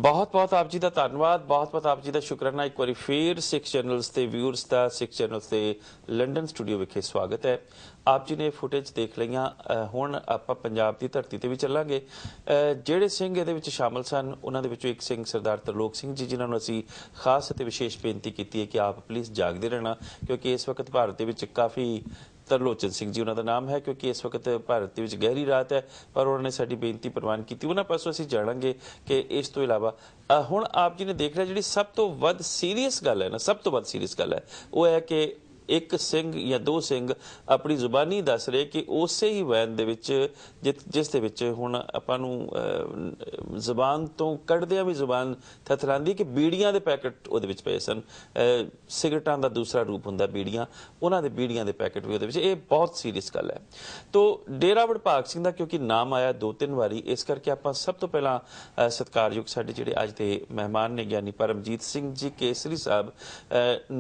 बहुत बहुत आप जी का धन्यवाद, बहुत बहुत आप जी का शुकराना। एक बार फिर सिख चैनल्स के व्यूअर्स का सिख चैनल्स के लंडन स्टूडियो विखे स्वागत है। आप जी ने फुटेज देख लिया। हुण आपां पंजाब की धरती ते भी चलांगे। जिहड़े सिंह इहदे विच शामिल सन उन्हां दे विचों एक सिंह सरदार तरलोक सिंह जी, जिन्हां नूं असीं खास अते विशेष बेनती कीती है कि आप प्लीज़ जागदे रहना, क्योंकि इस वक्त भारत दे विच काफ़ी तरलोचन सिंह जी उन्होंने नाम है, क्योंकि इस वक्त भारत के गहरी रात है, पर उन्होंने साड़ी बेनती प्रवान की। उन्होंने पासों असीं जाणांगे कि इस तो इलावा हुण आप जी ने देख लिया, जी सब तो वध सीरीयस गल है ना, सब तो वध सीरीयस गल है वो है कि एक सिंह या दो सिंह अपनी जुबानी दस रहे कि उस ही वैन दे विच जिस दे विच हुण आपां नूं जुबान तो कढ़दियां भी जुबान थथरांदी कि बीड़ियां दे पैकेट उहदे विच पए सन। सिगरटां दा दूसरा रूप हुंदा बीड़ियां, उन्हां दे बीड़ियां दे पैकेट भी उहदे विच। ये बहुत सीरीयस गल है। तो डेरा वडभाग सिंह दा क्योंकि नाम आया दो तीन वारी, इस करके आपां सब तो पहला सत्कारयोग साडे जिहड़े अज दे मेहमान ने ज्ञानी परमजीत सिंह जी केसरी साहब,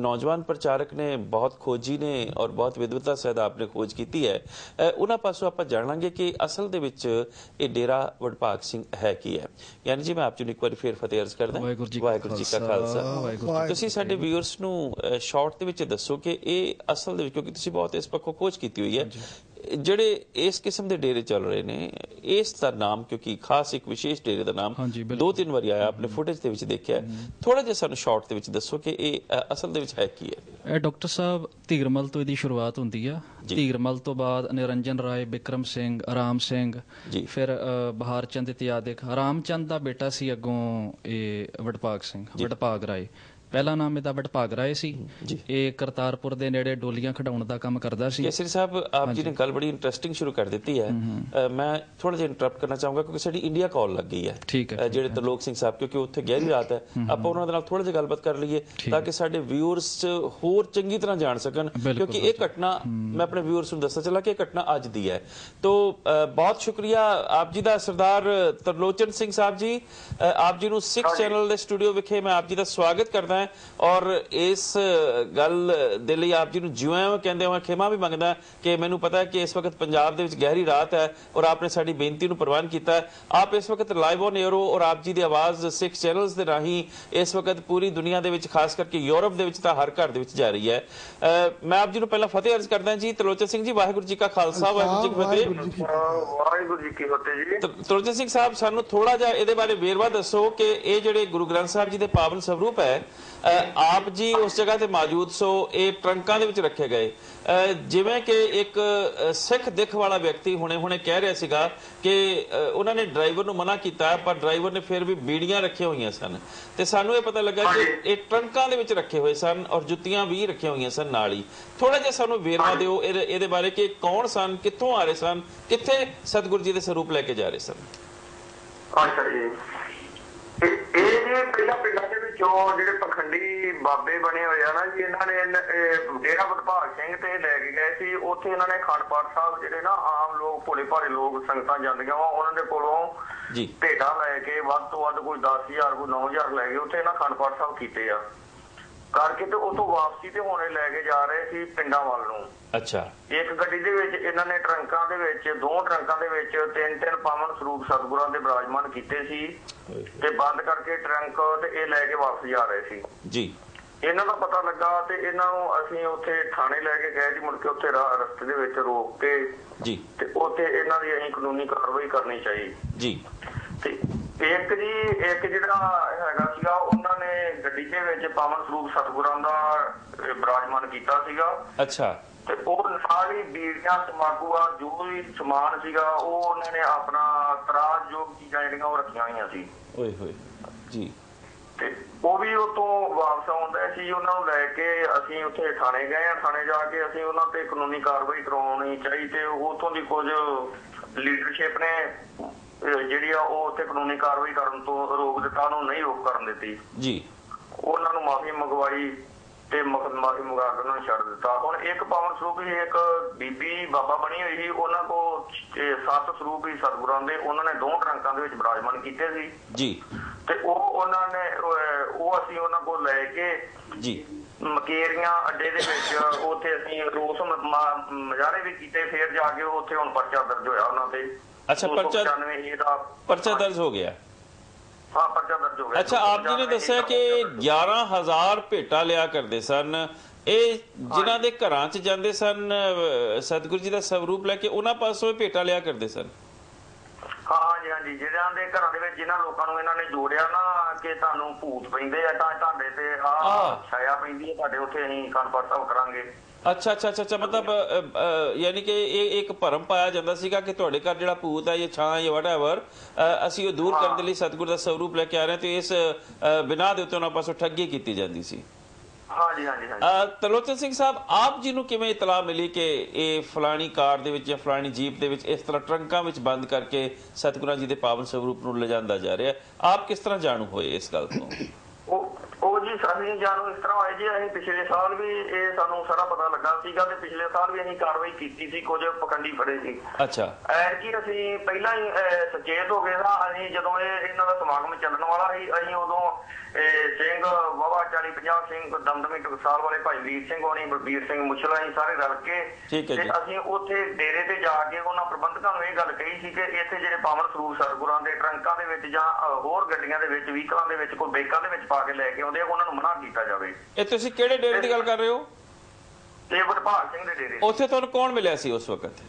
नौजवान प्रचारक ने, बहुत खोजी ने और बहुत विद्वता सहित आपने खोज की है। उन्हां पासों आपां जाणांगे कि असल दे विच ये डेरा वडभाग सिंह है की है। यानी जी मैं आप जी नूं एक बार फिर फतेह अर्ज करदा। वाहिगुरू जी का खालसा। तुसीं साडे व्यूअर्स नूं शॉर्ट दे विच दसो कि ये असल दे विच, क्योंकि तुसीं बहुत इस पक्षों खोज की हुई है, ਜਿਹੜੇ इस किस्म के डेरे चल रहे ने, इसका नाम क्योंकि खास एक विशेष डेरे का नाम दो तीन बार आया, आपने फुटेज के विच देखा है, थोड़ा जिहा सानूं शॉर्ट के विच दसो कि ये असल दे विच है की है। डॉक्टर साहब धीरमल तो इसकी शुरुआत होंदी है। धीरमल तो बाद निरंजन राय, बिक्रम सिंह, राम सिंह, फिर बहार चंद इत्यादिक। रामचंद का बेटा सी अगों ये वडभाग सिंह, वडभाग राय पहला नाम ਇਹਦਾ ਵਡਭਾਗ ਰਾਏ ਸੀ। ਇਹ ਕਰਤਾਰਪੁਰ ਦੇ ਨੇੜੇ ਡੋਲੀਆਂ ਖਡਾਉਣ ਦਾ ਕੰਮ ਕਰਦਾ ਸੀ। केसरी साहब आप जी ने गल बड़ी इंटरेस्टिंग शुरू कर दी है। मैं थोड़ा जिहा इंटरप्ट करना चाहूँगा क्योंकि साडी इंडिया कॉल लग गई है। ठीक है ਜਿਹੜੇ ਤਰਲੋਕ ਸਿੰਘ ਸਾਹਿਬ, क्योंकि उत्थे गहरी रात है, ਆਪਾਂ ਉਹਨਾਂ ਦੇ ਨਾਲ ਥੋੜਾ ਜਿਹਾ ਗੱਲਬਾਤ ਕਰ ਲਈਏ ਤਾਂ ਕਿ ਸਾਡੇ व्यूअर्स होर चंगी तरह जान सकन, क्योंकि ये घटना मैं अपने व्यूअर्स ਨੂੰ ਦੱਸਣਾ चला कि घटना अज दी है। तो बहुत शुक्रिया आप जी का सरदार तरलोचन सिंह साहब जी। आप जी ਨੂੰ सिख चैनल के स्टूडियो विखे मैं आप जी का स्वागत करदा और इस गल दे लई आप जी नूं जिवें कहंदे होए खेमा भी मंगदा कि मैनूं पता है कि इस वक्त पंजाब दे विच गहरी रात है और आपने साडी बेनती नूं प्रवान कीता है। आप इस वक्त लाइव ऑन एयर हो और आप जी दी आवाज़ सिख चैनल्स दे राही इस वक्त पूरी दुनिया दे विच, खास करके यूरोप दे विच तां हर घर दे विच जा रही है। मैं आप जी नूं पहला फतेह अर्ज करदा जी। तरलोचन सिंह जी वाहिगुरू जी का खालसा, वाहिगुरू जी की फतेह। वाहिगुरू जी की फतेह जी। तरलोचन सिंह साहब सानूं थोड़ा जिहा इहदे बारे वेरवा दसो कि ये जिहड़े गुरु ग्रंथ साहिब जी दे पावन स्वरूप है, आप जी उस जगह ते मौजूद सो, ये ट्रंकां दे विच रखे गए, जिवें कि एक सिख दिख वाला व्यक्ति हुणे हुणे कह रहा सीगा कि उन्होंने ड्राइवर नूं मना कीता, पर ड्राइवर ने फिर भी बीड़ियां रखी हुई सन, ते सानूं ये पता लगा कि ये ट्रंकां दे विच रखे हुए सन और जुत्तियां भी रखी हुई सन नाल ही। थोड़ा जिहा सानूं वेरवा दिओ इहदे बारे कि कौन सन, कित्थों आ रहे सन, कित्थे सतगुरु जी दे स्वरूप लैके जा रहे सन। अच्छा जी, ਪਹਿਲਾਂ ਪਿੰਡਾਂ ਦੇ ਵਿੱਚੋਂ ਜਿਹੜੇ ਪਖੰਡੀ ਬਾਬੇ ਬਣੇ ਹੋਏ ਆ ਨਾ ਜੀ, ਇਹਨਾਂ ਨੇ ਡੇਰਾ ਵਡਭਾਗ ਸਿੰਘ ਤੇ ਲੈ ਕੇ ਗਏ ਸੀ। ਉੱਥੇ ਇਹਨਾਂ ਨੇ ਅਖੰਡ ਪਾਠ ਸਾਹਿਬ ਜਿਹੜੇ ਨਾ ਆਮ ਲੋਕ, ਭੋਲੇ ਭਾਲੇ ਲੋਕ, ਸੰਗਤਾਂ ਜਾਂਦੀਆਂ ਵਾ, ਉਹਨਾਂ ਦੇ ਕੋਲੋਂ ਭੇਟਾਂ ਲੈ ਕੇ ਵੱਧ ਤੋਂ ਵੱਧ ਕੋਈ 10,000 ਕੋਈ 9,000 ਲੈ ਕੇ ਉੱਥੇ ਇਹਨਾਂ ਅਖੰਡ ਪਾਠ ਸਾਹਿਬ ਕੀਤੇ ਆ ਕਰਕੇ, ਤੇ ਉਤੋਂ ਵਾਪਸੀ ਤੇ ਹੁਣੇ ਲੈ ਕੇ ਜਾ ਰਹੇ ਸੀ ਪਿੰਡਾਂ ਵੱਲ ਨੂੰ। ਅੱਛਾ। ਇੱਕ ਗੱਡੀ ਦੇ ਵਿੱਚ ਇਹਨਾਂ ਨੇ ਟਰੰਕਾਂ ਦੇ ਵਿੱਚ, ਦੋ ਟਰੰਕਾਂ ਦੇ ਵਿੱਚ ਤਿੰਨ ਤਿੰਨ ਪਾਵਨ ਸਰੂਪ ਸਤਿਗੁਰਾਂ ਦੇ ਵਿਰਾਜਮਾਨ ਕੀਤੇ ਸੀ ਤੇ ਬੰਦ ਕਰਕੇ ਟਰੰਕ ਤੇ ਇਹ ਲੈ ਕੇ ਵਾਪਸ ਜਾ ਰਹੇ ਸੀ ਜੀ। ਇਹਨਾਂ ਦਾ ਪਤਾ ਲੱਗਾ ਤੇ ਇਹਨਾਂ ਨੂੰ ਅਸੀਂ ਉੱਥੇ ਥਾਣੇ ਲੈ ਕੇ ਗਏ ਜੀ। ਮੁੜ ਕੇ ਉੱਥੇ ਰਸਤੇ ਦੇ ਵਿੱਚ ਰੋਕ ਕੇ ਜੀ ਤੇ ਉੱਥੇ ਇਹਨਾਂ ਦੀ ਅਸੀਂ ਕਾਨੂੰਨੀ ਕਾਰਵਾਈ ਕਰਨੀ ਚਾਹੀ ਜੀ। ਤੇ ਇੱਕ ਜਿਹੜਾ ਹੈਗਾ ਸੀਗਾ, ਉਹਨਾਂ ਨੇ ਗੱਡੀ ਦੇ ਵਿੱਚ ਪਾਵਨ ਸਰੂਪ ਸਤਿਗੁਰਾਂ ਦਾ ਵਿਰਾਜਮਾਨ ਕੀਤਾ ਸੀਗਾ। ਅੱਛਾ। ਤੇ ਉਹ ਨਾਲ ਹੀ ਬੀੜੀਆਂ, ਤੰਬਾਕੂਆਂ, ਜੋ ਵੀ ਸਮਾਨ ਸੀਗਾ ਉਹ ਉਹਨਾਂ ਨੇ ਆਪਣਾ ਤਰਾਸਯੋਗ ਚੀਜ਼ਾਂ ਜਿਹੜੀਆਂ ਉਹ ਰੱਖੀਆਂ ਹੋਈਆਂ ਸੀ। ਓਏ ਹੋਏ ਜੀ। ਤੇ ਉਹ ਵੀ ਉਤੋਂ ਵਾਪਸ ਆਉਂਦੇ ਸੀ। ਉਹਨਾਂ ਨੂੰ ਲੈ ਕੇ ਅਸੀਂ ਉੱਥੇ ਥਾਣੇ ਗਏ ਆ। ਥਾਣੇ ਜਾ ਕੇ ਅਸੀਂ ਉਹਨਾਂ ਤੇ ਕਾਨੂੰਨੀ ਕਾਰਵਾਈ ਕਰਵਾਉਣੀ ਚਾਹੀ ਤੇ ਉੱਥੋਂ ਦੀ ਕੁਝ ਲੀਡਰਸ਼ਿਪ ਨੇ ਜਿਹੜੀ ਆ ਉਹ ਉੱਥੇ ਕਾਨੂੰਨੀ ਕਾਰਵਾਈ ਕਰਨ ਤੋਂ ਰੋਕ ਦਿੱਤਾ, ਉਹਨੂੰ ਨਹੀਂ ਰੋਕ ਕਰਨ ਦਿੱਤੀ ਜੀ। ਉਹਨਾਂ ਨੂੰ ਮਾਫੀ ਮੰਗਵਾਈ ਤੇ ਮਾਫੀ ਮੰਗਾ ਕੇ ਉਹਨਾਂ ਨੂੰ ਛੱਡ ਦਿੱਤਾ। ਹੁਣ ਇੱਕ ਪਾਵਨ ਸਰੂਪ ਹੀ ਇੱਕ ਬੀਬੀ ਬਾਬਾ ਬਣੀ ਹੋਈ ਸੀ, ਉਹਨਾਂ ਕੋਲ 7 ਸਰੂਪ ਹੀ ਸਤਿਗੁਰਾਂ ਦੇ, ਉਹਨਾਂ ਨੇ 2 ਟਰੰਕਾਂ ਦੇ ਵਿੱਚ ਵਿਰਾਜਮਾਨ ਕੀਤੇ ਸੀ ਜੀ। ਤੇ ਉਹਨਾਂ ਨੇ ਉਹ ਅਸੀਂ ਉਹਨਾਂ ਕੋਲ ਲੈ ਕੇ ਜੀ ਮਕੇਰੀਆਂ ਅੱਡੇ ਦੇ ਵਿੱਚ ਉੱਥੇ ਅਸੀਂ ਰੋਸ ਮੁਜ਼ਾਹਰੇ ਵੀ ਕੀਤੇ। ਫਿਰ ਜਾ ਕੇ ਉੱਥੇ ਹੁਣ ਪਰਚਾ ਦਰਜ ਹੋਇਆ ਉਹਨਾਂ ਤੇ। अच्छा, पर्चा दर्ज हो गया। ਹਾਂ ਪਰਚਾ ਦਰਜ ਹੋ ਗਿਆ। ਅੱਛਾ, ਆਪ ਜੀ ਨੇ ਦੱਸਿਆ ਕਿ 11,000 ਭੇਟਾ ਲਿਆ ਕਰਦੇ ਸਨ, ਇਹ ਜਿਨ੍ਹਾਂ ਦੇ ਘਰਾਂ 'ਚ ਜਾਂਦੇ ਸਨ ਸਤਿਗੁਰੂ ਜੀ ਦਾ ਸਰੂਪ ਲੈ ਕੇ, ਉਹਨਾਂ ਪਾਸੋਂ ਭੇਟਾ ਲਿਆ ਕਰਦੇ ਸਨ। ਹਾਂਜੀ ਹਾਂਜੀ, ਜਿਹੜਿਆਂ ਦੇ ਘਰਾਂ ਦੇ ਵਿੱਚ ਜਿਨ੍ਹਾਂ ਲੋਕਾਂ ਨੂੰ ਇਹਨਾਂ ਨੇ ਜੋੜਿਆ ਨਾ ਕਿ ਤੁਹਾਨੂੰ ਭੂਤ ਪੈਂਦੇ ਆ ਤਾਂ ਤੁਹਾਡੇ ਤੇ ਆਹ ਛਾਇਆ ਪੈਂਦੀ ਹੈ, ਤੁਹਾਡੇ ਉੱਥੇ ਅਸੀਂ ਅਖੰਡ ਪਾਠ ਸਾਹਿਬ ਕਰਾਂਗੇ। ਅੱਛਾ ਅੱਛਾ ਅੱਛਾ, ਮਤਲਬ ਯਾਨੀ ਕਿ ਇਹ ਇੱਕ ਭਰਮ ਪਾਇਆ ਜਾਂਦਾ ਸੀਗਾ ਕਿ ਤੁਹਾਡੇ ਘਰ ਜਿਹੜਾ ਭੂਤ ਹੈ ਜਾਂ ਛਾਂ ਜਾਂ ਵਟਐਵਰ, ਅਸੀਂ ਉਹ ਦੂਰ ਕਰਨ ਦੇ ਲਈ ਸਤਿਗੁਰੂ ਦਾ ਸਰੂਪ ਲੈ ਕੇ ਆ ਰਹੇ ਤੇ ਇਸ ਬਿਨਾਂ ਦੇ ਉੱਤੇ ਉਹਨਾਂ ਪਾਸੋਂ ਠੱਗੀ ਕੀਤੀ ਜਾਂਦੀ ਸੀ। ਹਾਂਜੀ ਹਾਂਜੀ ਹਾਂਜੀ। ਤਰਲੋਚਨ ਸਿੰਘ ਸਾਹਿਬ, ਆਪ ਜੀ ਨੂੰ ਕਿਵੇਂ ਇਤਲਾਹ ਮਿਲੀ ਕਿ ਇਹ ਫਲਾਣੀ ਕਾਰ ਦੇ ਵਿੱਚ ਜਾਂ ਫਲਾਣੀ ਜੀਪ ਦੇ ਵਿੱਚ ਇਸ ਤਰ੍ਹਾਂ ਟਰੰਕਾਂ ਵਿੱਚ ਬੰਦ ਕਰਕੇ ਸਤਿਗੁਰਾਂ ਜੀ ਦੇ ਪਾਵਨ ਸਰੂਪ ਨੂੰ ਲਿਜਾਂਦਾ ਜਾ ਰਿਹਾ, ਆਪ ਕਿਸ ਤਰ੍ਹਾਂ ਜਾਣੂ ਹੋਏ ਇਸ ਗੱਲ ਤੋਂ? ਉਹ ਜੀ ਸਾਨੂੰ ਜਾਣੂ ਇਸ ਤਰ੍ਹਾਂ ਹੋਏ ਜੀ, ਅਸੀਂ ਪਿਛਲੇ ਸਾਲ ਵੀ ਇਹ ਸਾਨੂੰ ਸਾਰਾ ਪਤਾ ਲੱਗਾ ਸੀਗਾ ਤੇ ਪਿਛਲੇ ਸਾਲ ਵੀ ਅਸੀਂ ਕਾਰਵਾਈ ਕੀਤੀ ਸੀ, ਕੁਝ ਪਖੰਡੀ ਫੜੇ ਸੀ। ਅੱਛਾ, ਐਤਕੀ ਅਸੀਂ ਪਹਿਲਾਂ ਹੀ ਸੁਚੇਤ ਹੋ ਗਏ ਸਾਂ। ਅਸੀਂ ਜਦੋਂ ਇਹਨਾਂ ਦਾ ਸਮਾਗਮ ਚੱਲਣ ਵਾਲਾ ਸੀ, ਅਸੀਂ ਉਦੋਂ ਸਿੰਘ ਵਾਵਾ 40-50 ਸਿੰਘ ਦਮਦਮੀ ਟਕਸਾਲ ਵਾਲੇ ਭਾਈ ਵੀਰ ਸਿੰਘ ਹੋਣੀ, ਬਲਬੀਰ ਸਿੰਘ ਮੁਛਲਾ, ਅਸੀਂ ਸਾਰੇ ਰਲ ਕੇ ਤੇ ਅਸੀਂ ਉੱਥੇ ਡੇਰੇ ਤੇ ਜਾ ਕੇ ਉਹਨਾਂ ਪ੍ਰਬੰਧਕਾਂ ਨੂੰ ਇਹ ਗੱਲ ਕਹੀ ਸੀ ਕਿ ਇੱਥੇ ਜਿਹੜੇ ਪਾਵਨ ਸਰੂਪ ਸਤਿਗੁਰਾਂ ਦੇ ਟਰੰਕਾਂ ਦੇ ਵਿੱਚ ਜਾਂ ਹੋਰ ਗੱਡੀਆਂ ਦੇ ਵਿੱਚ, ਵਹੀਕਲਾਂ ਦੇ ਵਿੱਚ, ਕੋਈ ਬੈਕਾਂ ਦੇ ਵਿੱਚ ਪਾ ਕੇ ਲੈ ਕੇ ਆਉਂਦੇ ਆ, ਉਹਨਾਂ ਨੂੰ ਮਨਾ ਕੀਤਾ ਜਾਵੇ। ਇਹ ਤੁਸੀਂ ਕਿਹੜੇ ਡੇਰੇ ਦੀ ਗੱਲ ਕਰ ਰਹੇ ਹੋ? ਤੇ ਵਡਭਾਗ ਸਿੰਘ ਦੇ ਡੇਰੇ। ਉੱਥੇ ਤੁਹਾਨੂੰ ਕੌਣ ਮਿਲਿਆ ਸੀ ਉਸ ਵਕਤ?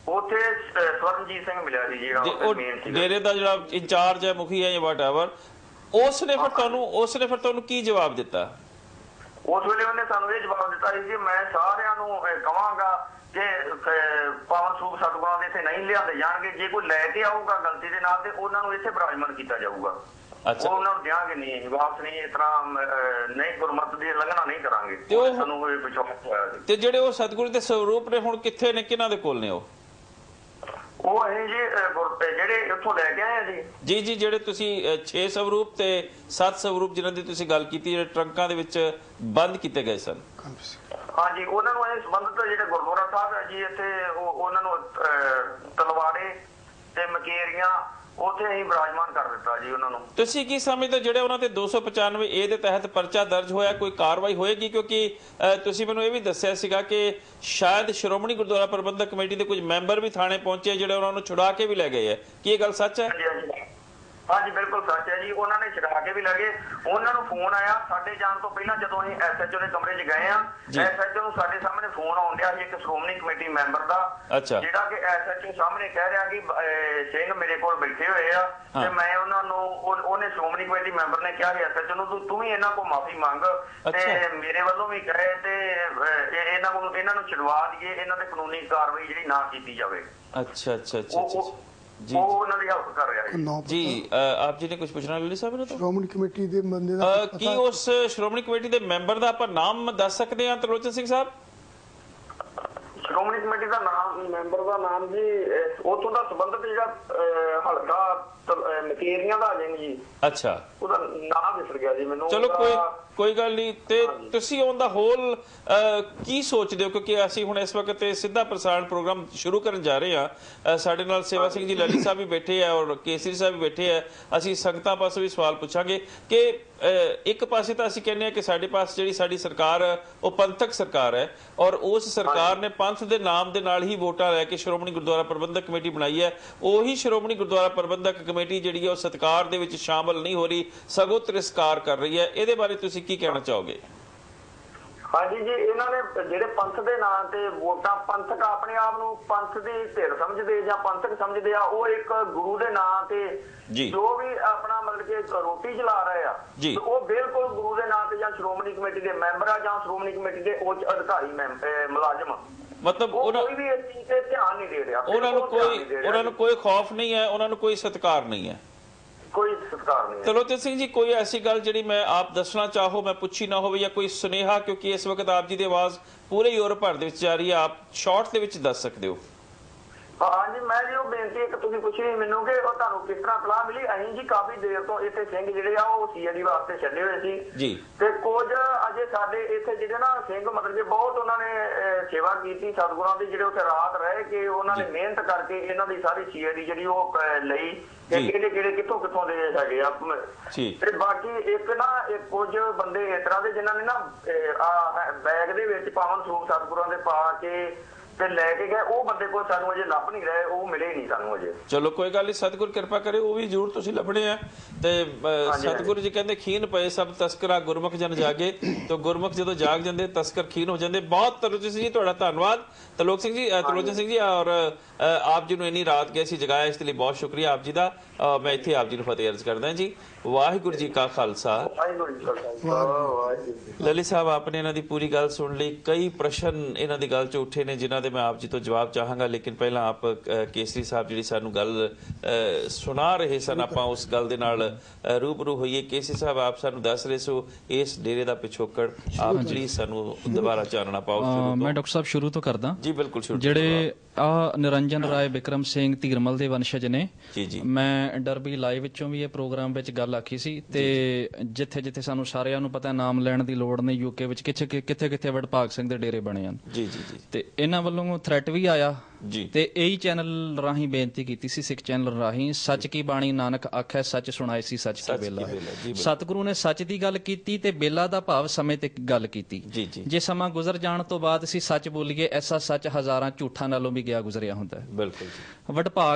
ਉੱਥੇ ਸਵਰਨਜੀਤ ਸਿੰਘ ਮਿਲਿਆ ਸੀ ਜਿਹੜਾ ਮੇਨ ਸੀ ਡੇਰੇ ਦਾ, ਜਿਹੜਾ ਇੰਚਾਰਜ ਹੈ, ਮੁਖੀ ਹੈ ਜਾਂ ਵਾਟਐਵਰ। ਉਸਨੇ ਫਿਰ ਤੁਹਾਨੂੰ ਕੀ ਜਵਾਬ ਦਿੱਤਾ? ਉਸ ਵੇਲੇ ਉਹਨੇ ਸਾਨੂੰ ਇਹ ਜਵਾਬ ਦਿੱਤਾ ਸੀ ਕਿ ਮੈਂ ਸਾਰਿਆਂ ਨੂੰ ਕਹਾਂਗਾ ਕਿ ਪਾਵਨ ਸਰੂਪ ਸਤਿਗੁਰਾਂ ਦੇ ਇੱਥੇ ਨਹੀਂ ਲਿਆਂਦੇ ਜਾਣਗੇ, ਜੇ ਕੋਈ ਲੈ ਕੇ ਆਊਗਾ ਗਲਤੀ ਦੇ ਨਾਲ ਤੇ ਉਹਨਾਂ ਨੂੰ ਇੱਥੇ ਬਰਾਜਮਾਨ ਕੀਤਾ ਜਾਊਗਾ। ਉਹ ਉਹਨਾਂ ਨੂੰ ਦਿਆਂਗੇ ਨਹੀਂ, ਵਾਪਸ ਨਹੀਂ, ਇਸ ਤਰ੍ਹਾਂ ਨਹੀਂ, ਗੁਰਮਤਿ ਦੀ ਉਲੰਘਣਾ ਨਹੀਂ ਕਰਾਂਗੇ। ਸਾਨੂੰ ਇਹ ਵਿਸ਼ਵਾਸ ਹੋਇਆ ਸੀ। ਤੇ ਜਿਹੜੇ ਉਹ ਸਤਿਗੁਰੂ ਦੇ ਸਰੂਪ ਨੇ ਹੁਣ ਕਿੱਥੇ ਨੇ, ਕਿਹਨਾਂ ਦੇ ਕੋਲ ਨੇ ਉਹ ਅਸੀਂ ਜੀ ਜਿਹੜੇ ਇੱਥੋਂ ਲੈ ਕੇ ਆਏ ਆ ਜੀ। ਜੀ ਜੀ, ਜਿਹੜੇ ਤੁਸੀਂ 6 ਸਰੂਪ ਤੇ 7 ਸਰੂਪ ਜਿਨ੍ਹਾਂ ਦੀ ਤੁਸੀਂ ਗੱਲ ਕੀਤੀ, ਜਿਹੜੇ ਟਰੰਕਾਂ ਦੇ ਵਿੱਚ ਬੰਦ ਕੀਤੇ ਗਏ ਸਨ। ਹਾਂਜੀ, ਉਹਨਾਂ ਨੂੰ ਇਹ ਸੰਬੰਧਿਤ ਜਿਹੜੇ ਗੁਰਦੁਆਰਾ ਸਾਹਿਬ ਹੈ ਜੀ ਇੱਥੇ, ਉਹਨਾਂ ਨੂੰ ਤਲਵਾੜੇ ਤੇ ਮਕੇਰੀਆਂ ਉੱਥੇ ਅਸੀਂ ਬਰਾਜਮਾਨ ਕਰ ਦਿੱਤਾ ਜੀ ਉਹਨਾਂ ਨੂੰ। ਤੁਸੀਂ ਕੀ ਸਮਝਦੇ ਜਿਹੜੇ ਉਹਨਾਂ ਤੇ 295A ਦੇ ਤਹਿਤ ਪਰਚਾ ਦਰਜ ਹੋਇਆ, ਕੋਈ ਕਾਰਵਾਈ ਹੋਏਗੀ? ਕਿਉਂਕਿ ਤੁਸੀਂ ਮੈਨੂੰ ਇਹ ਵੀ ਦੱਸਿਆ ਸੀਗਾ ਕਿ ਸ਼ਾਇਦ ਸ਼੍ਰੋਮਣੀ ਗੁਰਦੁਆਰਾ ਪ੍ਰਬੰਧਕ ਕਮੇਟੀ ਦੇ ਕੁਝ ਮੈਂਬਰ ਵੀ ਥਾਣੇ ਪਹੁੰਚੇ ਜਿਹੜੇ ਉਹਨਾਂ ਨੂੰ ਛੁਡਾ ਕੇ ਵੀ ਲੈ ਗਏ ਹੈ, ਕੀ ਇਹ ਗੱਲ ਸੱਚ ਹੈ? ਹਾਂਜੀ ਬਿਲਕੁਲ ਸੱਚ ਹੈ ਜੀ, ਉਹਨਾਂ ਨੇ ਛਡਾ ਕੇ ਵੀ ਲੱਗੇ। ਉਹਨਾਂ ਨੂੰ ਫੋਨ ਆਇਆ ਸਾਡੇ ਜਾਣ ਤੋਂ ਪਹਿਲਾਂ, ਜਦੋਂ ਅਸੀਂ SHO ਦੇ ਕਮਰੇ 'ਚ ਗਏ ਆ, SHO ਨੂੰ ਸਾਡੇ ਸਾਹਮਣੇ ਫੋਨ ਆਉਣ ਡਿਆ ਸੀ ਇੱਕ ਸ਼੍ਰੋਮਣੀ ਕਮੇਟੀ ਮੈਂਬਰ ਦਾ, ਜਿਹੜਾ ਕਿ SHO ਸਾਹਮਣੇ ਕਹਿ ਰਿਹਾ ਕਿ ਸਿੰਘ ਮੇਰੇ ਕੋਲ ਬੈਠੇ ਹੋਏ ਆ ਤੇ ਮੈਂ ਉਹਨਾਂ ਨੂੰ, ਉਹਨੇ ਸ਼੍ਰੋਮਣੀ ਕਮੇਟੀ ਮੈਂਬਰ ਨੇ ਕਿਹਾ ਕਿ SHO ਨੂੰ ਤੂੰ ਵੀ ਇਹਨਾਂ ਕੋਲ ਮਾਫੀ ਮੰਗ ਤੇ ਮੇਰੇ ਵੱਲੋਂ ਵੀ ਕਹੇ ਤੇ ਇਹਨਾਂ ਨੂੰ ਛਡਵਾ ਦਈਏ, ਇਹਨਾਂ ਤੇ ਕਾਨੂੰਨੀ ਕਾਰਵਾਈ ਜਿਹੜੀ ਨਾ ਕੀਤੀ ਜਾਵੇ। ਅੱਛਾ ਅੱਛਾ ਅੱਛਾ ਜੀ, ਉਹ ਉਹਨਾਂ ਦੀ ਹੈਲਪ ਕਰ ਰਿਹਾ ਹੈ ਜੀ। ਆਪ ਜੀ ਨੇ ਕੁਝ ਪੁੱਛਣਾ ਲੱਲੀ ਸਾਹਿਬ ਨੇ? ਸ਼੍ਰੋਮਣੀ ਕਮੇਟੀ ਦੇ ਬੰਦੇ ਦਾ ਕੀ ਉਸ ਸ਼੍ਰੋਮਣੀ ਕਮੇਟੀ ਦੇ ਮੈਂਬਰ ਦਾ ਆਪਾਂ ਨਾਮ ਦੱਸ ਸਕਦੇ ਹਾਂ ਤਰਲੋਚਨ ਸਿੰਘ ਸਾਹਿਬ? ਸ਼੍ਰੋਮਣੀ ਕਮੇਟੀ ਦਾ ਨਾਮ, ਮੈਂਬਰ ਦਾ ਨਾਮ ਜੀ ਉੱਥੋਂ ਦਾ ਸੰਬੰਧਿਤ ਜਿਹੜਾ ਹਲਕਾ ਮਕੇਰੀਆਂ ਦਾ ਜੀ ਜੀ। ਅੱਛਾ, ਉਹਦਾ ਨਾਮ ਵਿਸਰ ਗਿਆ ਜੀ ਮੈਨੂੰ। ਚਲੋ ਕੋਈ ਗੱਲ ਨਹੀਂ। ਤੇ ਤੁਸੀਂ ਔਨ ਦਾ ਹੋਲ ਕੀ ਸੋਚਦੇ ਹੋ? ਕਿਉਂਕਿ ਅਸੀਂ ਹੁਣ ਇਸ ਵਕਤ ਸਿੱਧਾ ਪ੍ਰਸਾਰਣ ਪ੍ਰੋਗਰਾਮ ਸ਼ੁਰੂ ਕਰਨ ਜਾ ਰਹੇ ਹਾਂ। ਸਾਡੇ ਨਾਲ ਸੇਵਾ ਸਿੰਘ ਜੀ ਲੱਲੀ ਸਾਹਿਬ ਵੀ ਬੈਠੇ ਆ ਔਰ ਕੇਸਰੀ ਸਾਹਿਬ ਵੀ ਬੈਠੇ ਆ। ਅਸੀਂ ਸੰਗਤਾਂ ਪਾਸੋਂ ਵੀ ਸਵਾਲ ਪੁੱਛਾਂਗੇ ਕਿ ਇੱਕ ਪਾਸੇ ਤਾਂ ਅਸੀਂ ਕਹਿੰਦੇ ਹਾਂ ਕਿ ਸਾਡੇ ਪਾਸ ਜਿਹੜੀ ਸਾਡੀ ਸਰਕਾਰ ਉਹ ਪੰਥਕ ਸਰਕਾਰ ਹੈ ਔਰ ਉਸ ਸਰਕਾਰ ਨੇ ਪੰਥ ਦੇ ਨਾਮ ਦੇ ਨਾਲ ਹੀ ਵੋਟਾਂ ਲੈ ਕੇ ਸ਼੍ਰੋਮਣੀ ਗੁਰਦੁਆਰਾ ਪ੍ਰਬੰਧਕ ਕਮੇਟੀ ਬਣਾਈ ਹੈ। ਉਹੀ ਸ਼੍ਰੋਮਣੀ ਗੁਰਦੁਆਰਾ ਪ੍ਰਬੰਧਕ ਕਮੇਟੀ ਜਿਹੜੀ ਹੈ ਉਹ ਸਤਿਕਾਰ ਦੇ ਵਿੱਚ ਸ਼ਾਮਲ ਨਹੀਂ ਹੋ ਰਹੀ, ਸਗੋਂ ਤਿਰਸਕਾਰ ਕਰ ਰਹੀ ਹੈ। ਇਹਦੇ ਬਾਰੇ ਤੁਸੀਂ ਕੀ ਕਹਿਣਾ ਚਾਹੋਗੇ? ਹਾਂਜੀ ਜੀ, ਇਹਨਾਂ ਨੇ ਜਿਹੜੇ ਪੰਥ ਦੇ ਨਾਂ ਤੇ ਵੋਟਾਂ, ਪੰਥਕ ਆਪਣੇ ਆਪ ਨੂੰ ਪੰਥ ਦੀ ਧਿਰ ਸਮਝਦੇ ਜਾਂ ਪੰਥਕ ਸਮਝਦੇ ਆ, ਉਹ ਇੱਕ ਗੁਰੂ ਦੇ ਨਾਂ ਤੇ ਜੋ ਵੀ ਆਪਣਾ ਮਤਲਬ ਕਿ ਰੋਟੀ ਚਲਾ ਰਹੇ ਆ, ਉਹ ਬਿਲਕੁਲ ਗੁਰੂ ਦੇ ਨਾਂ ਤੇ ਜਾਂ ਸ਼੍ਰੋਮਣੀ ਕਮੇਟੀ ਦੇ ਮੈਂਬਰ ਆ ਜਾਂ ਸ਼੍ਰੋਮਣੀ ਕਮੇਟੀ ਦੇ ਉੱਚ ਅਧਿਕਾਰੀ ਮੁਲਾਜ਼ਮ, ਮਤਲਬ ਕੋਈ ਵੀ ਇਸ ਚੀਜ਼ ਤੇ ਧਿਆਨ ਨਹੀਂ ਦੇ ਰਿਹਾ। ਉਹਨਾਂ ਨੂੰ ਕੋਈ ਖੌਫ ਨਹੀਂ ਹੈ, ਉਹਨਾਂ ਨੂੰ ਕੋਈ ਸਤਿਕਾਰ ਨਹੀਂ ਹੈ, ਕੋਈ ਸਤਿਕਾਰ ਨਹੀਂ। ਤਰਲੋਚਨ ਸਿੰਘ ਜੀ, ਕੋਈ ਐਸੀ ਗੱਲ ਜਿਹੜੀ ਮੈਂ ਆਪ ਦੱਸਣਾ ਚਾਹੋ, ਮੈਂ ਪੁੱਛੀ ਨਾ ਹੋਵੇ, ਜਾਂ ਕੋਈ ਸੁਨੇਹਾ? ਕਿਉਂਕਿ ਇਸ ਵਕਤ ਆਪ ਜੀ ਦੀ ਆਵਾਜ਼ ਪੂਰੇ ਯੂਰਪ ਭਰ ਦੇ ਵਿੱਚ ਜਾ ਰਹੀ ਹੈ, ਆਪ ਸ਼ਾਰਟ ਦੇ ਵਿੱਚ ਦੱਸ ਸਕਦੇ ਹੋ। ਹਾਂਜੀ, ਮੈਂ ਜੀ ਉਹ ਬੇਨਤੀ ਇੱਕ ਤੁਸੀਂ ਪੁੱਛੀ ਮੈਨੂੰ ਕਿ ਉਹ ਤੁਹਾਨੂੰ ਕਿਸ ਤਰ੍ਹਾਂ ਸਲਾਹ ਮਿਲੀ। ਅਸੀਂ ਜੀ ਕਾਫੀ ਦੇਰ ਤੋਂ ਇੱਥੇ ਸਿੰਘ ਜਿਹੜੇ ਆ ਉਹ CID ਵਾਸਤੇ ਛੱਡੇ ਹੋਏ ਸੀ ਜੀ, ਤੇ ਕੁਝ ਅਜੇ ਸਾਡੇ ਇੱਥੇ ਜਿਹੜੇ ਨਾ ਸਿੰਘ ਮਤਲਬ ਕਿ ਬਹੁਤ ਉਹਨਾਂ ਨੇ ਸੇਵਾ ਕੀਤੀ ਸਤਿਗੁਰਾਂ ਦੀ, ਜਿਹੜੇ ਉੱਥੇ ਰਾਤ ਰਹਿ ਕੇ ਉਹਨਾਂ ਨੇ ਮਿਹਨਤ ਕਰਕੇ ਇਹਨਾਂ ਦੀ ਸਾਰੀ CID ਜਿਹੜੀ ਉਹ ਲਈ, ਕਿਹੜੇ ਕਿੱਥੋਂ ਦੇ ਹੈਗੇ ਆ। ਤੇ ਬਾਕੀ ਇੱਕ ਨਾ ਕੁਝ ਬੰਦੇ ਇਸ ਤਰ੍ਹਾਂ ਦੇ ਜਿਨ੍ਹਾਂ ਨੇ ਨਾ ਬੈਗ ਦੇ ਵਿੱਚ ਪਾਵਨ ਸਰੂਪ ਸਤਿਗੁਰਾਂ ਦੇ ਪਾ ਕੇ ਤੇ ਲੈ ਕੇ ਗਏ ਉਹ ਬੰਦੇ ਕੋਲ ਸਾਨੂੰ ਅਜੇ ਲੱਭ ਨਹੀਂ ਰਹੇ, ਉਹ ਮਿਲੇ ਨਹੀਂ ਸਾਨੂੰ ਅਜੇ। ਚਲੋ ਕੋਈ ਗੱਲ ਨਹੀਂ, ਸਤਿਗੁਰ ਕਿਰਪਾ ਕਰੇ, ਉਹ ਵੀ ਜ਼ਰੂਰ ਤੁਸੀਂ ਲੱਭਣੇ ਆ। ਤੇ ਸਤਿਗੁਰੂ ਜੀ ਕਹਿੰਦੇ ਖੀਨ ਪਏ ਸਭ ਤਸਕਰਾ ਗੁਰਮੁਖ ਜਨ ਜਾਗੇ, ਤੇ ਗੁਰਮੁਖ ਜਦੋਂ ਜਾਗ ਜਾਂਦੇ ਤਸਕਰ ਖੀਨ ਹੋ ਜਾਂਦੇ। ਬਹੁਤ ਤਰਲੋਚਨ ਸਿੰਘ ਜੀ ਤੁਹਾਡਾ ਧੰਨਵਾਦ। ਤਰਲੋਚਨ ਸਿੰਘ ਜੀ, ਔਰ ਆਪ ਜੀ ਨੂੰ ਇੰਨੀ ਰਾਤ ਗਏ ਸੀ ਜਗਾਇਆ, ਇਸ ਲਈ ਬਹੁਤ ਸ਼ੁਕਰੀਆ ਆਪ ਜੀ ਦਾ। ਮੈਂ ਇੱਥੇ ਆਪ ਜੀ ਨੂੰ ਫਤਿਹ ਅਰਜ਼ ਕਰਦਾ ਜੀ। ਵਾਹਿਗੁਰੂ ਜੀ ਕਾ ਖਾਲਸਾ, ਲਲਿਤ ਸਾਹਿਬ ਆਪਨੇ ਇਹਨਾਂ ਦੀ ਪੂਰੀ ਗੱਲ ਸੁਣ ਲਈ। ਕਈ ਪ੍ਰਸ਼ਨ ਇਹਨਾਂ ਦੀ ਗੱਲ 'ਚ ਉੱਠੇ ਨੇ ਜਿਨ੍ਹਾਂ ਦੇ ਮੈਂ ਆਪ ਜੀ ਤੋਂ ਜਵਾਬ ਚਾਹਾਂਗਾ, ਲੇਕਿਨ ਪਹਿਲਾਂ ਆਪ ਕੇਸਰੀ ਸਾਹਿਬ ਜਿਹੜੀ ਸਾਨੂੰ ਗੱਲ ਸੁਣਾ ਰਹੇ ਸਨ, ਆਪਾਂ ਉਸ ਗੱਲ ਦੇ ਨਾਲ ਰੂਬਰੂ ਹੋਈਏ। ਕੇਸਰੀ ਸਾਹਿਬ ਆਪ ਸਾਨੂੰ ਦੱਸ ਰਹੇ ਸੋ ਇਸ ਡੇਰੇ ਦਾ ਪਿਛੋਕੜ, ਆਪ ਜਿਹੜੀ ਸਾਨੂੰ ਦੁਬਾਰਾ ਚਾਨਣਾ ਪਾਓ। ਮੈਂ ਡਾਕਟਰ ਸਾਹਿਬ ਸ਼ੁਰੂ ਤੋਂ ਕਰਦਾ ਜੀ। ਬਿਲਕੁਲ ਸ਼ੁਰੂ। ਜਿਹੜੇ ਆ ਨਿਰੰਜਨ ਰਾਏ ਬਿਕਰਮ ਸਿੰਘ ਧੀਰਮਲ ਦੇ ਵੰਸ਼ਜ ਨੇ ਜੀ। ਮੈਂ ਡਰਬੀ ਲਾਈਵ ਵਿੱਚੋਂ ਵੀ ਇਹ ਪ੍ਰੋਗਰਾਮ ਵਿੱਚ ਗੱਲ ਆਖੀ ਸੀ, ਤੇ ਜਿੱਥੇ ਜਿੱਥੇ ਸਾਨੂੰ ਸਾਰਿਆਂ ਨੂੰ ਪਤਾ ਨਾਮ ਲੈਣ ਦੀ ਲੋੜ ਨਹੀਂ, ਯੂਕੇ ਵਿੱਚ ਕਿੱਥੇ ਵਡਭਾਗ ਸਿੰਘ ਦੇ ਡੇਰੇ ਬਣੇ ਹਨ ਜੀ। ਤੇ ਇਹਨਾਂ ਵੱਲੋਂ ਥ੍ਰੈਟ ਵੀ ਆਇਆ ਜੀ, ਤੇ ਇਹੀ ਚੈਨਲ ਰਾਹੀਂ ਬੇਨਤੀ ਕੀਤੀ ਸੀ, ਸਿੱਖ ਚੈਨਲ ਰਾਹੀਂ। ਸੱਚ ਕੀ ਬਾਣੀ ਨਾਨਕ ਆਖੈ, ਸੱਚ ਸੁਣਾਏ ਸੀ ਸੱਚ ਕੀ ਬੇਲਾ। ਸਤਿਗੁਰੂ ਨੇ ਸੱਚ ਦੀ ਗੱਲ ਕੀਤੀ ਤੇ ਬੇਲਾ ਦਾ ਭਾਵ ਸਮੇਂ ਤੇ ਗੱਲ ਕੀਤੀ। ਜੇ ਸਮਾਂ ਗੁਜ਼ਰ ਜਾਣ ਤੋਂ ਬਾਅਦ ਅਸੀਂ ਸੱਚ ਬੋਲੀਏ, ਐਸਾ ਸੱਚ ਹਜ਼ਾਰਾਂ ਝੂਠਾਂ ਨਾਲੋਂ ਵੀ ਗਿਆ ਗੁਜ਼ਰਿਆ ਹੁੰਦਾ। ਬਿਲਕੁਲ।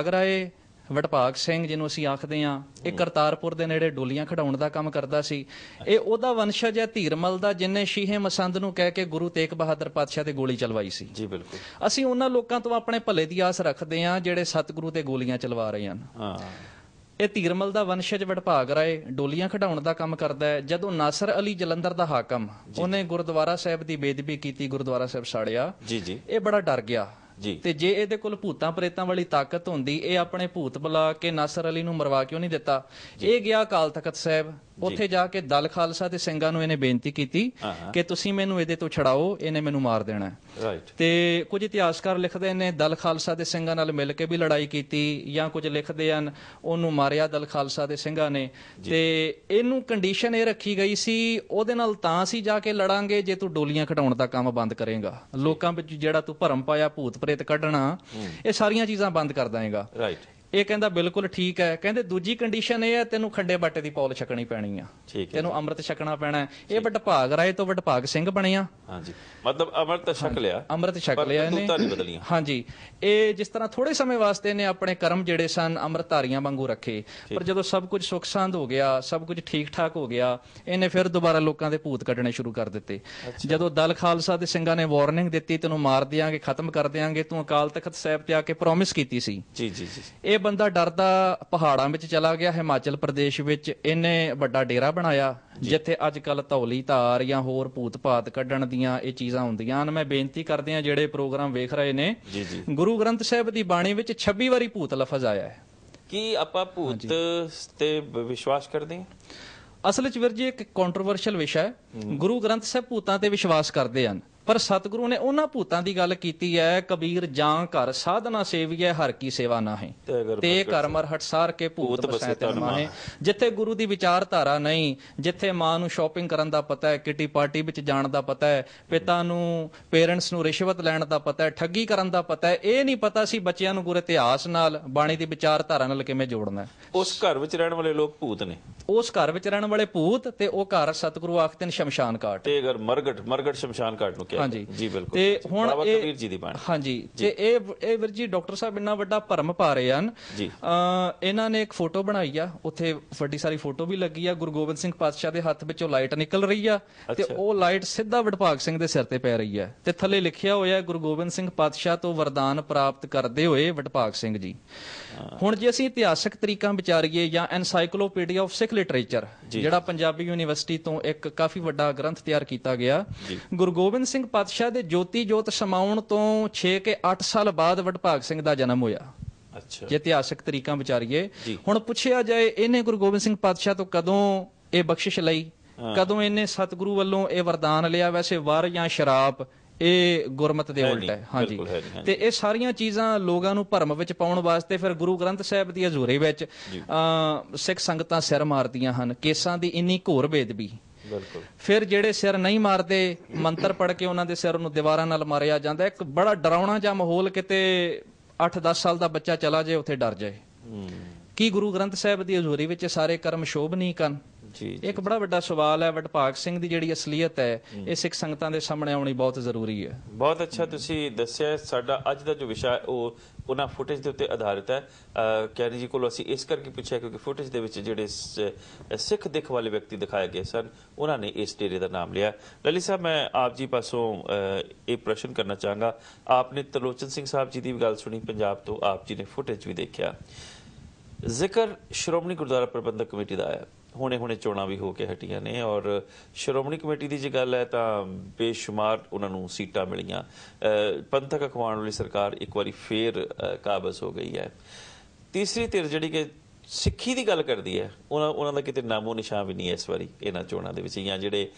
ਵਡਭਾਗ ਸਿੰਘ ਜਿਹਨੂੰ ਅਸੀਂ ਆਖਦੇ ਹਾਂ, ਇਹ ਕਰਤਾਰਪੁਰ ਦੇ ਨੇੜੇ ਡੋਲੀਆਂ ਖਿਡਾਉਣ ਦਾ ਕੰਮ ਕਰਦਾ ਸੀ। ਇਹ ਉਹਦਾ ਵੰਸ਼ਜ ਹੈ ਧੀਰਮਲ ਦਾ, ਜਿਹਨੇ ਸ਼ੀਹੇ ਮਸੰਦ ਨੂੰ ਕਹਿ ਕੇ ਗੁਰੂ ਤੇਗ ਬਹਾਦਰ ਪਾਤਸ਼ਾਹ ਤੇ ਗੋਲੀ ਚਲਵਾਈ ਸੀ। ਜੀ ਬਿਲਕੁਲ। ਅਸੀਂ ਉਹਨਾਂ ਲੋਕਾਂ ਤੋਂ ਆਪਣੇ ਭਲੇ ਦੀ ਆਸ ਰੱਖਦੇ ਹਾਂ ਜਿਹੜੇ ਸਤਿਗੁਰੂ ਤੇ ਗੋਲੀਆਂ ਚਲਵਾ ਰਹੇ ਹਨ। ਇਹ ਧੀਰਮਲ ਦਾ ਵੰਸ਼ਜ ਵਡਭਾਗ ਰਾਏ ਡੋਲੀਆਂ ਖਿਡਾਉਣ ਦਾ ਕੰਮ ਕਰਦਾ ਹੈ। ਜਦੋਂ ਨਾਸਰ ਅਲੀ ਜਲੰਧਰ ਦਾ ਹਾਕਮ, ਉਹਨੇ ਗੁਰਦੁਆਰਾ ਸਾਹਿਬ ਦੀ ਬੇਅਦਬੀ ਕੀਤੀ, ਗੁਰਦੁਆਰਾ ਸਾਹਿਬ ਸਾੜਿਆ, ਇਹ ਬੜਾ ਡਰ ਗਿਆ। ਤੇ ਜੇ ਇਹਦੇ ਕੋਲ ਭੂਤਾਂ ਪ੍ਰੇਤਾਂ ਵਾਲੀ ਤਾਕਤ ਹੁੰਦੀ, ਇਹ ਆਪਣੇ ਭੂਤ ਬੁਲਾ ਕੇ ਨਾਸਰ ਅਲੀ ਨੂੰ ਮਰਵਾ ਕਿਉਂ ਨਹੀਂ ਦਿੱਤਾ? ਇਹ ਗਿਆ ਅਕਾਲ ਤਖਤ ਸਾਹਿਬ, ਉੱਥੇ ਜਾ ਕੇ ਦਲ ਖਾਲਸਾ ਤੇ ਸਿੰਘਾਂ ਨੂੰ ਇਹਨੇ ਬੇਨਤੀ ਕੀਤੀ ਕਿ ਤੁਸੀਂ ਮੈਨੂੰ ਇਹਦੇ ਤੋਂ ਛਡਾਓ, ਇਹਨੇ ਮੈਨੂੰ ਮਾਰ ਦੇਣਾ। ਤੇ ਕੁਝ ਇਤਿਹਾਸਕਾਰ ਲਿਖਦੇ ਨੇ ਦਲ ਖਾਲਸਾ ਦੇ ਸਿੰਘਾਂ ਨਾਲ ਮਿਲ ਕੇ ਵੀ ਲੜਾਈ ਕੀਤੀ, ਜਾਂ ਕੁਝ ਲਿਖਦੇ ਹਨ ਉਹਨੂੰ ਮਾਰਿਆ ਦਲ ਖਾਲਸਾ ਦੇ ਸਿੰਘਾਂ ਨੇ। ਤੇ ਇਹਨੂੰ ਕੰਡੀਸ਼ਨ ਇਹ ਰੱਖੀ ਗਈ ਸੀ, ਉਹਦੇ ਨਾਲ ਤਾਂ ਅਸੀਂ ਜਾ ਕੇ ਲੜਾਂਗੇ ਜੇ ਤੂੰ ਡੋਲੀਆਂ ਖਿਡਾਉਣ ਦਾ ਕੰਮ ਬੰਦ ਕਰੇਗਾ, ਲੋਕਾਂ ਵਿੱਚ ਜਿਹੜਾ ਤੂੰ ਭਰਮ ਪਾਇਆ ਭੂਤ ਪ੍ਰੇਤ ਕੱਢਣਾ, ਇਹ ਸਾਰੀਆਂ ਚੀਜ਼ਾਂ ਬੰਦ ਕਰ ਦੇਗਾ। ਇਹ ਕਹਿੰਦਾ ਬਿਲਕੁਲ ਠੀਕ ਹੈ। ਕਹਿੰਦੇ ਦੂਜੀ ਕੰਡੀਸ਼ਨ ਇਹ ਹੈ, ਤੈਨੂੰ ਖੰਡੇ ਬਾਟੇ ਦੀ ਪੌਲ ਛਕਣੀ ਪੈਣੀ ਆ, ਤੈਨੂੰ ਅੰਮ੍ਰਿਤ ਛਕਣਾ ਪੈਣਾ। ਇਹ ਵਡਭਾਗ ਰਾਏ ਤੋਂ ਵਡਭਾਗ ਸਿੰਘ ਬਣਿਆ। ਮਤਲਬ ਅੰਮ੍ਰਿਤ ਛਕ ਲਿਆ ਇਹਨੇ। ਹਾਂਜੀ। ਇਹ ਜਿਸ ਤਰ੍ਹਾਂ ਥੋੜੇ ਸਮੇਂ ਵਾਸਤੇ ਨੇ ਆਪਣੇ ਕਰਮ ਜਿਹੜੇ ਸਨ ਅੰਮ੍ਰਿਤਧਾਰੀਆਂ ਵਾਂਗੂ ਰੱਖੇ, ਪਰ ਜਦੋਂ ਸਭ ਕੁਝ ਸੁੱਖ ਸੰਦ ਹੋ ਗਿਆ, ਸਭ ਕੁਝ ਠੀਕ ਠਾਕ ਹੋ ਗਿਆ, ਇਹਨੇ ਫਿਰ ਦੁਬਾਰਾ ਲੋਕਾਂ ਦੇ ਭੂਤ ਕੱਢਣੇ ਸ਼ੁਰੂ ਕਰ ਦਿੱਤੇ। ਜਦੋਂ ਦਲ ਖਾਲਸਾ ਦੇ ਸਿੰਘਾਂ ਨੇ ਵਾਰਨਿੰਗ ਦਿੱਤੀ, ਤੈਨੂੰ ਮਾਰ ਦਿਆਂਗੇ, ਖਤਮ ਕਰ ਦਿਆਂਗੇ, ਤੂੰ ਅਕਾਲ ਤਖਤ ਸਾਹਿਬ ਤੇ ਆ ਕੇ ਪ੍ਰੋਮਿਸ ਕੀਤੀ ਸੀ। ਇਹ ਬੰਦਾ ਡਰਦਾ ਪਹਾੜਾਂ ਵਿੱਚ ਚਲਾ ਗਿਆ, ਹਿਮਾਚਲ ਪ੍ਰਦੇਸ਼ ਵਿੱਚ ਇਹਨੇ ਵੱਡਾ ਡੇਰਾ ਬਣਾਇਆ, ਜਿੱਥੇ ਅੱਜ ਕੱਲ ਧੌਲੀ ਧਾਰ ਜਾਂ ਹੋਰ ਭੂਤ ਭਾਤ ਕੱਢਣ ਦੀਆਂ ਇਹ ਚੀਜ਼ਾਂ ਹੁੰਦੀਆਂ ਹਨ। ਮੈਂ ਬੇਨਤੀ ਕਰਦੇ ਹਾਂ ਜਿਹੜੇ ਪ੍ਰੋਗਰਾਮ ਵੇਖ ਰਹੇ ਨੇ, ਗੁਰੂ ਗ੍ਰੰਥ ਸਾਹਿਬ ਦੀ ਬਾਣੀ ਵਿੱਚ 26 ਵਾਰੀ ਭੂਤ ਲਫ਼ਜ਼ ਆਇਆ ਹੈ। ਕੀ ਆਪਾਂ ਭੂਤ ਤੇ ਵਿਸ਼ਵਾਸ ਕਰਦੇ ਹਾਂ? ਅਸਲ ਵਿੱਚ ਵੀਰ ਜੀ ਇੱਕ ਕੰਟਰੋਵਰਸ਼ੀਅਲ ਵਿਸ਼ਾ ਹੈ। ਗੁਰੂ ਗ੍ਰੰਥ ਸਾਹਿਬ ਭੂਤਾਂ ਤੇ ਵਿਸ਼ਵਾਸ ਕਰਦੇ ਹਨ, ਪਰ ਸਤਿਗੁਰੂ ਨੇ ਉਹਨਾਂ ਭੂਤਾਂ ਦੀ ਗੱਲ ਕੀਤੀ ਹੈ, ਕਬੀਰ ਜਾਂ ਘਰ ਸਾਧਨਾ ਸੇਵੀਐ ਹਰ ਕੀ ਸੇਵਾ ਨਾਹੀਂ, ਤੇ ਘਰ ਮਰ ਹਟਸਾਰ ਕੇ ਭੂਤ ਬਸੈ ਤਨ ਮਾਹੇ। ਜਿੱਥੇ ਗੁਰੂ ਦੀ ਵਿਚਾਰਧਾਰਾ ਨਹੀਂ, ਜਿੱਥੇ ਮਾਂ ਨੂੰ ਸ਼ਾਪਿੰਗ ਕਰਨ ਦਾ ਪਤਾ ਹੈ, ਕਿਟੀ ਪਾਰਟੀ ਵਿੱਚ ਜਾਣ ਦਾ ਪਤਾ ਹੈ, ਪਿਤਾ ਨੂੰ ਪੇਰੈਂਟਸ ਨੂੰ ਰਿਸ਼ਵਤ ਲੈਣ ਦਾ ਪਤਾ ਹੈ, ਠੱਗੀ ਕਰਨ ਦਾ ਪਤਾ ਹੈ, ਇਹ ਨਹੀਂ ਪਤਾ ਸੀ ਬੱਚਿਆਂ ਨੂੰ ਗੁਰ ਇਤਿਹਾਸ ਨਾਲ, ਬਾਣੀ ਦੀ ਵਿਚਾਰਧਾਰਾ ਨਾਲ ਕਿਵੇਂ ਜੋੜਨਾ। ਉਸ ਘਰ ਵਿੱਚ ਰਹਿਣ ਵਾਲੇ ਲੋਕ ਭੂਤ ਨੇ, ਉਸ ਘਰ ਵਿੱਚ ਰਹਿਣ ਵਾਲੇ ਭੂਤ, ਤੇ ਉਹ ਘਰ ਸਤਿਗੁਰੂ ਆਖਦੇ ਨੇ ਸ਼ਮਸ਼ਾਨ ਘਾਟ, ਤੇ ਅਗਰ ਮਰਗਟ ਸ਼ਮਸ਼ਾਨ ਘਾਟ ਨੂੰ ਹਾਂਜੀ ਜੀ ਬਿਲਕੁਲ। ਤੇ ਹੁਣ ਹਾਂਜੀ, ਤੇ ਇਹ ਵੀਰ ਜੀ ਡਾਕਟਰ ਸਾਹਿਬ ਇੰਨਾ ਵੱਡਾ ਭਰਮ ਪਾ ਰਹੇ ਹਨ। ਇਹਨਾਂ ਨੇ ਇੱਕ ਫੋਟੋ ਬਣਾਈ ਆ, ਉੱਥੇ ਵੱਡੀ ਸਾਰੀ ਫੋਟੋ ਵੀ ਲੱਗੀ ਆ, ਗੁਰੂ ਗੋਬਿੰਦ ਸਿੰਘ ਪਾਤਸ਼ਾਹ ਦੇ ਹੱਥ ਵਿੱਚੋਂ ਲਾਈਟ ਨਿਕਲ ਰਹੀ ਆ, ਤੇ ਉਹ ਲਾਈਟ ਸਿੱਧਾ ਵਡਭਾਗ ਸਿੰਘ ਦੇ ਸਿਰ ਤੇ ਪੈ ਰਹੀ ਹੈ, ਤੇ ਥੱਲੇ ਲਿਖਿਆ ਹੋਇਆ ਗੁਰੂ ਗੋਬਿੰਦ ਸਿੰਘ ਪਾਤਸ਼ਾਹ ਤੋਂ ਵਰਦਾਨ ਪ੍ਰਾਪਤ ਕਰਦੇ ਹੋਏ ਵਡਭਾਗ ਸਿੰਘ ਜੀ। ਹੁਣ ਜੇ ਅਸੀਂ ਇਤਿਹਾਸਕ ਤਰੀਕਾਂ ਵਿਚਾਰੀਏ ਜਾਂ ਐਨਸਾਈਕਲੋਪੀਡੀਆ ਆਫ ਸਿੱਖ ਲਿਟਰੇਚਰ, ਜਿਹੜਾ ਪੰਜਾਬੀ ਯੂਨੀਵਰਸਿਟੀ ਤੋਂ ਇੱਕ ਕਾਫੀ ਵੱਡਾ ਗ੍ਰੰਥ ਤਿਆਰ ਕੀਤਾ ਗਿਆ, ਗੁਰੂ ਗੋਬਿੰਦ ਸਿੰਘ ਪਾਤਸ਼ਾਹ ਦੇ ਜੋਤੀ ਜੋਤ ਸਮਾਉਣ ਤੋਂ 6 ਕੇ 8 ਸਾਲ ਬਾਅਦ ਵਡਭਾਗ ਸਿੰਘ ਦਾ ਜਨਮ ਹੋਇਆ। ਜੇ ਇਤਿਹਾਸਕ ਤਰੀਕਾਂ ਵਿਚਾਰੀਏ, ਹੁਣ ਪੁੱਛਿਆ ਜਾਏ ਇਹਨੇ ਗੁਰੂ ਗੋਬਿੰਦ ਸਿੰਘ ਪਾਤਸ਼ਾਹ ਤੋਂ ਕਦੋਂ ਇਹ ਬਖਸ਼ਿਸ਼ ਲਈ, ਕਦੋਂ ਇਹਨੇ ਸਤਿਗੁਰੂ ਵੱਲੋਂ ਇਹ ਵਰਦਾਨ ਲਿਆ? ਵੈਸੇ ਵਰ ਜਾਂ ਸ਼ਰਾਪ ਇਹ ਗੁਰਮਤ ਦੇ ਉਲਟ ਹੈ। ਹਾਂਜੀ, ਤੇ ਇਹ ਸਾਰੀਆਂ ਚੀਜ਼ਾਂ ਲੋਕਾਂ ਨੂੰ ਭਰਮ ਵਿੱਚ ਪਾਉਣ ਵਾਸਤੇ ਫਿਰ ਗੁਰੂ ਗ੍ਰੰਥ ਸਾਹਿਬ ਦੀ ਹਜ਼ੂਰੀ ਵਿੱਚ ਸਿੱਖ ਸੰਗਤਾਂ ਸਿਰ ਮਾਰਦੀਆਂ ਹਨ। ਕੇਸਾਂ ਦੀ ਇੰਨੀ ਘੋਰ ਬੇਅਦਬੀ, ਫਿਰ ਜਿਹੜੇ ਸਿਰ ਨਹੀਂ ਮਾਰਦੇ, ਮੰਤਰ ਪੜ੍ਹ ਕੇ ਉਹਨਾਂ ਦੇ ਸਿਰ ਨੂੰ ਦੀਵਾਰਾਂ ਨਾਲ ਮਾਰਿਆ ਜਾਂਦਾ। ਇੱਕ ਬੜਾ ਡਰਾਉਣਾ ਜਿਹਾ ਮਾਹੌਲ, ਕਿਤੇ 8-10 ਸਾਲ ਦਾ ਬੱਚਾ ਚਲਾ ਜਾਏ ਉੱਥੇ ਡਰ ਜਾਏ। ਕੀ ਗੁਰੂ ਗ੍ਰੰਥ ਸਾਹਿਬ ਦੀ ਹਜ਼ੂਰੀ ਵਿੱਚ ਸਾਰੇ ਕਰਮ ਸ਼ੋਭਨੀਕ ਹਨ? ਇੱਕ ਬੜਾ ਵੱਡਾ ਸਵਾਲ ਹੈ ਵਡਭਾਗ ਸਿੰਘ ਦੀ ਜਿਹੜੀ ਅਸਲੀਅਤ ਹੈ ਇਹ ਸਿੱਖ ਸੰਗਤਾਂ ਦੇ ਸਾਹਮਣੇ ਆਉਣੀ ਬਹੁਤ ਜ਼ਰੂਰੀ ਹੈ। ਬਹੁਤ ਅੱਛਾ ਤੁਸੀਂ ਦੱਸਿਆ। ਸਾਡਾ ਅੱਜ ਦਾ ਜੋ ਵਿਸ਼ਾ ਉਹ ਉਹਨਾਂ ਫੁਟੇਜ ਦੇ ਉੱਤੇ ਆਧਾਰਿਤ ਹੈ। ਕੈਰੀ ਜੀ ਕੋਲੋਂ ਅਸੀਂ ਇਸ ਕਰਕੇ ਪੁੱਛਿਆ ਕਿਉਂਕਿ ਫੁਟੇਜ ਦੇ ਵਿੱਚ ਜਿਹੜੇ ਸਿੱਖ ਦਿੱਖ ਵਾਲੇ ਵਿਅਕਤੀ ਦਿਖਾਏ ਗਏ ਸਨ ਉਹਨਾਂ ਨੇ ਇਸ ਡੇਰੇ ਦਾ ਨਾਮ ਲਿਆ। ਲਲਿਤ ਸਾਹਿਬ, ਮੈਂ ਆਪ ਜੀ ਪਾਸੋਂ ਇਹ ਪ੍ਰਸ਼ਨ ਕਰਨਾ ਚਾਹਾਂਗਾ। आपने ਤਰਲੋਚਨ ਸਿੰਘ ਸਾਹਿਬ ਜੀ ਦੀ ਵੀ ਗੱਲ ਸੁਣੀ ਪੰਜਾਬ ਤੋਂ, ਆਪ ਜੀ ਨੇ ਫੁਟੇਜ ਵੀ ਦੇਖਿਆ। ਜ਼ਿਕਰ ਸ਼੍ਰੋਮਣੀ ਗੁਰਦੁਆਰਾ ਪ੍ਰਬੰਧਕ ਕਮੇਟੀ ਦਾ ਆਇਆ। ਹੁਣੇ ਚੋਣਾਂ ਵੀ ਹੋ ਕੇ ਹਟੀਆਂ ਨੇ ਔਰ ਸ਼੍ਰੋਮਣੀ ਕਮੇਟੀ ਦੀ ਜੇ ਗੱਲ ਹੈ ਤਾਂ ਬੇਸ਼ੁਮਾਰ ਉਹਨਾਂ ਨੂੰ ਸੀਟਾਂ ਮਿਲੀਆਂ। ਪੰਥਕ ਅਖਵਾਉਣ ਵਾਲੀ ਸਰਕਾਰ ਇੱਕ ਵਾਰੀ ਫੇਰ ਕਾਬਜ਼ ਹੋ ਗਈ ਹੈ। ਤੀਸਰੀ ਧਿਰ ਜਿਹੜੀ ਕਿ ਸਿੱਖੀ ਦੀ ਗੱਲ ਕਰਦੀ ਹੈ ਉਹਨਾਂ ਦਾ ਕਿਤੇ ਨਾਮੋ ਨਿਸ਼ਾਨ ਵੀ ਨਹੀਂ ਹੈ ਇਸ ਵਾਰੀ ਇਹਨਾਂ ਚੋਣਾਂ ਦੇ ਵਿੱਚ। ਜਾਂ ਜਿਹੜੇ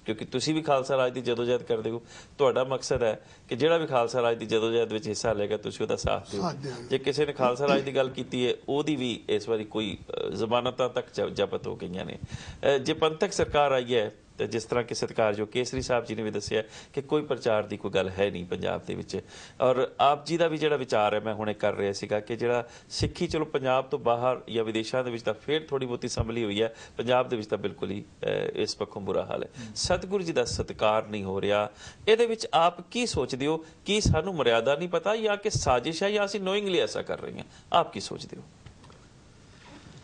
ਕਿਉਂਕਿ ਤੁਸੀਂ ਵੀ ਖਾਲਸਾ ਰਾਜ ਦੀ ਜਦੋਜਹਿਦ ਕਰਦੇ ਹੋ, ਤੁਹਾਡਾ ਮਕਸਦ ਹੈ ਕਿ ਜਿਹੜਾ ਵੀ ਖਾਲਸਾ ਰਾਜ ਦੀ ਜਦੋਜਹਿਦ ਵਿੱਚ ਹਿੱਸਾ ਲਏਗਾ ਤੁਸੀਂ ਉਹਦਾ ਸਾਥ ਦਿਓ। ਜੇ ਕਿਸੇ ਨੇ ਖਾਲਸਾ ਰਾਜ ਦੀ ਗੱਲ ਕੀਤੀ ਹੈ ਉਹਦੀ ਵੀ ਇਸ ਵਾਰੀ ਕੋਈ ਜ਼ਮਾਨਤਾਂ ਤੱਕ ਜ਼ਬਤ ਹੋ ਗਈਆਂ ਨੇ। ਜੇ ਪੰਥਕ ਸਰਕਾਰ ਆਈ ਹੈ ਤੇ ਜਿਸ ਤਰ੍ਹਾਂ ਕਿ ਸਤਿਕਾਰਯੋਗ ਕੇਸਰੀ ਸਾਹਿਬ ਜੀ ਨੇ ਵੀ ਦੱਸਿਆ ਕਿ ਕੋਈ ਪ੍ਰਚਾਰ ਦੀ ਕੋਈ ਗੱਲ ਹੈ ਨਹੀਂ ਪੰਜਾਬ ਦੇ ਵਿੱਚ। ਔਰ ਆਪ ਜੀ ਦਾ ਵੀ ਜਿਹੜਾ ਵਿਚਾਰ ਹੈ ਮੈਂ ਹੁਣੇ ਕਰ ਰਿਹਾ ਸੀਗਾ ਕਿ ਜਿਹੜਾ ਸਿੱਖੀ ਚਲੋ ਪੰਜਾਬ ਤੋਂ ਬਾਹਰ ਜਾਂ ਵਿਦੇਸ਼ਾਂ ਦੇ ਵਿੱਚ ਤਾਂ ਫੇਰ ਥੋੜੀ ਬਹੁਤੀ ਸੰਭਲੀ ਹੋਈ ਹੈ, ਪੰਜਾਬ ਦੇ ਵਿੱਚ ਤਾਂ ਬਿਲਕੁਲ ਹੀ ਇਸ ਪੱਖੋਂ ਬੁਰਾ ਹਾਲ ਹੈ। ਸਤਿਗੁਰੂ ਜੀ ਦਾ ਸਤਿਕਾਰ ਨਹੀਂ ਹੋ ਰਿਹਾ, ਇਹਦੇ ਵਿੱਚ ਆਪ ਕੀ ਸੋਚਦੇ ਹੋ? ਕੀ ਸਾਨੂੰ ਮਰਿਆਦਾ ਨਹੀਂ ਪਤਾ ਜਾਂ ਕਿ ਸਾਜ਼ਿਸ਼ ਹੈ ਜਾਂ ਅਸੀਂ ਨੋਇੰਗਲੀ ਐਸਾ ਕਰ ਰਹੇ ਹਾਂ? ਆਪ ਕੀ ਸੋਚਦੇ ਹੋ?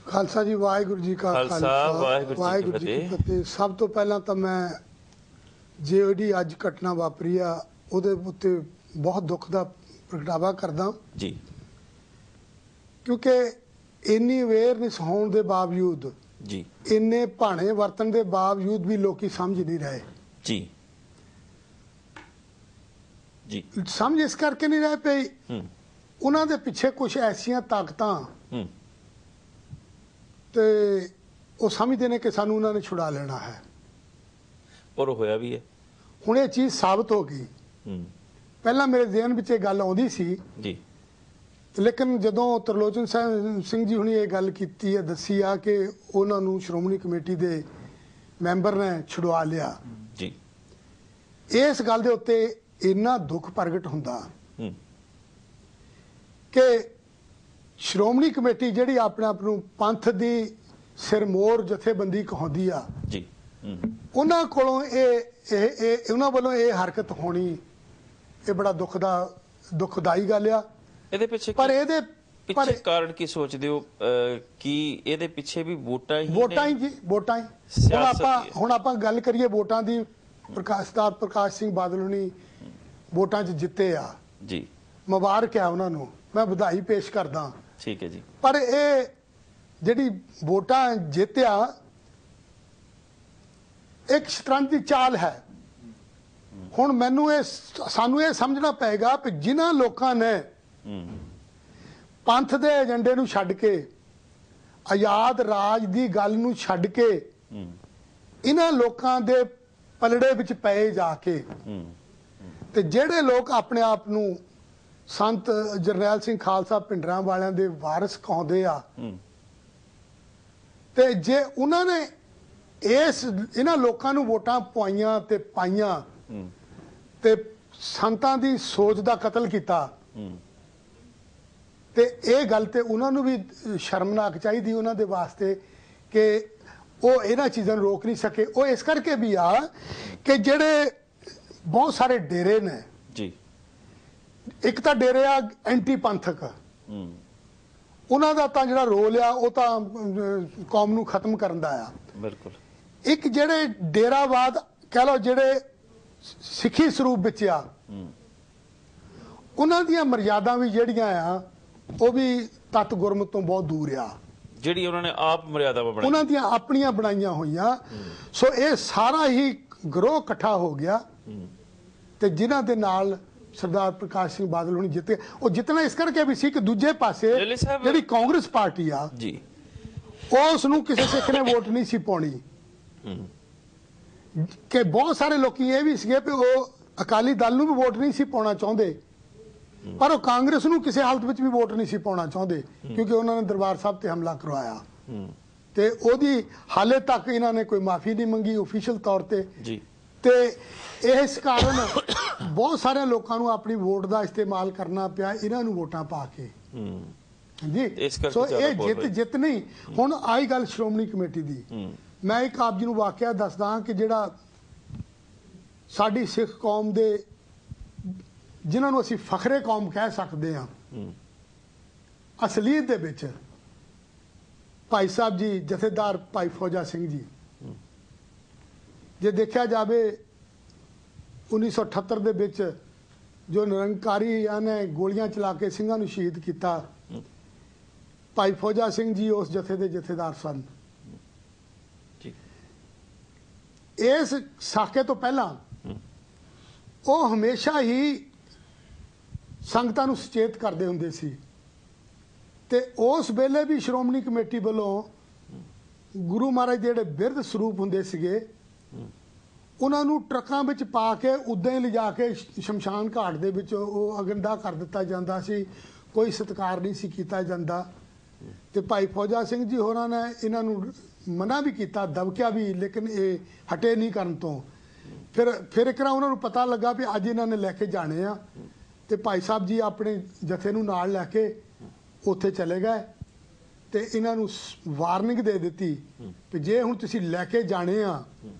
ਖਾਲਸਾ ਜੀ, ਵਾਹਿਗੁਰੂ ਜੀ ਕਾ ਖਾਲਸਾ, ਵਾਹਿਗੁਰੂ ਜੀ ਕੀ ਫਤਿਹ। ਸਭ ਤੋਂ ਪਹਿਲਾਂ ਤਾਂ ਮੈਂ ਜਿਹੜੀ ਅੱਜ ਘਟਨਾ ਵਾਪਰੀ ਆ ਉਹਦੇ ਉੱਤੇ ਬਹੁਤ ਦੁੱਖ ਦਾ ਪ੍ਰਗਟਾਵਾ ਕਰਦਾ ਜੀ, ਕਿਉਂਕਿ ਇੰਨੀ ਅਵੇਅਰਨੈਸ ਹੋਣ ਦੇ ਬਾਵਜੂਦ ਜੀ, ਇੰਨੇ ਭਾਣੇ ਵਰਤਣ ਦੇ ਬਾਵਜੂਦ ਵੀ ਲੋਕੀ ਸਮਝ ਨਹੀਂ ਰਹੇ। ਜੀ ਜੀ, ਸਮਝ ਇਸ ਕਰਕੇ ਨਹੀਂ ਰਹੇ ਪਈ ਉਹਨਾਂ ਦੇ ਪਿੱਛੇ ਕੁਝ ਐਸੀਆਂ ਤਾਕਤਾਂ ਤੇ ਉਹ ਸਮਝਦੇ ਨੇ ਕਿ ਸਾਨੂੰ ਉਹਨਾਂ ਨੇ ਛੁਡਾ ਲੈਣਾ ਹੈ ਔਰ ਹੋਇਆ ਵੀ ਹੈ। ਹੁਣ ਇਹ ਚੀਜ਼ ਸਾਬਤ ਹੋ ਗਈ। ਪਹਿਲਾਂ ਮੇਰੇ ਜ਼ਿਹਨ ਵਿੱਚ ਇਹ ਗੱਲ ਆਉਂਦੀ ਸੀ ਜੀ, ਲੇਕਿਨ ਜਦੋਂ ਤਰਲੋਚਨ ਸਿੰਘ ਜੀ ਹੁਣੀ ਇਹ ਗੱਲ ਕੀਤੀ ਹੈ, ਦੱਸੀ ਆ ਕਿ ਉਹਨਾਂ ਨੂੰ ਸ਼੍ਰੋਮਣੀ ਕਮੇਟੀ ਦੇ ਮੈਂਬਰ ਨੇ ਛੁਡਵਾ ਲਿਆ ਜੀ, ਇਸ ਗੱਲ ਦੇ ਉੱਤੇ ਇੰਨਾ ਦੁੱਖ ਪ੍ਰਗਟ ਹੁੰਦਾ ਕਿ ਸ਼੍ਰੋਮਣੀ ਕਮੇਟੀ ਜਿਹੜੀ ਆਪਣੇ ਆਪ ਨੂੰ ਪੰਥ ਦੀ ਸਿਰਮੌਰ ਜਥੇਬੰਦੀ ਕਹਾਉਂਦੀ ਆ ਜੀ, ਉਹਨਾਂ ਕੋਲੋਂ ਇਹ ਉਹਨਾਂ ਵੱਲੋਂ ਇਹ ਹਰਕਤ ਹੋਣੀ ਇਹ ਬੜਾ ਦੁਖਦਾਈ ਗੱਲ ਆ। ਇਹਦੇ ਪਿੱਛੇ ਪਰ ਇਹਦੇ ਪਿੱਛੇ ਕਾਰਨ ਕੀ ਸੋਚਦੇ ਹੋ? ਕਿ ਇਹਦੇ ਪਿੱਛੇ ਵੀ ਵੋਟਾਂ ਹੀ ਜੀ, ਵੋਟਾਂ ਹੀ। ਹੁਣ ਆਪਾਂ ਗੱਲ ਕਰੀਏ ਵੋਟਾਂ ਦੀ। ਪ੍ਰਕਾਸ਼ ਸਿੰਘ ਬਾਦਲ ਹੁਣੀ ਵੋਟਾਂ 'ਚ ਜਿੱਤੇ ਆ ਜੀ, ਮੁਬਾਰਕ ਆ ਉਹਨਾਂ ਨੂੰ, ਮੈਂ ਵਧਾਈ ਪੇਸ਼ ਕਰਦਾ। ਠੀਕ ਹੈ ਜੀ। ਪਰ ਇਹ ਜਿਹੜੀ ਵੋਟਾਂ ਜਿੱਤਿਆ ਇੱਕ ਸ਼ਤਰੰਜ ਦੀ ਚਾਲ ਹੈ। ਹੁਣ ਸਾਨੂੰ ਇਹ ਸਮਝਣਾ ਪਏਗਾ ਕਿ ਜਿਨ੍ਹਾਂ ਲੋਕਾਂ ਨੇ ਪੰਥ ਦੇ ਏਜੰਡੇ ਨੂੰ ਛੱਡ ਕੇ ਆਜ਼ਾਦ ਰਾਜ ਦੀ ਗੱਲ ਨੂੰ ਛੱਡ ਕੇ ਇਹਨਾਂ ਲੋਕਾਂ ਦੇ ਪਲੜੇ ਵਿੱਚ ਪਏ ਜਾ ਕੇ ਤੇ ਜਿਹੜੇ ਲੋਕ ਆਪਣੇ ਆਪ ਨੂੰ ਸੰਤ ਜਰਨੈਲ ਸਿੰਘ ਖਾਲਸਾ ਭਿੰਡਰਾਂ ਵਾਲਿਆਂ ਦੇ ਵਾਰਿਸ ਕਹਾਉਂਦੇ ਆ ਤੇ ਜੇ ਉਹਨਾਂ ਨੇ ਇਹਨਾਂ ਲੋਕਾਂ ਨੂੰ ਵੋਟਾਂ ਪਵਾਈਆਂ ਤੇ ਪਾਈਆਂ ਤੇ ਸੰਤਾਂ ਦੀ ਸੋਚ ਦਾ ਕਤਲ ਕੀਤਾ ਤੇ ਇਹ ਗੱਲ ਤੇ ਉਹਨਾਂ ਨੂੰ ਵੀ ਸ਼ਰਮਨਾਕ ਚਾਹੀਦੀ ਉਹਨਾਂ ਦੇ ਵਾਸਤੇ ਕਿ ਉਹ ਇਹਨਾਂ ਚੀਜ਼ਾਂ ਨੂੰ ਰੋਕ ਨਹੀਂ ਸਕੇ। ਉਹ ਇਸ ਕਰਕੇ ਵੀ ਆ ਕਿ ਜਿਹੜੇ ਬਹੁਤ ਸਾਰੇ ਡੇਰੇ ਨੇ ਜੀ, ਇੱਕ ਤਾਂ ਡੇਰੇ ਆ ਐਂਟੀ ਪੰਥਕ, ਉਹਨਾਂ ਦਾ ਤਾਂ ਜਿਹੜਾ ਰੋਲ ਆ ਉਹ ਤਾਂ ਕੌਮ ਨੂੰ ਖਤਮ ਕਰਨ ਦਾ ਆ। ਬਿਲਕੁਲ। ਇੱਕ ਜਿਹੜੇ ਡੇਰਾਵਾਦ ਕਹਿ ਲਓ ਜਿਹੜੇ ਸਿੱਖੀ ਸਰੂਪ ਵਿੱਚ ਆ ਉਹਨਾਂ ਦੀਆਂ ਮਰਿਆਦਾ ਵੀ ਜਿਹੜੀਆਂ ਆ ਉਹ ਵੀ ਤਤ ਗੁਰਮਤ ਤੋਂ ਬਹੁਤ ਦੂਰ ਆ, ਜਿਹੜੀ ਉਹਨਾਂ ਨੇ ਆਪ ਮਰਿਆਦਾਵਾਂ ਬਣਾਈਆਂ, ਉਹਨਾਂ ਦੀਆਂ ਆਪਣੀਆਂ ਬਣਾਈਆਂ ਹੋਈਆਂ। ਸੋ ਇਹ ਸਾਰਾ ਹੀ ਗਰੋਹ ਇਕੱਠਾ ਹੋ ਗਿਆ ਤੇ ਜਿਨ੍ਹਾਂ ਦੇ ਨਾਲ ਸਰਦਾਰ ਪ੍ਰਕਾਸ਼ ਸਿੰਘ ਬਾਦਲ ਹੁਣੀ ਜਿੱਤੇ। ਉਹ ਜਿੱਤਣਾ ਇਸ ਕਰਕੇ ਵੀ ਸੀ ਕਿ ਦੂਜੇ ਪਾਸੇ ਜਿਹੜੀ ਕਾਂਗਰਸ ਪਾਰਟੀ ਆ ਜੀ ਉਸ ਨੂੰ ਕਿਸੇ ਸਿੱਖ ਨੇ ਵੋਟ ਨਹੀਂ ਸੀ ਪਾਉਣੀ। ਕਿ ਬਹੁਤ ਸਾਰੇ ਲੋਕੀ ਇਹ ਵੀ ਸੀਗੇ ਕਿ ਉਹ ਅਕਾਲੀ ਦਲ ਨੂੰ ਵੀ ਵੋਟ ਨਹੀਂ ਸੀ ਪਾਉਣਾ ਚਾਹੁੰਦੇ, ਪਰ ਉਹ ਕਾਂਗਰਸ ਨੂੰ ਕਿਸੇ ਹਾਲਤ ਵਿੱਚ ਵੀ ਵੋਟ ਨਹੀਂ ਸੀ ਪਾਉਣਾ ਚਾਹੁੰਦੇ ਕਿਉਂਕਿ ਉਹਨਾਂ ਨੇ ਦਰਬਾਰ ਸਾਹਿਬ ਤੇ ਹਮਲਾ ਕਰਵਾਇਆ ਤੇ ਉਹਦੀ ਹਾਲੇ ਤੱਕ ਇਹਨਾਂ ਨੇ ਕੋਈ ਮਾਫੀ ਨਹੀਂ ਮੰਗੀ ਆਫੀਸ਼ੀਅਲ ਤੌਰ ਤੇ ਜੀ। ਤੇ ਇਸ ਕਾਰਨ ਬਹੁਤ ਸਾਰੇ ਲੋਕਾਂ ਨੂੰ ਆਪਣੀ ਵੋਟ ਦਾ ਇਸਤੇਮਾਲ ਕਰਨਾ ਪਿਆ ਇਹਨਾਂ ਨੂੰ ਵੋਟਾਂ ਪਾ ਕੇ ਜੀ। ਸੋ ਇਹ ਜਿੱਤ ਨਹੀਂ। ਹੁਣ ਆਈ ਗੱਲ ਸ਼੍ਰੋਮਣੀ ਕਮੇਟੀ ਦੀ। मैं एक आप जी ਨੂੰ ਵਾਕਿਆ ਦੱਸਦਾ ਕਿ ਜਿਹੜਾ ਸਾਡੀ ਸਿੱਖ ਕੌਮ ਦੇ ਜਿਨ੍ਹਾਂ ਨੂੰ ਅਸੀਂ ਫਖਰੇ ਕੌਮ ਕਹਿ ਸਕਦੇ ਹਾਂ ਅਸਲੀਅਤ ਦੇ ਵਿੱਚ ਭਾਈ ਸਾਹਿਬ ਜੀ ਜਥੇਦਾਰ ਭਾਈ ਫੌਜਾ ਸਿੰਘ ਜੀ ਜੇ ਦੇਖਿਆ ਜਾਵੇ 1978 ਦੇ ਵਿੱਚ ਜੋ ਨਿਰੰਕਾਰੀਆਂ ਨੇ ਗੋਲੀਆਂ ਚਲਾ ਕੇ ਸਿੰਘਾਂ ਨੂੰ ਸ਼ਹੀਦ ਕੀਤਾ ਭਾਈ ਫੌਜਾ ਸਿੰਘ ਜੀ ਉਸ ਜਥੇ ਦੇ ਜਥੇਦਾਰ ਸਨ। ਇਸ ਸਾਕੇ ਤੋਂ ਪਹਿਲਾਂ ਉਹ ਹਮੇਸ਼ਾ ਹੀ ਸੰਗਤਾਂ ਨੂੰ ਸੁਚੇਤ ਕਰਦੇ ਹੁੰਦੇ ਸੀ ਤੇ ਉਸ ਵੇਲੇ ਵੀ ਸ਼੍ਰੋਮਣੀ ਕਮੇਟੀ ਵੱਲੋਂ ਗੁਰੂ ਮਹਾਰਾਜ ਦੇ ਜਿਹੜੇ ਬਿਰਧ ਸਰੂਪ ਹੁੰਦੇ ਸੀਗੇ ਉਹਨਾਂ ਨੂੰ ਟਰੱਕਾਂ ਵਿੱਚ ਪਾ ਕੇ ਉਦਾਂ ਹੀ ਲਿਜਾ ਕੇ ਸ਼ਮਸ਼ਾਨ ਘਾਟ ਦੇ ਵਿੱਚ ਉਹ ਅਗੰਦਾ ਕਰ ਦਿੱਤਾ ਜਾਂਦਾ ਸੀ, ਕੋਈ ਸਤਿਕਾਰ ਨਹੀਂ ਸੀ ਕੀਤਾ ਜਾਂਦਾ। ਤੇ ਭਾਈ ਫੌਜਾ ਸਿੰਘ ਜੀ ਹੋਰਾਂ ਨੇ ਇਹਨਾਂ ਨੂੰ ਮਨਾ ਵੀ ਕੀਤਾ, ਦਬਕਿਆ ਵੀ, ਲੇਕਿਨ ਇਹ ਹਟੇ ਨਹੀਂ ਕਰਨ ਤੋਂ। ਫਿਰ ਇੱਕ ਵਾਰ ਉਹਨਾਂ ਨੂੰ ਪਤਾ ਲੱਗਾ ਵੀ ਅੱਜ ਇਹਨਾਂ ਨੇ ਲੈ ਕੇ ਜਾਣੇ ਆ ਤੇ ਭਾਈ ਸਾਹਿਬ ਜੀ ਆਪਣੇ ਜਥੇ ਨੂੰ ਨਾਲ ਲੈ ਕੇ ਉੱਥੇ ਚਲੇ ਗਏ ਤੇ ਇਹਨਾਂ ਨੂੰ ਵਾਰਨਿੰਗ ਦੇ ਦਿੱਤੀ ਕਿ ਜੇ ਹੁਣ ਤੁਸੀਂ ਲੈ ਕੇ ਜਾਣੇ ਆ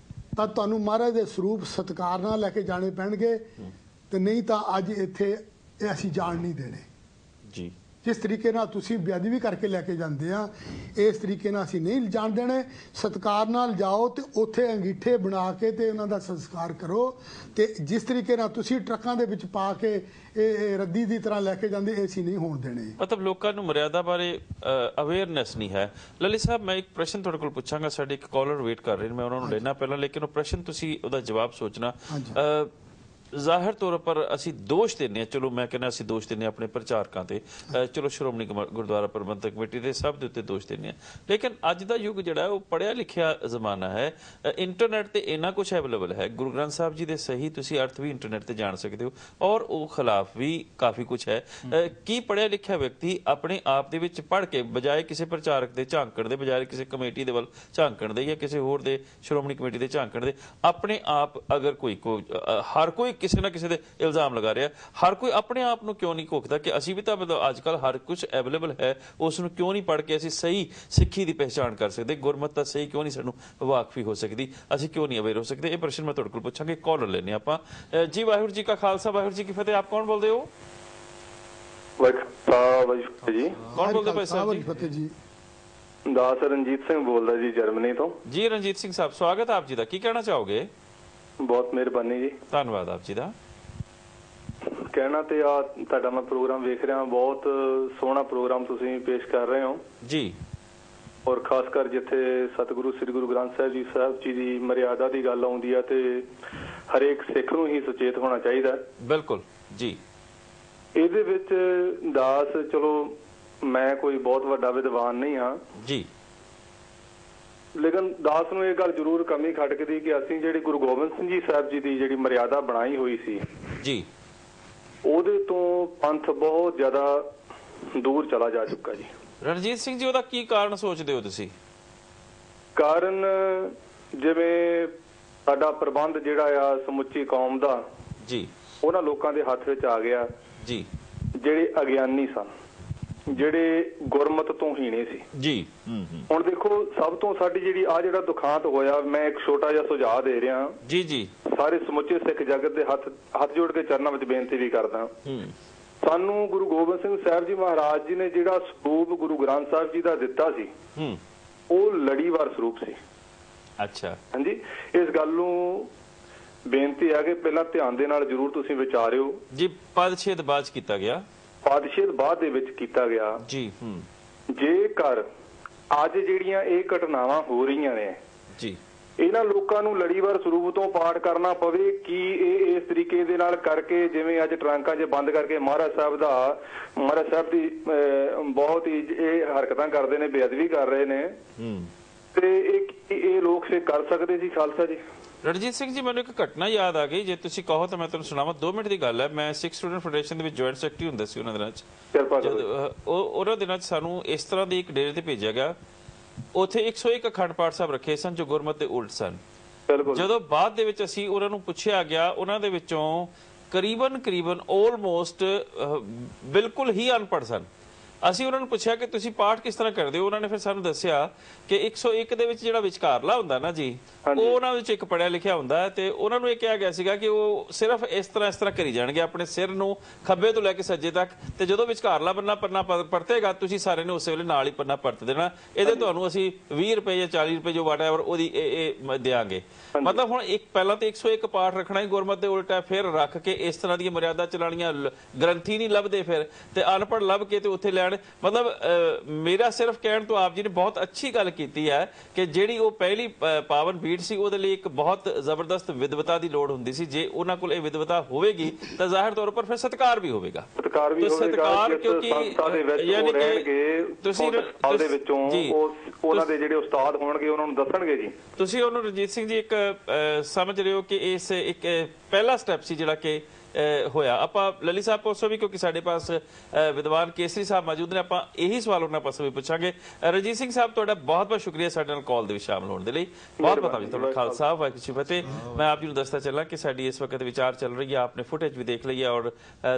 ਤਾਂ ਤੁਹਾਨੂੰ ਮਹਾਰਾਜ ਦੇ ਸਰੂਪ ਸਤਿਕਾਰ ਨਾਲ ਲੈ ਕੇ ਜਾਣੇ ਪੈਣਗੇ ਤੇ ਨਹੀਂ ਤਾਂ ਅੱਜ ਇੱਥੇ ਇਹ ਅਸੀਂ ਜਾਣ ਨਹੀਂ ਦੇਣੇ ਜੀ। ਜਿਸ ਤਰੀਕੇ ਨਾਲ ਤੁਸੀਂ ਬੇਅਦਬੀ ਕਰਕੇ ਲੈ ਕੇ ਜਾਂਦੇ ਆ ਇਸ ਤਰੀਕੇ ਨਾਲ ਅਸੀਂ ਨਹੀਂ ਜਾਣ ਦੇਣੇ। ਸਤਿਕਾਰ ਨਾਲ ਜਾਓ ਤੇ ਉੱਥੇ ਅੰਗੀਠੇ ਬਣਾ ਕੇ ਤੇ ਉਹਨਾਂ ਦਾ ਸੰਸਕਾਰ ਕਰੋ ਤੇ ਜਿਸ ਤਰੀਕੇ ਨਾਲ ਤੁਸੀਂ ਟਰੱਕਾਂ ਦੇ ਵਿੱਚ ਪਾ ਕੇ ਇਹ ਰੱਦੀ ਦੀ ਤਰ੍ਹਾਂ ਲੈ ਕੇ ਜਾਂਦੇ ਅਸੀਂ ਨਹੀਂ ਹੋਣ ਦੇਣੇ। ਮਤਲਬ ਲੋਕਾਂ ਨੂੰ ਮਰਿਆਦਾ ਬਾਰੇ ਅਵੇਅਰਨੈਸ ਨਹੀਂ ਹੈ। ਲਲਿਤ ਸਾਹਿਬ ਮੈਂ ਇੱਕ ਪ੍ਰਸ਼ਨ ਤੁਹਾਡੇ ਕੋਲ ਪੁੱਛਾਂਗਾ, ਸਾਡੇ ਇੱਕ ਕਾਲਰ ਵੇਟ ਕਰ ਰਹੇ ਨੇ, ਮੈਂ ਉਹਨਾਂ ਨੂੰ ਲੈਣਾ ਪਹਿਲਾਂ, ਲੇਕਿਨ ਉਹ ਪ੍ਰਸ਼ਨ ਤੁਸੀਂ ਉਹਦਾ ਜਵਾਬ ਸੋਚਣਾ। ਜ਼ਾਹਿਰ ਤੌਰ ਪਰ ਅਸੀਂ ਦੋਸ਼ ਦਿੰਦੇ ਹਾਂ, ਚਲੋ ਮੈਂ ਕਹਿੰਦਾ ਅਸੀਂ ਦੋਸ਼ ਦਿੰਦੇ ਹਾਂ ਆਪਣੇ ਪ੍ਰਚਾਰਕਾਂ ਤੇ, ਚਲੋ ਸ਼੍ਰੋਮਣੀ ਗੁਰਦੁਆਰਾ ਪ੍ਰਬੰਧਕ ਕਮੇਟੀ ਦੇ ਸਭ ਦੇ ਉੱਤੇ ਦੋਸ਼ ਦਿੰਦੇ ਹਾਂ, ਲੇਕਿਨ ਅੱਜ ਦਾ ਯੁੱਗ ਜਿਹੜਾ ਉਹ ਪੜ੍ਹਿਆ ਲਿਖਿਆ ਜ਼ਮਾਨਾ ਹੈ, ਇੰਟਰਨੈਟ ਤੇ ਇੰਨਾ ਕੁਛ ਅਵੇਲੇਬਲ ਹੈ, ਗੁਰੂ ਗ੍ਰੰਥ ਸਾਹਿਬ ਜੀ ਦੇ ਸਹੀ ਤੁਸੀਂ ਅਰਥ ਵੀ ਇੰਟਰਨੈਟ ਤੇ ਜਾਣ ਸਕਦੇ ਹੋ ਔਰ ਉਹ ਖਿਲਾਫ ਵੀ ਕਾਫੀ ਕੁਛ ਹੈ। ਕੀ ਪੜ੍ਹਿਆ ਲਿਖਿਆ ਵਿਅਕਤੀ ਆਪਣੇ ਆਪ ਦੇ ਵਿੱਚ ਪੜ੍ਹ ਕੇ ਬਜਾਏ ਕਿਸੇ ਪ੍ਰਚਾਰਕ ਦੇ ਝਾਂਕਣ ਦੇ, ਬਜਾਏ ਕਿਸੇ ਕਮੇਟੀ ਦੇ ਵੱਲ ਝਾਂਕਣ ਦੇ ਜਾਂ ਕਿਸੇ ਹੋਰ ਦੇ ਸ਼੍ਰੋਮਣੀ ਕਮੇਟੀ ਦੇ ਝਾਂਕਣ ਦੇ, ਆਪਣੇ ਆਪ ਅਗਰ ਹਰ ਕੋਈ ਕਿਸੇ ਨਾ ਕਿਸੇ ਦੇ ਇਲਜ਼ਾਮ ਲਗਾ ਰਿਹਾ, ਹਰ ਕੋਈ ਆਪਣੇ ਆਪ ਨੂੰ ਕਿਉਂ ਨਹੀਂ ਘੋਖਦਾ ਕਿ ਅਸੀਂ ਵੀ ਤਾਂ ਅੱਜ ਕੱਲ ਹਰ ਕੁਝ ਅਵੇਲੇਬਲ ਹੈ, ਉਸ ਨੂੰ ਕਿਉਂ ਨਹੀਂ ਪੜ੍ਹ ਕੇ ਅਸੀਂ ਸਹੀ ਸਿੱਖੀ ਦੀ ਪਹਿਚਾਣ ਕਰ ਸਕਦੇ, ਗੁਰਮਤ ਦਾ ਸਹੀ ਕਿਉਂ ਨਹੀਂ ਸਾਨੂੰ ਵਾਕਫੀ ਹੋ ਸਕਦੀ, ਅਸੀਂ ਕਿਉਂ ਨਹੀਂ ਅਵੇਅਰ ਹੋ ਸਕਦੇ? ਇਹ ਪ੍ਰਸ਼ਨ ਮੈਂ ਤੁਹਾਡੇ ਕੋਲ ਪੁੱਛਾਂਗੇ। ਕਾਲਰ ਲੈਣੇ ਆਪਾਂ ਜੀ। ਵਾਹਿਗੁਰੂ ਜੀ ਕਾ ਖਾਲਸਾ, ਵਾਹਿਗੁਰੂ ਜੀ ਕੀ ਫਤਿਹ। ਆਪ ਕੌਣ ਬੋਲਦੇ ਹੋ? ਜੀ ਕੌਣ ਬੋਲਦੇ ਭਾਈ ਸਾਹਿਬ ਜੀ? ਦਾਸ ਰਣਜੀਤ ਸਿੰਘ ਬੋਲਦਾ ਜੀ, ਜਰਮਨੀ ਤੋਂ। ਜੀ ਰਣਜੀਤ ਸਿੰਘ ਸਾਹਿਬ, ਸਵਾਗਤ ਆਪ ਜੀ ਦਾ, ਕੀ ਕਹਿਣਾ ਚਾਹੋਗੇ? ਬਹੁਤ ਮਿਹਰਬਾਨੀ ਜੀ, ਧੰਨਵਾਦ ਆਪ ਜੀ ਦਾ। ਕਹਿਣਾ ਤੇ ਆ ਤੁਹਾਡਾ ਮੈਂ ਪ੍ਰੋਗਰਾਮ ਵੇਖ ਰਿਹਾ, ਬਹੁਤ ਸੋਹਣਾ ਪ੍ਰੋਗਰਾਮ ਤੁਸੀਂ ਪੇਸ਼ ਕਰ ਰਹੇ ਹੋ ਜੀ, ਔਰ ਖਾਸ ਕਰ ਜਿੱਥੇ ਸਤਿਗੁਰੂ ਸ੍ਰੀ ਗੁਰੂ ਗ੍ਰੰਥ ਸਾਹਿਬ ਜੀ ਦੀ ਮਰਿਆਦਾ ਦੀ ਗੱਲ ਆਉਂਦੀ ਆ ਤੇ ਹਰੇਕ ਸਿੱਖ ਨੂੰ ਹੀ ਸੁਚੇਤ ਹੋਣਾ ਚਾਹੀਦਾ। ਬਿਲਕੁਲ ਜੀ। ਇਹਦੇ ਵਿੱਚ ਦਾਸ, ਚਲੋ ਮੈਂ ਕੋਈ ਬਹੁਤ ਵੱਡਾ ਵਿਦਵਾਨ ਨਹੀਂ ਹਾਂ ਜੀ, ਲੇਕਿਨ ਦਾਸ ਨੂੰ ਇਹ ਗੱਲ ਜ਼ਰੂਰ ਕਮੀ ਖਟਕਦੀ ਕਿ ਅਸੀਂ ਜਿਹੜੀ ਗੁਰੂ ਗੋਬਿੰਦ ਸਿੰਘ ਜੀ ਸਾਹਿਬ ਜੀ ਦੀ ਜਿਹੜੀ ਮਰਿਆਦਾ ਬਣਾਈ ਹੋਈ ਸੀ ਜੀ, ਉਹਦੇ ਤੋਂ ਪੰਥ ਬਹੁਤ ਜ਼ਿਆਦਾ ਦੂਰ ਚਲਾ ਜਾ ਚੁੱਕਾ ਜੀ। ਰਣਜੀਤ ਸਿੰਘ ਜੀ, ਉਹਦਾ ਕੀ ਕਾਰਨ ਸੋਚਦੇ ਹੋ ਤੁਸੀਂ? ਕਾਰਨ ਜਿਵੇਂ ਸਾਡਾ ਪ੍ਰਬੰਧ ਜਿਹੜਾ ਆ ਸਮੁੱਚੀ ਕੌਮ ਦਾ ਜੀ, ਉਹਨਾਂ ਲੋਕਾਂ ਦੇ ਹੱਥ ਵਿੱਚ ਆ ਗਿਆ ਜੀ ਜਿਹੜੇ ਅਗਿਆਨੀ ਸਨ, ਜਿਹੜੇ ਗੁਰਮਤ ਤੋਂ ਹੀਣੇ ਸੀ ਜੀ। ਹੁਣ ਦੇਖੋ, ਸਭ ਤੋਂ ਸਾਡੀ ਜਿਹੜੀ ਆ ਜਿਹੜਾ ਦੁਖਾਂਤ ਹੋਇਆ, ਮੈਂ ਇੱਕ ਛੋਟਾ ਜਿਹਾ ਸੁਝਾਅ ਦੇ ਰਿਹਾ ਜੀ ਜੀ, ਸਾਰੇ ਸਮੁੱਚੇ ਸਿੱਖ ਜਗਤ ਦੇ ਹੱਥ ਜੋੜ ਕੇ ਚਰਨਾਂ ਵਿੱਚ ਬੇਨਤੀ ਵੀ ਕਰਦਾ। ਸਾਨੂੰ ਗੁਰੂ ਗੋਬਿੰਦ ਸਿੰਘ ਸਾਹਿਬ ਜੀ ਮਹਾਰਾਜ ਜੀ ਨੇ ਜਿਹੜਾ ਸਰੂਪ ਗੁਰੂ ਗ੍ਰੰਥ ਸਾਹਿਬ ਜੀ ਦਾ ਦਿੱਤਾ ਸੀ, ਉਹ ਲੜੀਵਾਰ ਸਰੂਪ ਸੀ। ਅੱਛਾ, ਹਾਂਜੀ, ਇਸ ਗੱਲ ਨੂੰ ਬੇਨਤੀ ਹੈ ਕਿ ਪਹਿਲਾਂ ਧਿਆਨ ਦੇ ਨਾਲ ਜ਼ਰੂਰ ਤੁਸੀਂ ਵਿਚਾਰਿਓ ਜੀ। ਪਦਛੇਦ ਬਾਅਦ ਕੀਤਾ ਗਿਆ, ਪਾਦਸ਼ੇਦ ਬਾਅਦ ਦੇ ਵਿੱਚ ਕੀਤਾ ਗਿਆ ਜੀ। ਜੇਕਰ ਅੱਜ ਜਿਹੜੀਆਂ ਇਹ ਘਟਨਾਵਾਂ ਹੋ ਰਹੀਆਂ ਨੇ ਜੀ, ਇਹਨਾਂ ਲੋਕਾਂ ਨੂੰ ਲੜੀਵਾਰ ਸਰੂਪ ਤੋਂ ਪਾਠ ਕਰਨਾ ਪਵੇ ਕਿ ਇਹ ਇਸ ਤਰੀਕੇ ਦੇ ਨਾਲ ਕਰਕੇ, ਜਿਵੇਂ ਅੱਜ ਟਰੰਕਾਂ 'ਚ ਬੰਦ ਕਰਕੇ ਮਹਾਰਾਜ ਸਾਹਿਬ ਦੀ ਬਹੁਤ ਹੀ ਇਹ ਹਰਕਤਾਂ ਕਰਦੇ ਨੇ, ਬੇਅਦਬੀ ਕਰ ਰਹੇ ਨੇ, ਤੇ ਇਹ ਲੋਕ ਸੇ ਕਰ ਸਕਦੇ ਸੀ ਖਾਲਸਾ ਜੀ? ਰਣਜੀਤ ਸਿੰਘ ਜੀ, ਮੈਨੂੰ ਇੱਕ ਘਟਨਾ ਯਾਦ ਆ ਗਈ, ਜੇ ਤੁਸੀਂ ਕਹੋ ਤਾਂ ਮੈਂ ਤੁਹਾਨੂੰ ਸੁਣਾਵਾਂ। 2 ਮਿੰਟ ਦੀ ਗੱਲ ਹੈ। ਮੈਂ ਸਿੱਖ ਸਟੂਡੈਂਟ ਫੈਡਰੇਸ਼ਨ ਦੇ ਵਿੱਚ ਜੁਆਇੰਟ ਸੈਕਟਰੀ ਹੁੰਦਾ ਸੀ ਉਹਨਾਂ ਦਿਨਾਂ 'ਚ। ਉਹਨਾਂ ਦਿਨਾਂ 'ਚ ਸਾਨੂੰ ਇਸ ਤਰ੍ਹਾਂ ਦੇ ਇੱਕ ਡੇਰੇ ਤੇ ਭੇਜਿਆ ਗਿਆ, ਉੱਥੇ 101 ਅਖੰਡ ਪਾਠ ਸਾਹਿਬ ਰੱਖੇ ਸਨ ਜੋ ਗੁਰਮਤ ਦੇ ਉਲਟ ਸਨ। ਜਦੋਂ ਬਾਅਦ ਦੇ ਵਿੱਚ ਅਸੀਂ ਉਹਨਾਂ ਨੂੰ ਪੁੱਛਿਆ ਗਿਆ, ਉਹਨਾਂ ਦੇ ਵਿੱਚੋਂ ਕਰੀਬਨ ਆਲਮੋਸਟ ਬਿਲਕੁਲ ਹੀ ਅਨਪੜ੍ਹ ਸਨ। ਅਸੀਂ ਉਹਨਾਂ ਨੂੰ ਪੁੱਛਿਆ ਕਿ ਤੁਸੀਂ ਪਾਠ ਕਿਸ ਤਰ੍ਹਾਂ ਕਰਦੇ ਹੋ। ਉਹਨਾਂ ਨੇ ਫਿਰ ਸਾਨੂੰ ਦੱਸਿਆ ਕਿ 101 ਦੇ ਵਿੱਚ ਜਿਹੜਾ ਵਿਚਕਾਰਲਾ ਹੁੰਦਾ ਨਾ ਜੀ, ਉਹ ਉਹਨਾਂ ਵਿੱਚ ਇੱਕ ਪੜਿਆ ਲਿਖਿਆ ਹੁੰਦਾ ਹੈ ਤੇ ਉਹਨਾਂ ਨੂੰ ਇਹ ਕਿਹਾ ਗਿਆ ਸੀਗਾ ਕਿ ਉਹ ਸਿਰਫ ਇਸ ਤਰ੍ਹਾਂ ਕਰੀ ਜਾਣਗੇ ਆਪਣੇ ਸਿਰ ਨੂੰ ਖੱਬੇ ਤੋਂ ਲੈ ਕੇ ਸੱਜੇ ਤੱਕ, ਤੇ ਜਦੋਂ ਵਿਚਕਾਰਲਾ ਪੰਨਾ ਪਰਤੇਗਾ ਤੁਸੀਂ ਸਾਰੇ ਨੇ ਉਸੇ ਵੇਲੇ ਨਾਲ ਹੀ ਪੰਨਾ ਪਰਤ ਦੇਣਾ। ਇਹਦੇ ਤੁਹਾਨੂੰ ਅਸੀਂ 20 ਰੁਪਏ ਜਾਂ 40 ਰੁਪਏ ਜੋ ਵਾਟਐਵਰ ਉਹਦੀ ਇਹ ਦਿਆਂਗੇ। ਮਤਲਬ ਹੁਣ ਇੱਕ ਪਹਿਲਾਂ ਤੇ 101 ਪਾਠ ਰੱਖਣਾ ਹੀ ਗੁਰਮਤ ਦੇ ਉਲਟਾ, ਫਿਰ ਰੱਖ ਕੇ ਇਸ ਤਰ੍ਹਾਂ ਦੀਆਂ ਮਰਿਆਦਾ ਚਲਾਣੀਆਂ। ਗ੍ਰੰਥੀ ਨਹੀਂ ਲੱਭਦੇ ਫਿਰ ਤੇ ਅਨਪੜ੍ਹ ਲੱਭ ਕੇ ਤੇ ਉੱਥੇ ਲੈਣ। ਮਤਲਬ ਮੇਰਾ ਸਿਰਫ ਕਹਿਣ ਤੋਂ ਆਪ ਜੀ ਨੇ ਬਹੁਤ ਅੱਛੀ ਗੱਲ ਕੀਤੀ ਹੈ ਕਿ ਜਿਹੜੀ ਉਹ ਪਹਿਲੀ ਪਾਵਨ ਬੀੜ ਸੀ ਉਹਦੇ ਲਈ ਇੱਕ ਬਹੁਤ ਜ਼ਬਰਦਸਤ ਵਿਦਵਤਾ ਦੀ ਲੋੜ ਹੁੰਦੀ ਸੀ। ਜੇ ਉਹਨਾਂ ਕੋਲ ਇਹ ਵਿਦਵਤਾ ਹੋਵੇਗੀ ਤਾਂ ਜ਼ਾਹਿਰ ਤੌਰ ਪਰ ਫਿਰ ਸਤਿਕਾਰ ਵੀ ਹੋਵੇਗਾ। ਸਤਿਕਾਰ ਕਿਉਂਕਿ ਯਾਨੀ ਕਿ ਤੁਸੀਂ ਦੇ ਵਿੱਚੋਂ ਉਹਨਾਂ ਦੇ ਜਿਹੜੇ ਉਸਤਾਦ ਹੋਣਗੇ ਉਹਨਾਂ ਨੂੰ ਦੱਸਣਗੇ ਜੀ। ਤੁਸੀਂ ਉਹਨੂੰ ਰਣਜੀਤ ਸਿੰਘ ਜੀ ਇੱਕ ਸਮਝ ਰਹੇ ਹੋ ਕਿ ਇਸ ਇੱਕ ਪਹਿਲਾ ਸਟੈਪ ਸੀ ਜਿਹੜਾ ਕਿ ਹੋਇਆ। ਆਪਾਂ ਲੱਲੀ ਸਾਹਿਬ ਪਾਸੋਂ ਵੀ, ਕਿਉਂਕਿ ਸਾਡੇ ਪਾਸ ਵਿਦਵਾਨ ਕੇਸਰੀ ਸਾਹਿਬ ਮੌਜੂਦ ਨੇ, ਆਪਾਂ ਇਹੀ ਸਵਾਲ ਉਹਨਾਂ ਪਾਸੋਂ ਵੀ ਪੁੱਛਾਂਗੇ। ਰਣਜੀਤ ਸਿੰਘ ਸਾਹਿਬ ਤੁਹਾਡਾ ਬਹੁਤ ਬਹੁਤ ਸ਼ੁਕਰੀਆ ਸਾਡੇ ਨਾਲ ਕਾਲ ਦੇ ਵਿੱਚ ਸ਼ਾਮਲ ਹੋਣ ਦੇ ਲਈ। ਬਹੁਤ ਬਹੁਤ ਤੁਹਾਡਾ ਖਾਲਸਾ ਵਾਹਿਗੁਰੂ ਜੀ ਫਤਿਹ। ਮੈਂ ਆਪ ਜੀ ਨੂੰ ਦੱਸਦਾ ਚੱਲਾਂ ਕਿ ਸਾਡੀ ਇਸ ਵਕਤ ਵਿਚਾਰ ਚੱਲ ਰਹੀ ਹੈ, ਆਪਨੇ ਫੁਟੇਜ ਵੀ ਦੇਖ ਲਈ ਹੈ ਔਰ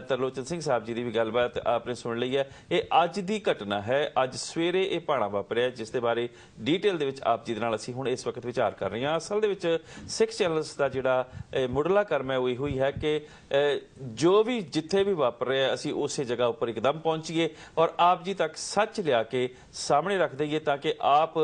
ਤਰਲੋਚਨ ਸਿੰਘ ਸਾਹਿਬ ਜੀ ਦੀ ਵੀ ਗੱਲਬਾਤ ਆਪਨੇ ਸੁਣ ਲਈ ਹੈ। ਇਹ ਅੱਜ ਦੀ ਘਟਨਾ ਹੈ, ਅੱਜ ਸਵੇਰੇ ਇਹ ਭਾਣਾ ਵਾਪਰਿਆ ਜਿਸ ਦੇ ਬਾਰੇ ਡੀਟੇਲ ਦੇ ਵਿੱਚ ਆਪ ਜੀ ਦੇ ਨਾਲ ਅਸੀਂ ਹੁਣ ਇਸ ਵਕਤ ਵਿਚਾਰ ਕਰ ਰਹੇ ਹਾਂ। ਅਸਲ ਦੇ ਵਿੱਚ ਸਿੱਖ ਚੈਨਲਸ ਦਾ ਜਿਹੜਾ ਮੁੱਢਲਾ ਕਰਮ ਹੈ ਉਹ ਇਹੋ ਹੀ ਹੈ ਕਿ ਜੋ ਵੀ ਜਿੱਥੇ ਵੀ ਵਾਪਰ ਰਿਹਾ ਅਸੀਂ ਉਸੇ ਜਗ੍ਹਾ ਉੱਪਰ ਇੱਕਦਮ ਪਹੁੰਚੀਏ ਔਰ ਆਪ ਜੀ ਤੱਕ ਸੱਚ ਲਿਆ ਕੇ ਸਾਹਮਣੇ ਰੱਖ ਦਈਏ ਤਾਂ ਕਿ ਆਪ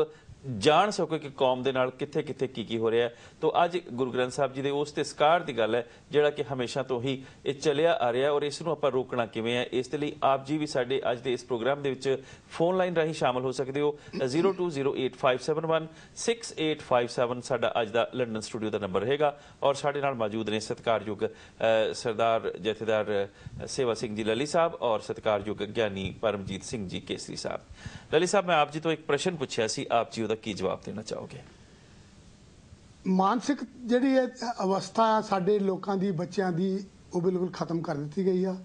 ਜਾਣ ਸਕੋ ਕਿ ਕੌਮ ਦੇ ਨਾਲ ਕਿੱਥੇ ਕਿੱਥੇ ਕੀ ਹੋ ਰਿਹਾ। ਤਾਂ ਅੱਜ ਗੁਰੂ ਗ੍ਰੰਥ ਸਾਹਿਬ ਜੀ ਦੇ ਉਸ ਤਸਕਾਰ ਦੀ ਗੱਲ ਹੈ ਜਿਹੜਾ ਕਿ ਹਮੇਸ਼ਾ ਤੋਂ ਹੀ ਇਹ ਚੱਲਿਆ ਆ ਰਿਹਾ ਔਰ ਇਸ ਨੂੰ ਆਪਾਂ ਰੋਕਣਾ ਕਿਵੇਂ ਹੈ। ਇਸ ਦੇ ਲਈ ਆਪ ਜੀ ਵੀ ਸਾਡੇ ਅੱਜ ਦੇ ਇਸ ਪ੍ਰੋਗਰਾਮ ਦੇ ਵਿੱਚ ਫੋਨ ਲਾਈਨ ਰਾਹੀਂ ਸ਼ਾਮਲ ਹੋ ਸਕਦੇ ਹੋ। 0208571687 ਸਾਡਾ ਅੱਜ ਦਾ ਲੰਡਨ ਸਟੂਡੀਓ ਦਾ ਨੰਬਰ ਰਹੇਗਾ ਔਰ ਸਾਡੇ ਨਾਲ ਮੌਜੂਦ ਨੇ ਸਤਿਕਾਰਯੋਗ ਸਰਦਾਰ ਜਥੇਦਾਰ ਸੇਵਾ ਸਿੰਘ ਜੀ ਲੱਲੀ ਸਾਹਿਬ ਔਰ ਸਤਿਕਾਰਯੋਗ ਗਿਆਨੀ ਪਰਮਜੀਤ ਸਿੰਘ ਜੀ ਕੇਸਰੀ ਸਾਹਿਬ। ਲੱਲੀ ਸਾਹਿਬ, ਮੈਂ ਆਪ ਜੀ ਤੋਂ ਇੱਕ ਪ੍ਰਸ਼ਨ ਪੁੱਛਿਆ ਸੀ, ਆਪ ਜੀ ਉਹਦਾ ਕੀ ਜਵਾਬ ਦੇਣਾ ਚਾਹੋਗੇ? ਮਾਨਸਿਕ ਜਿਹੜੀ ਅਵਸਥਾ ਸਾਡੇ ਲੋਕਾਂ ਦੀ, ਬੱਚਿਆਂ ਦੀ, ਉਹ ਬਿਲਕੁਲ ਖਤਮ ਕਰ ਦਿੱਤੀ ਗਈ ਆ।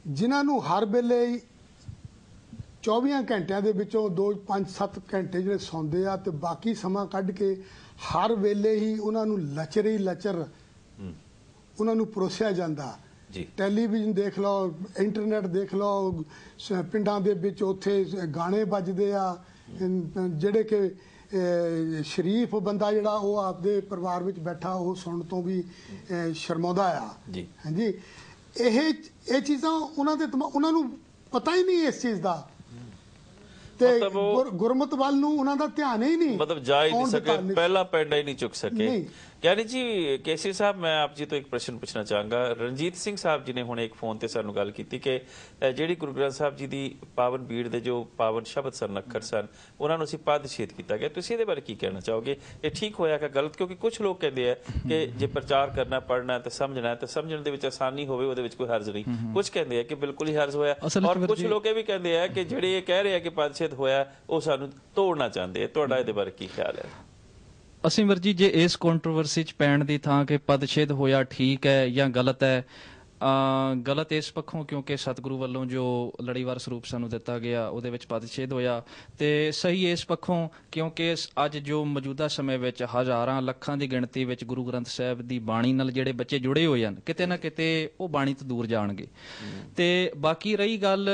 ਜਿਨ੍ਹਾਂ ਨੂੰ ਹਰ ਵੇਲੇ 24 ਘੰਟਿਆਂ ਦੇ ਵਿੱਚੋਂ 2, 5, 7 ਘੰਟੇ ਜਿਹੜੇ ਸੌਂਦੇ ਆ ਤੇ ਬਾਕੀ ਸਮਾਂ ਕੱਢ ਕੇ ਹਰ ਵੇਲੇ ਹੀ ਉਹਨਾਂ ਨੂੰ ਲਚਰ ਉਹਨਾਂ ਨੂੰ ਪਰੋਸਿਆ ਜਾਂਦਾ। ਟੈਲੀਵਿਜ਼ਨ ਦੇਖ ਲਓ, ਇੰਟਰਨੈਟ ਦੇਖ ਲਓ, ਪਿੰਡਾਂ ਦੇ ਵਿੱਚ ਉੱਥੇ ਗਾਣੇ ਵੱਜਦੇ ਆ ਜਿਹੜੇ ਕਿ ਸ਼ਰੀਫ ਬੰਦਾ ਜਿਹੜਾ ਉਹ ਆਪਦੇ ਪਰਿਵਾਰ ਵਿੱਚ ਬੈਠਾ ਉਹ ਸੁਣਨ ਤੋਂ ਵੀ ਸ਼ਰਮਾਉਂਦਾ ਆ। ਹਾਂਜੀ, ਇਹ ਚੀਜ਼ਾਂ ਉਹਨਾਂ ਨੂੰ ਪਤਾ ਹੀ ਨਹੀਂ ਇਸ ਚੀਜ਼ ਦਾ ਤੇ ਗੁਰਮਤ ਵੱਲ ਨੂੰ ਉਹਨਾਂ ਦਾ ਧਿਆਨ ਹੀ ਨਹੀਂ, ਮਤਲਬ ਜਾ ਹੀ ਨਹੀਂ ਸਕੇ, ਪਹਿਲਾ ਪੈਂਡਾ ਹੀ ਨਹੀਂ ਚੁੱਕ ਸਕੇ। ਗਿਆਨੀ ਜੀ ਕੇਸਰੀ ਸਾਹਿਬ, ਮੈਂ ਆਪ ਜੀ ਤੋਂ ਇੱਕ ਪ੍ਰਸ਼ਨ ਪੁੱਛਣਾ ਚਾਹਾਂਗਾ। ਰਣਜੀਤ ਸਿੰਘ ਸਾਹਿਬ ਜੀ ਨੇ ਹੁਣ ਇੱਕ ਫੋਨ ਤੇ ਸਾਨੂੰ ਗੱਲ ਕੀਤੀ ਕਿ ਜਿਹੜੀ ਗੁਰੂ ਗ੍ਰੰਥ ਸਾਹਿਬ ਜੀ ਦੀ ਪਾਵਨ ਬੀੜ ਦੇ ਜੋ ਪਾਵਨ ਸ਼ਬਦ ਸਨ, ਅੱਖਰ ਸਨ, ਉਹਨਾਂ ਨੂੰ ਅਸੀਂ ਪਦਛੇਦ ਕੀਤਾ ਗਿਆ। ਤੁਸੀਂ ਇਹਦੇ ਬਾਰੇ ਕੀ ਕਹਿਣਾ ਚਾਹੋਗੇ? ਇਹ ਠੀਕ ਹੋਇਆ ਕਿ ਗਲਤ? ਕਿਉਂਕਿ ਕੁਝ ਲੋਕ ਕਹਿੰਦੇ ਆ ਕਿ ਜੇ ਪ੍ਰਚਾਰ ਕਰਨਾ, ਪੜ੍ਹਨਾ ਤੇ ਸਮਝਣਾ ਤੇ ਸਮਝਣ ਦੇ ਵਿੱਚ ਆਸਾਨੀ ਹੋਵੇ ਉਹਦੇ ਵਿੱਚ ਕੋਈ ਹਰਜ਼ ਨਹੀਂ। ਕੁਝ ਕਹਿੰਦੇ ਆ ਕਿ ਬਿਲਕੁਲ ਹੀ ਹਰਜ਼ ਹੋਇਆ ਔਰ ਕੁਝ ਲੋਕ ਇਹ ਵੀ ਕਹਿੰਦੇ ਆ ਕਿ ਜਿਹੜੇ ਇਹ ਕਹਿ ਰਹੇ ਆ ਕਿ ਪਦਛੇਦ ਹੋਇਆ ਉਹ ਸਾਨੂੰ ਤੋੜਨਾ ਚਾਹੁੰਦੇ ਆ। ਤੁਹਾਡਾ ਇਹਦੇ ਬਾਰੇ ਕੀ ਖਿਆਲ ਹੈ? ਅਸੀਂ ਵਰਜੀ ਜੇ ਇਸ ਕੰਟਰੋਵਰਸੀ ਚ ਪੈਣ ਦੀ ਥਾਂ ਕਿ ਪਦਛੇਦ ਹੋਇਆ ਠੀਕ ਹੈ ਜਾਂ ਗਲਤ ਹੈ, ਗਲਤ ਇਸ ਪੱਖੋਂ ਕਿਉਂਕਿ ਸਤਿਗੁਰੂ ਵੱਲੋਂ ਜੋ ਲੜੀਵਾਰ ਸਰੂਪ ਸਾਨੂੰ ਦਿੱਤਾ ਗਿਆ ਉਹਦੇ ਵਿੱਚ ਪਦਛੇਦ ਹੋਇਆ, ਤੇ ਸਹੀ ਇਸ ਪੱਖੋਂ ਕਿਉਂਕਿ ਅੱਜ ਜੋ ਮੌਜੂਦਾ ਸਮੇਂ ਵਿੱਚ ਹਜ਼ਾਰਾਂ ਲੱਖਾਂ ਦੀ ਗਿਣਤੀ ਵਿੱਚ ਗੁਰੂ ਗ੍ਰੰਥ ਸਾਹਿਬ ਦੀ ਬਾਣੀ ਨਾਲ ਜਿਹੜੇ ਬੱਚੇ ਜੁੜੇ ਹੋਏ ਹਨ, ਕਿਤੇ ਨਾ ਕਿਤੇ ਉਹ ਬਾਣੀ ਤੋਂ ਦੂਰ ਜਾਣਗੇ। ਤੇ ਬਾਕੀ ਰਹੀ ਗੱਲ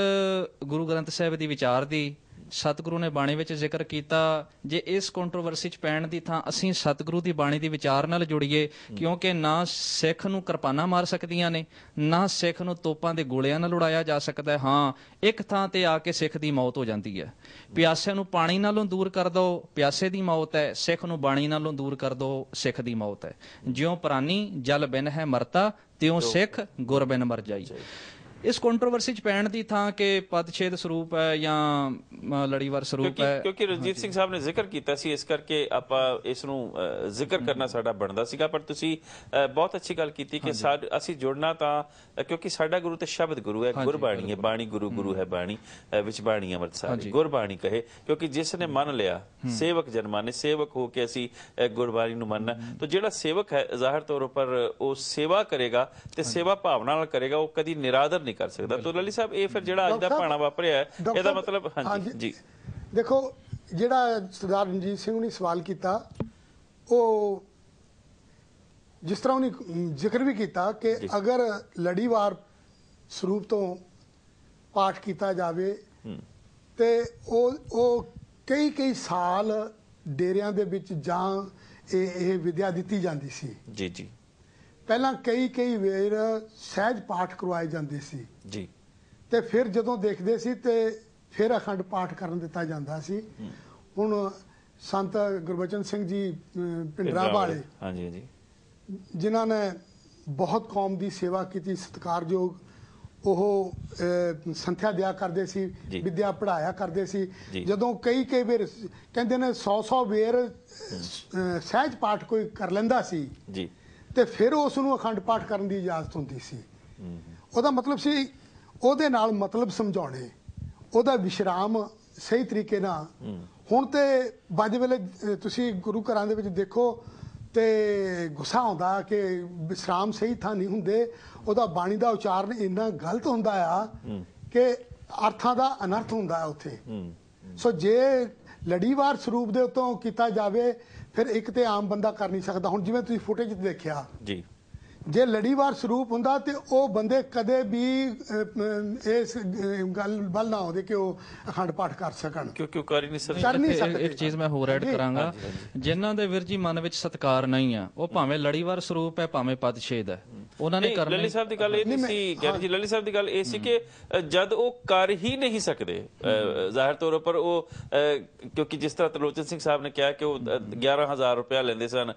ਗੁਰੂ ਗ੍ਰੰਥ ਸਾਹਿਬ ਦੀ ਵਿਚਾਰ ਦੀ, ਸਤਿਗੁਰੂ ਨੇ ਬਾਣੀ ਵਿੱਚ ਜ਼ਿਕਰ ਕੀਤਾ। ਜੇ ਇਸ ਕੰਟਰੋਵਰਸੀ ਚ ਪੈਣ ਦੀ ਥਾਂ ਅਸੀਂ ਸਤਿਗੁਰੂ ਦੀ ਬਾਣੀ ਦੀ ਵਿਚਾਰ ਨਾਲ ਜੁੜੀਏ, ਕਿਉਂਕਿ ਨਾ ਸਿੱਖ ਨੂੰ ਕਿਰਪਾਨਾਂ ਮਾਰ ਸਕਦੀਆਂ ਨੇ, ਨਾ ਸਿੱਖ ਨੂੰ ਤੋਪਾਂ ਦੇ ਗੋਲਿਆਂ ਨਾਲ ਉਡਾਇਆ ਜਾ ਸਕਦਾ। ਹਾਂ, ਇੱਕ ਥਾਂ ਤੇ ਆ ਕੇ ਸਿੱਖ ਦੀ ਮੌਤ ਹੋ ਜਾਂਦੀ ਹੈ। ਪਿਆਸਿਆਂ ਨੂੰ ਪਾਣੀ ਨਾਲੋਂ ਦੂਰ ਕਰ ਦਿਓ, ਪਿਆਸੇ ਦੀ ਮੌਤ ਹੈ। ਸਿੱਖ ਨੂੰ ਬਾਣੀ ਨਾਲੋਂ ਦੂਰ ਕਰ ਦਿਓ, ਸਿੱਖ ਦੀ ਮੌਤ ਹੈ। ਜਿਉਂ ਪ੍ਰਾਨੀ ਜਲ ਬਿਨ ਹੈ ਮਰਤਾ, ਤਿਉਂ ਸਿੱਖ ਗੁਰ ਬਿਨ ਮਰ ਜਾਈ। ਇਸ ਕੰਟਰੋਵਰਸੀ ਚ ਪੈਣ ਦੀ ਥਾਂ ਕਿ ਪਦਛੇਦ ਸਰੂਪ ਹੈ ਜਾਂ ਲੜੀਵਾਰ ਸਰੂਪ ਹੈ, ਕਿਉਂਕਿ ਰਣਜੀਤ ਸਿੰਘ ਸਾਹਿਬ ਨੇ ਜ਼ਿਕਰ ਕੀਤਾ ਸੀ, ਇਸ ਕਰਕੇ ਆਪਾਂ ਇਸ ਨੂੰ ਜ਼ਿਕਰ ਕਰਨਾ ਸਾਡਾ ਬਣਦਾ ਸੀਗਾ। ਪਰ ਤੁਸੀਂ ਬਹੁਤ ਅੱਛੀ ਗੱਲ ਕੀਤੀ ਕਿ ਅਸੀਂ ਜੁੜਨਾ ਤਾਂ, ਕਿਉਂਕਿ ਸਾਡਾ ਗੁਰੂ ਤੇ ਸ਼ਬਦ ਗੁਰੂ ਹੈ, ਗੁਰਬਾਣੀ ਹੈ। ਬਾਣੀ ਗੁਰੂ, ਗੁਰੂ ਹੈ ਬਾਣੀ, ਵਿੱਚ ਬਾਣੀ ਅੰਮ੍ਰਿਤ ਸਾਰੀ, ਗੁਰਬਾਣੀ ਕਹੇ। ਕਿਉਂਕਿ ਜਿਸ ਨੇ ਮੰਨ ਲਿਆ, ਸੇਵਕ ਜਨਮਾਨੇ, ਸੇਵਕ ਹੋ ਕੇ ਅਸੀਂ ਗੁਰਬਾਣੀ ਨੂੰ ਮੰਨਣਾ। ਤਾਂ ਜਿਹੜਾ ਸੇਵਕ ਹੈ ਜ਼ਾਹਿਰ ਤੌਰ ਉੱਪਰ ਉਹ ਸੇਵਾ ਕਰੇਗਾ ਤੇ ਸੇਵਾ ਭਾਵਨਾ ਨਾਲ ਕਰੇਗਾ, ਉਹ ਕਦੀ ਨਿਰਾਦਰ ਕਰ ਸਕਦਾ। ਤੋ ਲੱਲੀ ਸਾਹਿਬ, ਇਹ ਫਿਰ ਜਿਹੜਾ ਅੱਜ ਦਾ ਭਾਣਾ ਵਾਪਰਿਆ ਇਹਦਾ ਮਤਲਬ? ਹਾਂਜੀ ਜੀ, ਦੇਖੋ, ਜਿਹੜਾ ਸਰਦਾਰ ਰਣਜੀਤ ਸਿੰਘ ਨੇ ਸਵਾਲ ਕੀਤਾ, ਉਹ ਜਿਸ ਤਰ੍ਹਾਂ ਉਹਨੇ ਜ਼ਿਕਰ ਵੀ ਕੀਤਾ ਕਿ ਅਗਰ ਲੜੀਵਾਰ ਸਰੂਪ ਤੋਂ ਪਾਠ ਕੀਤਾ ਜਾਵੇ ਤੇ ਉਹ ਕਈ ਸਾਲ ਡੇਰਿਆਂ ਦੇ ਵਿੱਚ ਜਾਂ ਇਹ ਵਿਦਿਆ ਦਿੱਤੀ ਜਾਂਦੀ ਸੀ ਜੀ ਜੀ। ਪਹਿਲਾਂ ਕਈ ਵੇਰ ਸਹਿਜ ਪਾਠ ਕਰਵਾਏ ਜਾਂਦੇ ਸੀ ਜੀ, ਤੇ ਫਿਰ ਜਦੋਂ ਦੇਖਦੇ ਸੀ ਤੇ ਫਿਰ ਅਖੰਡ ਪਾਠ ਕਰਨ ਦਿੱਤਾ ਜਾਂਦਾ ਸੀ। ਹੁਣ ਸੰਤ ਗੁਰਬਚਨ ਸਿੰਘ ਜੀ ਪਿੰਡਰਾਂ ਵਾਲੇ, ਹਾਂਜੀ ਹਾਂਜੀ, ਜਿਨ੍ਹਾਂ ਨੇ ਬਹੁਤ ਕੌਮ ਦੀ ਸੇਵਾ ਕੀਤੀ, ਸਤਿਕਾਰਯੋਗ, ਉਹ ਸੰਥਿਆ ਦਿਆ ਕਰਦੇ ਸੀ, ਵਿਦਿਆ ਪੜ੍ਹਾਇਆ ਕਰਦੇ ਸੀ। ਜਦੋਂ ਕਈ ਵੇਰ ਕਹਿੰਦੇ ਨੇ 100 ਵੇਰ ਸਹਿਜ ਪਾਠ ਕੋਈ ਕਰ ਲੈਂਦਾ ਸੀ ਜੀ, ਤੇ ਫਿਰ ਉਸ ਨੂੰ ਅਖੰਡ ਪਾਠ ਕਰਨ ਦੀ ਇਜਾਜ਼ਤ ਹੁੰਦੀ ਸੀ। ਉਹਦਾ ਮਤਲਬ ਸੀ ਉਹਦੇ ਨਾਲ ਮਤਲਬ ਸਮਝਾਉਣੇ, ਉਹਦਾ ਵਿਸ਼ਰਾਮ ਸਹੀ ਤਰੀਕੇ ਨਾਲ। ਹੁਣ ਤੇ ਬਾਜ ਵੇਲੇ ਤੁਸੀਂ ਗੁਰੂ ਘਰਾਂ ਦੇ ਵਿੱਚ ਦੇਖੋ ਤੇ ਗੁੱਸਾ ਆਉਂਦਾ ਕਿ ਵਿਸ਼ਰਾਮ ਸਹੀ ਥਾਂ ਨਹੀਂ ਹੁੰਦੇ, ਉਹਦਾ ਬਾਣੀ ਦਾ ਉਚਾਰਨ ਇੰਨਾ ਗਲਤ ਹੁੰਦਾ ਆ ਕਿ ਅਰਥਾਂ ਦਾ ਅਨਰਥ ਹੁੰਦਾ ਹੈ ਉੱਥੇ। ਸੋ ਜੇ ਲੜੀਵਾਰ ਸਰੂਪ ਦੇ ਉੱਤੋਂ ਕੀਤਾ ਜਾਵੇ ਫਿਰ ਇੱਕ ਤੇ ਆਮ ਬੰਦਾ ਕਰ ਨਹੀਂ ਸਕਦਾ। ਹੁਣ ਜਿਵੇਂ ਤੁਸੀਂ ਫੁਟੇਜ ਦੇਖਿਆ ਜੀ, ਜੇ ਲੜੀਵਾਰ ਸਰੂਪ ਹੁੰਦਾ ਤੇ ਉਹ ਬੰਦੇ ਕਦੇ ਵੀ ਇਸ ਗੱਲ ਵੱਲ ਨਾ ਆਉਂਦੇ ਕਿ ਉਹ ਅਖੰਡ ਪਾਠ ਕਰ ਸਕਣ, ਕਿਉਂਕਿ ਉਹ ਕਰ ਹੀ ਨਹੀਂ ਸਕਦੇ। ਇੱਕ ਚੀਜ਼ ਮੈਂ ਹੋਰ ਐਡ ਕਰਾਂਗਾ, ਜਿਨ੍ਹਾਂ ਦੇ ਵੀਰ ਜੀ ਮਨ ਵਿੱਚ ਸਤਿਕਾਰ ਨਹੀਂ ਆ, ਉਹ ਭਾਵੇਂ ਲੜੀਵਾਰ ਸਰੂਪ ਹੈ ਭਾਵੇਂ ਪਦਛੇਦ ਹੈ, ਉਹਨਾਂ ਨੇ ਕਰਨਾ। ਲੱਲੀ ਸਾਹਿਬ ਦੀ ਗੱਲ ਇਹ ਨਹੀਂ ਸੀ ਗਿਆਨੀ ਜੀ, ਲੱਲੀ ਸਾਹਿਬ ਦੀ ਗੱਲ ਇਹ ਸੀ ਕਿ ਜਦ ਉਹ ਕਰ ਹੀ ਨਹੀਂ ਸਕਦੇ ਜ਼ਾਹਿਰ ਤੌਰ ਉੱਪਰ ਉਹ, ਕਿਉਂਕਿ ਜਿਸ ਤਰ੍ਹਾਂ ਤਰਲੋਚਨ ਸਿੰਘ ਸਾਹਿਬ ਨੇ ਕਿਹਾ ਕਿ ਉਹ 11,000 ਰੁਪਇਆ ਲੈਂਦੇ ਸਨ,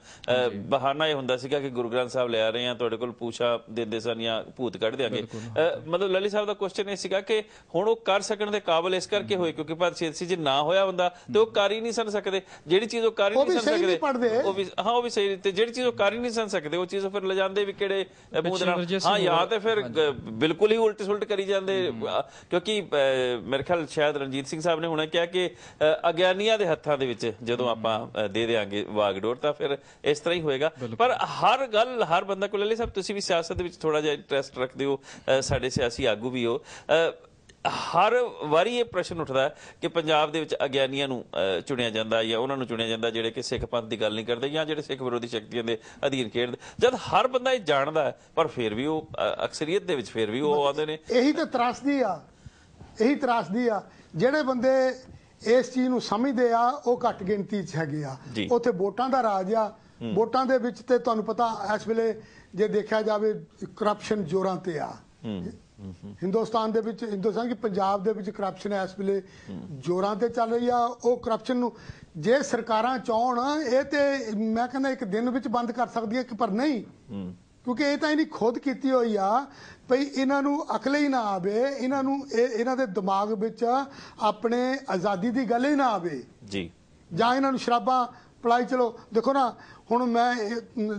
ਬਹਾਨਾ ਇਹ ਹੁੰਦਾ ਸੀਗਾ ਕਿ ਗੁਰੂ ਗ੍ਰੰਥ ਸਾਹਿਬ ਲਿਆ ਰਹੇ ਆ, ਤੁਹਾਡੇ ਕੋਲ ਪੂਛਾ ਦਿੰਦੇ ਸਨ ਜਾਂ ਭੂਤ ਕੱਢ ਦਿਆਂਗੇ। ਮਤਲਬ ਲੱਲੀ ਸਾਹਿਬ ਦਾ ਕੁਐਸਚਨ ਇਹ ਸੀਗਾ ਕਿ ਹੁਣ ਉਹ ਕਰ ਸਕਣ ਦੇ ਕਾਬਲ ਇਸ ਕਰਕੇ ਹੋਏ ਕਿਉਂਕਿ ਪਦਛੇਦ ਸੀ, ਜੇ ਨਾ ਹੋਇਆ ਹੁੰਦਾ ਤੇ ਉਹ ਕਰ ਹੀ ਨਹੀਂ ਸਨ ਸਕਦੇ। ਜਿਹੜੀ ਚੀਜ਼ ਉਹ ਕਰ ਹੀ ਨਹੀਂ ਸਨ ਸਕਦੇ, ਉਹ ਵੀ ਹਾਂ ਉਹ ਵੀ ਸਹੀ, ਤੇ ਜਿਹੜੀ ਚੀਜ਼ ਉਹ ਕਰ ਹੀ ਨਹੀਂ ਸਨ ਸਕਦੇ ਉਹ ਚੀਜ਼ ਫਿਰ ਲਿਜਾਂਦੇ ਵੀ ਕਿਹੜੇ ਮੂੰਹ ਦੇ ਨਾਲ, ਹਾਂ ਜਾਂ ਤੇ ਫਿਰ ਬਿਲਕੁਲ ਹੀ ਉਲਟ ਸੁਲਟ ਕਰੀ ਜਾਂਦੇ। ਕਿਉਂਕਿ ਮੇਰੇ ਖਿਆਲ ਸ਼ਾਇਦ ਰਣਜੀਤ ਸਿੰਘ ਸਾਹਿਬ ਨੇ ਹੁਣੇ ਕਿਹਾ ਕਿ ਅਗਿਆਨੀਆਂ ਦੇ ਹੱਥਾਂ ਦੇ ਵਿੱਚ ਜਦੋਂ ਆਪਾਂ ਦੇ ਦਿਆਂਗੇ ਵਾਗਡੋਰ ਤਾਂ ਫਿਰ ਇਸ ਤਰ੍ਹਾਂ ਹੀ ਹੋਏਗਾ। ਪਰ ਹਰ ਗੱਲ ਹਰ ਬੰਦਾ ਕੋਲ, ਲੱਲੀ ਸਾਹਿਬ ਤੁਸੀਂ ਵੀ ਸਿਆਸਤ ਦੇ ਵਿੱਚ ਥੋੜਾ ਜਿਹਾ ਇੰਟਰਸਟ ਰੱਖਦੇ ਹੋ, ਸਾਡੇ ਸਿਆਸੀ ਆਗੂ ਵੀ ਹੋ, ਹਰ ਵਾਰੀ ਇਹ ਪ੍ਰਸ਼ਨ ਉੱਠਦਾ ਕਿ ਪੰਜਾਬ ਦੇ ਵਿੱਚ ਅਗਿਆਨੀਆਂ ਨੂੰ ਚੁਣਿਆ ਜਾਂਦਾ ਜਾਂ ਉਹਨਾਂ ਨੂੰ ਚੁਣਿਆ ਜਾਂਦਾ ਜਿਹੜੇ ਕਿ ਸਿੱਖ ਪੰਥ ਦੀ ਗੱਲ ਨਹੀਂ ਕਰਦੇ ਜਾਂ ਜਿਹੜੇ ਸਿੱਖ ਵਿਰੋਧੀ ਸ਼ਕਤੀਆਂ ਦੇ ਅਧੀਨ ਖੇਡਦੇ, ਜਦ ਹਰ ਬੰਦਾ ਇਹ ਜਾਣਦਾ ਪਰ ਫਿਰ ਵੀ ਉਹ ਅਕਸਰੀਅਤ ਦੇ ਵਿੱਚ ਫਿਰ ਵੀ ਉਹ ਆਉਂਦੇ ਨੇ। ਇਹੀ ਤਾਂ ਤਰਾਸਦੀ ਆ, ਇਹੀ ਤਰਾਸਦੀ ਆ। ਜਿਹੜੇ ਬੰਦੇ ਇਸ ਚੀਜ਼ ਨੂੰ ਸਮਝਦੇ ਆ ਉਹ ਘੱਟ ਗਿਣਤੀ 'ਚ ਹੈਗੇ ਆ। ਉੱਥੇ ਵੋਟਾਂ ਦਾ ਰਾਜ ਆ, ਵੋਟਾਂ ਦੇ ਵਿੱਚ ਤੇ ਤੁਹਾਨੂੰ ਪਤਾ ਇਸ ਵੇਲੇ ਜੇ ਦੇਖਿਆ ਜਾਵੇ ਕਰਪਸ਼ਨ ਜ਼ੋਰਾਂ ਤੇ ਆ। ਹਿੰਦੁਸਤਾਨ ਦੇ ਵਿੱਚ, ਹਿੰਦੁਸਤਾਨ ਕੀ ਪੰਜਾਬ ਦੇ ਵਿੱਚ ਕਰਪਸ਼ਨ ਇਸ ਵੇਲੇ ਜ਼ੋਰਾਂ ਤੇ ਚੱਲ ਰਹੀ ਆ। ਉਹ ਕਰਪਸ਼ਨ ਨੂੰ ਜੇ ਸਰਕਾਰਾਂ ਚਾਹਣ ਇਹ ਤੇ ਮੈਂ ਕਹਿੰਦਾ ਇੱਕ ਦਿਨ ਵਿੱਚ ਬੰਦ ਕਰ ਸਕਦੀ ਹੈ, ਪਰ ਨਹੀਂ, ਕਿਉਂਕਿ ਇਹ ਤਾਂ ਇਹਨੀ ਖੁਦ ਕੀਤੀ ਹੋਈ ਆ ਭਈ ਇਹਨਾਂ ਨੂੰ ਅਕਲ ਹੀ ਨਾ ਆਵੇ, ਇਹਨਾਂ ਨੂੰ ਇਹਨਾਂ ਦੇ ਦਿਮਾਗ ਵਿੱਚ ਆਪਣੇ ਆਜ਼ਾਦੀ ਦੀ ਗੱਲ ਹੀ ਨਾ ਆਵੇ ਜੀ, ਜਾਂ ਇਹਨਾਂ ਨੂੰ ਸ਼ਰਾਬਾਂ ਪਲਾਈ। ਚਲੋ ਦੇਖੋ ਨਾ, ਹੁਣ ਮੈਂ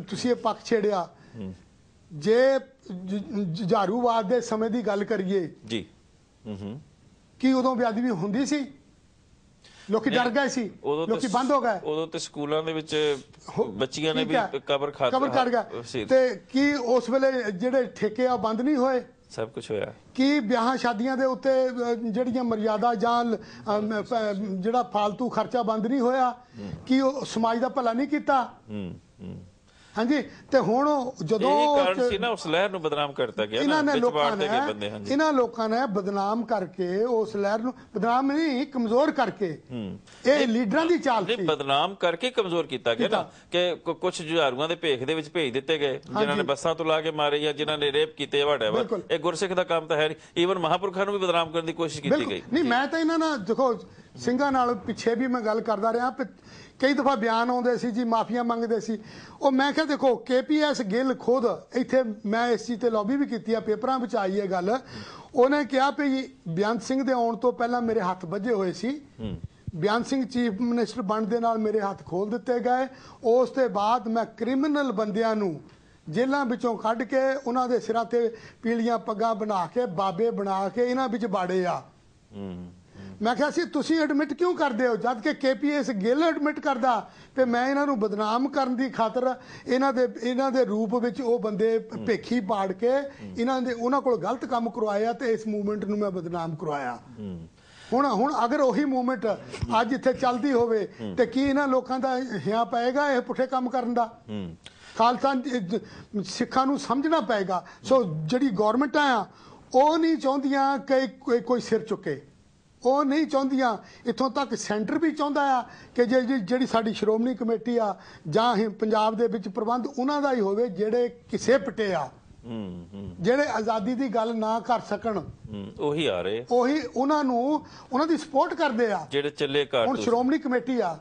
ਤੁਸੀਂ ਇਹ ਪੱਖ ਛੇੜਿਆ, ਜੇ ਜੁਝਾਰੂਵਾਦ ਦੇ ਸਮੇਂ ਦੀ ਗੱਲ ਕਰੀਏ ਜੀ, ਕੀ ਉਦੋਂ ਬੇਅਦਬੀ ਹੁੰਦੀ ਸੀ? ਲੋਕੀ ਡਰ ਗਏ ਸੀ, ਲੋਕੀ ਬੰਦ ਹੋ ਗਏ। ਉਦੋਂ ਤੇ ਸਕੂਲਾਂ ਦੇ ਵਿੱਚ ਬੱਚੀਆਂ ਨੇ ਵੀ ਕਬਰ ਕੱਢ ਗਏ, ਤੇ ਕੀ ਉਸ ਵੇਲੇ ਜਿਹੜੇ ਠੇਕੇ ਆ ਬੰਦ ਨਹੀਂ ਹੋਏ? ਸਭ ਕੁਝ ਹੋਇਆ। ਕੀ ਵਿਆਹਾਂ ਸ਼ਾਦੀਆਂ ਦੇ ਉੱਤੇ ਜਿਹੜੀਆਂ ਮਰਿਆਦਾ ਜਾਂ ਜਿਹੜਾ ਫਾਲਤੂ ਖਰਚਾ ਬੰਦ ਨਹੀਂ ਹੋਇਆ? ਕੀ ਉਹ ਸਮਾਜ ਦਾ ਭਲਾ ਨਹੀਂ ਕੀਤਾ? ਹਾਂਜੀ, ਤੇ ਹੁਣ ਜਦੋਂ ਕਾਰਨ ਸੀ ਨਾ ਉਸ ਲਹਿਰ ਨੂੰ ਬਦਨਾਮ ਕਰਤਾ ਗਿਆ, ਇਹਨਾਂ ਲੋਕਾਂ ਨੇ ਬਦਨਾਮ ਕਰਕੇ ਉਸ ਲਹਿਰ ਨੂੰ ਬਦਨਾਮ ਨਹੀਂ ਕਮਜ਼ੋਰ ਕਰਕੇ, ਇਹ ਲੀਡਰਾਂ ਦੀ ਚਾਲ ਸੀ, ਬਦਨਾਮ ਕਰਕੇ ਕਮਜ਼ੋਰ ਕੀਤਾ ਗਿਆ ਨਾ, ਕਿ ਕੁਝ ਜੁਝਾਰੂਆਂ ਦੇ ਭੇਖ ਦੇ ਵਿੱਚ ਭੇਜ ਦਿੱਤੇ ਗਏ ਜਿਨ੍ਹਾਂ ਨੇ ਬੱਸਾਂ ਤੋਂ ਲਾ ਕੇ ਮਾਰੇ ਜਾਂ ਜਿਨ੍ਹਾਂ ਨੇ ਰੇਪ ਕੀਤੇ, ਵਾਟਐਵਰ। ਇਹ ਗੁਰਸਿੱਖ ਦਾ ਕੰਮ ਤਾਂ ਹੈ ਨਹੀਂ। ਈਵਨ ਮਹਾਂਪੁਰਖਾਂ ਨੂੰ ਵੀ ਬਦਨਾਮ ਕਰਨ ਦੀ ਕੋਸ਼ਿਸ਼ ਕੀਤੀ ਗਈ। ਨਹੀਂ, ਮੈਂ ਤਾਂ ਇਹਨਾਂ ਨਾਲ ਦੇਖੋ ਸਿੰਘਾਂ ਨਾਲ ਪਿੱਛੇ ਵੀ ਮੈਂ ਗੱਲ ਕਰਦਾ ਰਿਹਾ, ਕਈ ਦਫਾ ਬਿਆਨ ਆਉਂਦੇ ਸੀ ਜੀ, ਮਾਫੀਆਂ ਮੰਗਦੇ ਸੀ। ਉਹ ਮੈਂ ਕਿਹਾ ਦੇਖੋ KPS ਗਿੱਲ ਖੁਦ ਇੱਥੇ, ਮੈਂ ਇਸ ਚੀਜ਼ ਤੇ ਲੌਬੀ ਵੀ ਕੀਤੀ ਆ, ਪੇਪਰਾਂ ਵਿੱਚ ਆਈ ਹੈ ਗੱਲ, ਉਹਨੇ ਕਿਹਾ ਵੀ ਬੇਅੰਤ ਸਿੰਘ ਦੇ ਆਉਣ ਤੋਂ ਪਹਿਲਾਂ ਮੇਰੇ ਹੱਥ ਵੱਜੇ ਹੋਏ ਸੀ, ਬੇਅੰਤ ਸਿੰਘ ਚੀਫ ਮਿਨਿਸਟਰ ਬਣਨ ਦੇ ਨਾਲ ਮੇਰੇ ਹੱਥ ਖੋਲ ਦਿੱਤੇ ਗਏ, ਉਸ ਤੋਂ ਬਾਅਦ ਮੈਂ ਕ੍ਰਿਮੀਨਲ ਬੰਦਿਆਂ ਨੂੰ ਜੇਲ੍ਹਾਂ ਵਿੱਚੋਂ ਕੱਢ ਕੇ ਉਹਨਾਂ ਦੇ ਸਿਰਾਂ ਤੇ ਪੀਲੀਆਂ ਪੱਗਾਂ ਬਣਾ ਕੇ ਬਾਬੇ ਬਣਾ ਕੇ ਇਹਨਾਂ ਵਿੱਚ ਬਾੜੇ ਆ। ਮੈਂ ਕਿਹਾ ਸੀ ਤੁਸੀਂ ਐਡਮਿਟ ਕਿਉਂ ਕਰਦੇ ਹੋ, ਜਦ ਕਿ KPS ਗਿੱਲ ਐਡਮਿਟ ਕਰਦਾ ਤੇ ਮੈਂ ਇਹਨਾਂ ਨੂੰ ਬਦਨਾਮ ਕਰਨ ਦੀ ਖਾਤਰ ਇਹਨਾਂ ਦੇ ਰੂਪ ਵਿੱਚ ਉਹ ਬੰਦੇ ਭੇਖੀ ਪਾੜ ਕੇ ਉਹਨਾਂ ਕੋਲ ਗਲਤ ਕੰਮ ਕਰਵਾਇਆ ਤੇ ਇਸ ਮੂਵਮੈਂਟ ਨੂੰ ਮੈਂ ਬਦਨਾਮ ਕਰਵਾਇਆ। ਹੁਣ ਅਗਰ ਉਹੀ ਮੂਵਮੈਂਟ ਅੱਜ ਇੱਥੇ ਚੱਲਦੀ ਹੋਵੇ ਤੇ ਕੀ ਇਹਨਾਂ ਲੋਕਾਂ ਦਾ ਹਿਆ ਪਏਗਾ ਇਹ ਪੁੱਠੇ ਕੰਮ ਕਰਨ ਦਾ? ਖਾਲਸਾ ਸਿੱਖਾਂ ਨੂੰ ਸਮਝਣਾ ਪਏਗਾ। ਸੋ ਜਿਹੜੀ ਗੌਰਮੈਂਟਾਂ ਆ ਉਹ ਨਹੀਂ ਚਾਹੁੰਦੀਆਂ ਕਿ ਕੋਈ ਸਿਰ ਚੁੱਕੇ, ਉਹ ਨਹੀਂ ਚਾਹੁੰਦੀਆਂ। ਇੱਥੋਂ ਤੱਕ ਸੈਂਟਰ ਵੀ ਚਾਹੁੰਦਾ ਆ ਕਿ ਜਿਹੜੀ ਸਾਡੀ ਸ਼੍ਰੋਮਣੀ ਕਮੇਟੀ ਆ ਜਾਂ ਪੰਜਾਬ ਦੇ ਵਿੱਚ ਪ੍ਰਬੰਧ ਉਹਨਾਂ ਦਾ ਹੀ ਹੋਵੇ ਜਿਹੜੇ ਕਿਸੇ ਪਟੇ ਆ, ਜਿਹੜੇ ਆਜ਼ਾਦੀ ਦੀ ਗੱਲ ਨਾ ਕਰ ਸਕਣ, ਉਹੀ ਆ ਰਹੇ, ਉਹੀ ਉਹਨਾਂ ਦੀ ਸਪੋਰਟ ਕਰਦੇ ਆ ਜਿਹੜੇ ਚੱਲੇ ਕਾਰਤੂਸ। ਹੁਣ ਸ਼੍ਰੋਮਣੀ ਕਮੇਟੀ ਆ,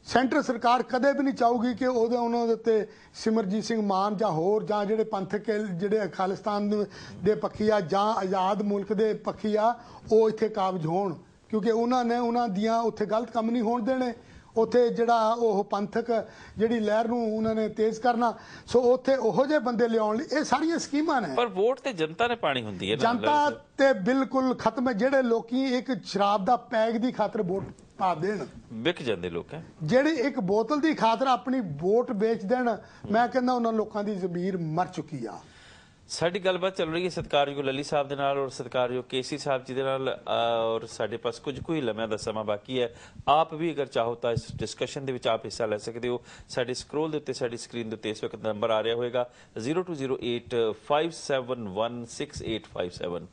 ਸੈਂਟਰ ਸਰਕਾਰ ਕਦੇ ਵੀ ਨਹੀਂ ਚਾਹੂਗੀ ਕਿ ਉਹਨਾਂ ਦੇ ਉੱਤੇ ਸਿਮਰਜੀਤ ਸਿੰਘ ਮਾਨ ਜਾਂ ਹੋਰ ਜਾਂ ਜਿਹੜੇ ਪੰਥਕ ਜਿਹੜੇ ਖਾਲਿਸਤਾਨ ਦੇ ਪੱਖੀ ਆ ਜਾਂ ਆਜ਼ਾਦ ਮੁਲਕ ਦੇ ਪੱਖੀ ਆ ਉਹ ਇੱਥੇ ਕਾਬਜ ਹੋਣ, ਕਿਉਂਕਿ ਉਹਨਾਂ ਦੀਆਂ ਉੱਥੇ ਗਲਤ ਕੰਮ ਨਹੀਂ ਹੋਣ ਦੇਣੇ। ਉੱਥੇ ਜਿਹੜਾ ਉਹ ਪੰਥਕ ਜਿਹੜੀ ਲਹਿਰ ਨੂੰ ਉਹਨਾਂ ਨੇ ਤੇਜ਼ ਕਰਨਾ, ਸੋ ਉੱਥੇ ਉਹੋ ਜਿਹੇ ਬੰਦੇ ਲਿਆਉਣ ਲਈ ਇਹ ਸਾਰੀਆਂ ਸਕੀਮਾਂ ਨੇ। ਪਰ ਵੋਟ ਤੇ ਜਨਤਾ ਨੇ ਪਾਣੀ ਹੁੰਦੀ ਹੈ, ਜਨਤਾ ਤੇ ਬਿਲਕੁਲ ਖਤਮ ਹੈ। ਜਿਹੜੇ ਲੋਕੀ ਇੱਕ ਸ਼ਰਾਬ ਦਾ ਪੈਗ ਦੀ ਖਾਤਰ ਵੋਟ ਪਾ ਦੇਣ, ਵਿਕ ਜਾਂਦੇ ਲੋਕ ਹੈ, ਜਿਹੜੇ ਇੱਕ ਬੋਤਲ ਦੀ ਖਾਤਰ ਆਪਣੀ ਵੋਟ ਵੇਚ ਦੇਣ, ਮੈਂ ਕਹਿੰਦਾ ਉਹਨਾਂ ਲੋਕਾਂ ਦੀ ਜ਼ਮੀਰ ਮਰ ਚੁੱਕੀ ਆ। ਸਾਡੀ ਗੱਲਬਾਤ ਚੱਲ ਰਹੀ ਹੈ ਸਤਿਕਾਰਯੋਗ ਲੱਲੀ ਸਾਹਿਬ ਦੇ ਨਾਲ ਔਰ ਸਤਿਕਾਰਯੋਗ ਕੇਸੀ ਸਾਹਿਬ ਜੀ ਦੇ ਨਾਲ, ਔਰ ਸਾਡੇ ਪਾਸ ਕੁਝ ਕੁ ਹੀ ਲਮਿਆਂ ਦਾ ਸਮਾਂ ਬਾਕੀ ਹੈ। ਆਪ ਵੀ ਅਗਰ ਚਾਹੋ ਤਾਂ ਇਸ ਡਿਸਕਸ਼ਨ ਦੇ ਵਿੱਚ ਆਪ ਹਿੱਸਾ ਲੈ ਸਕਦੇ ਹੋ। ਸਾਡੇ ਸਕਰੋਲ ਦੇ ਉੱਤੇ, ਸਾਡੀ ਸਕਰੀਨ ਦੇ ਉੱਤੇ ਇਸ ਵਕਤ ਨੰਬਰ ਆ ਰਿਹਾ ਹੋਏਗਾ 0208571687।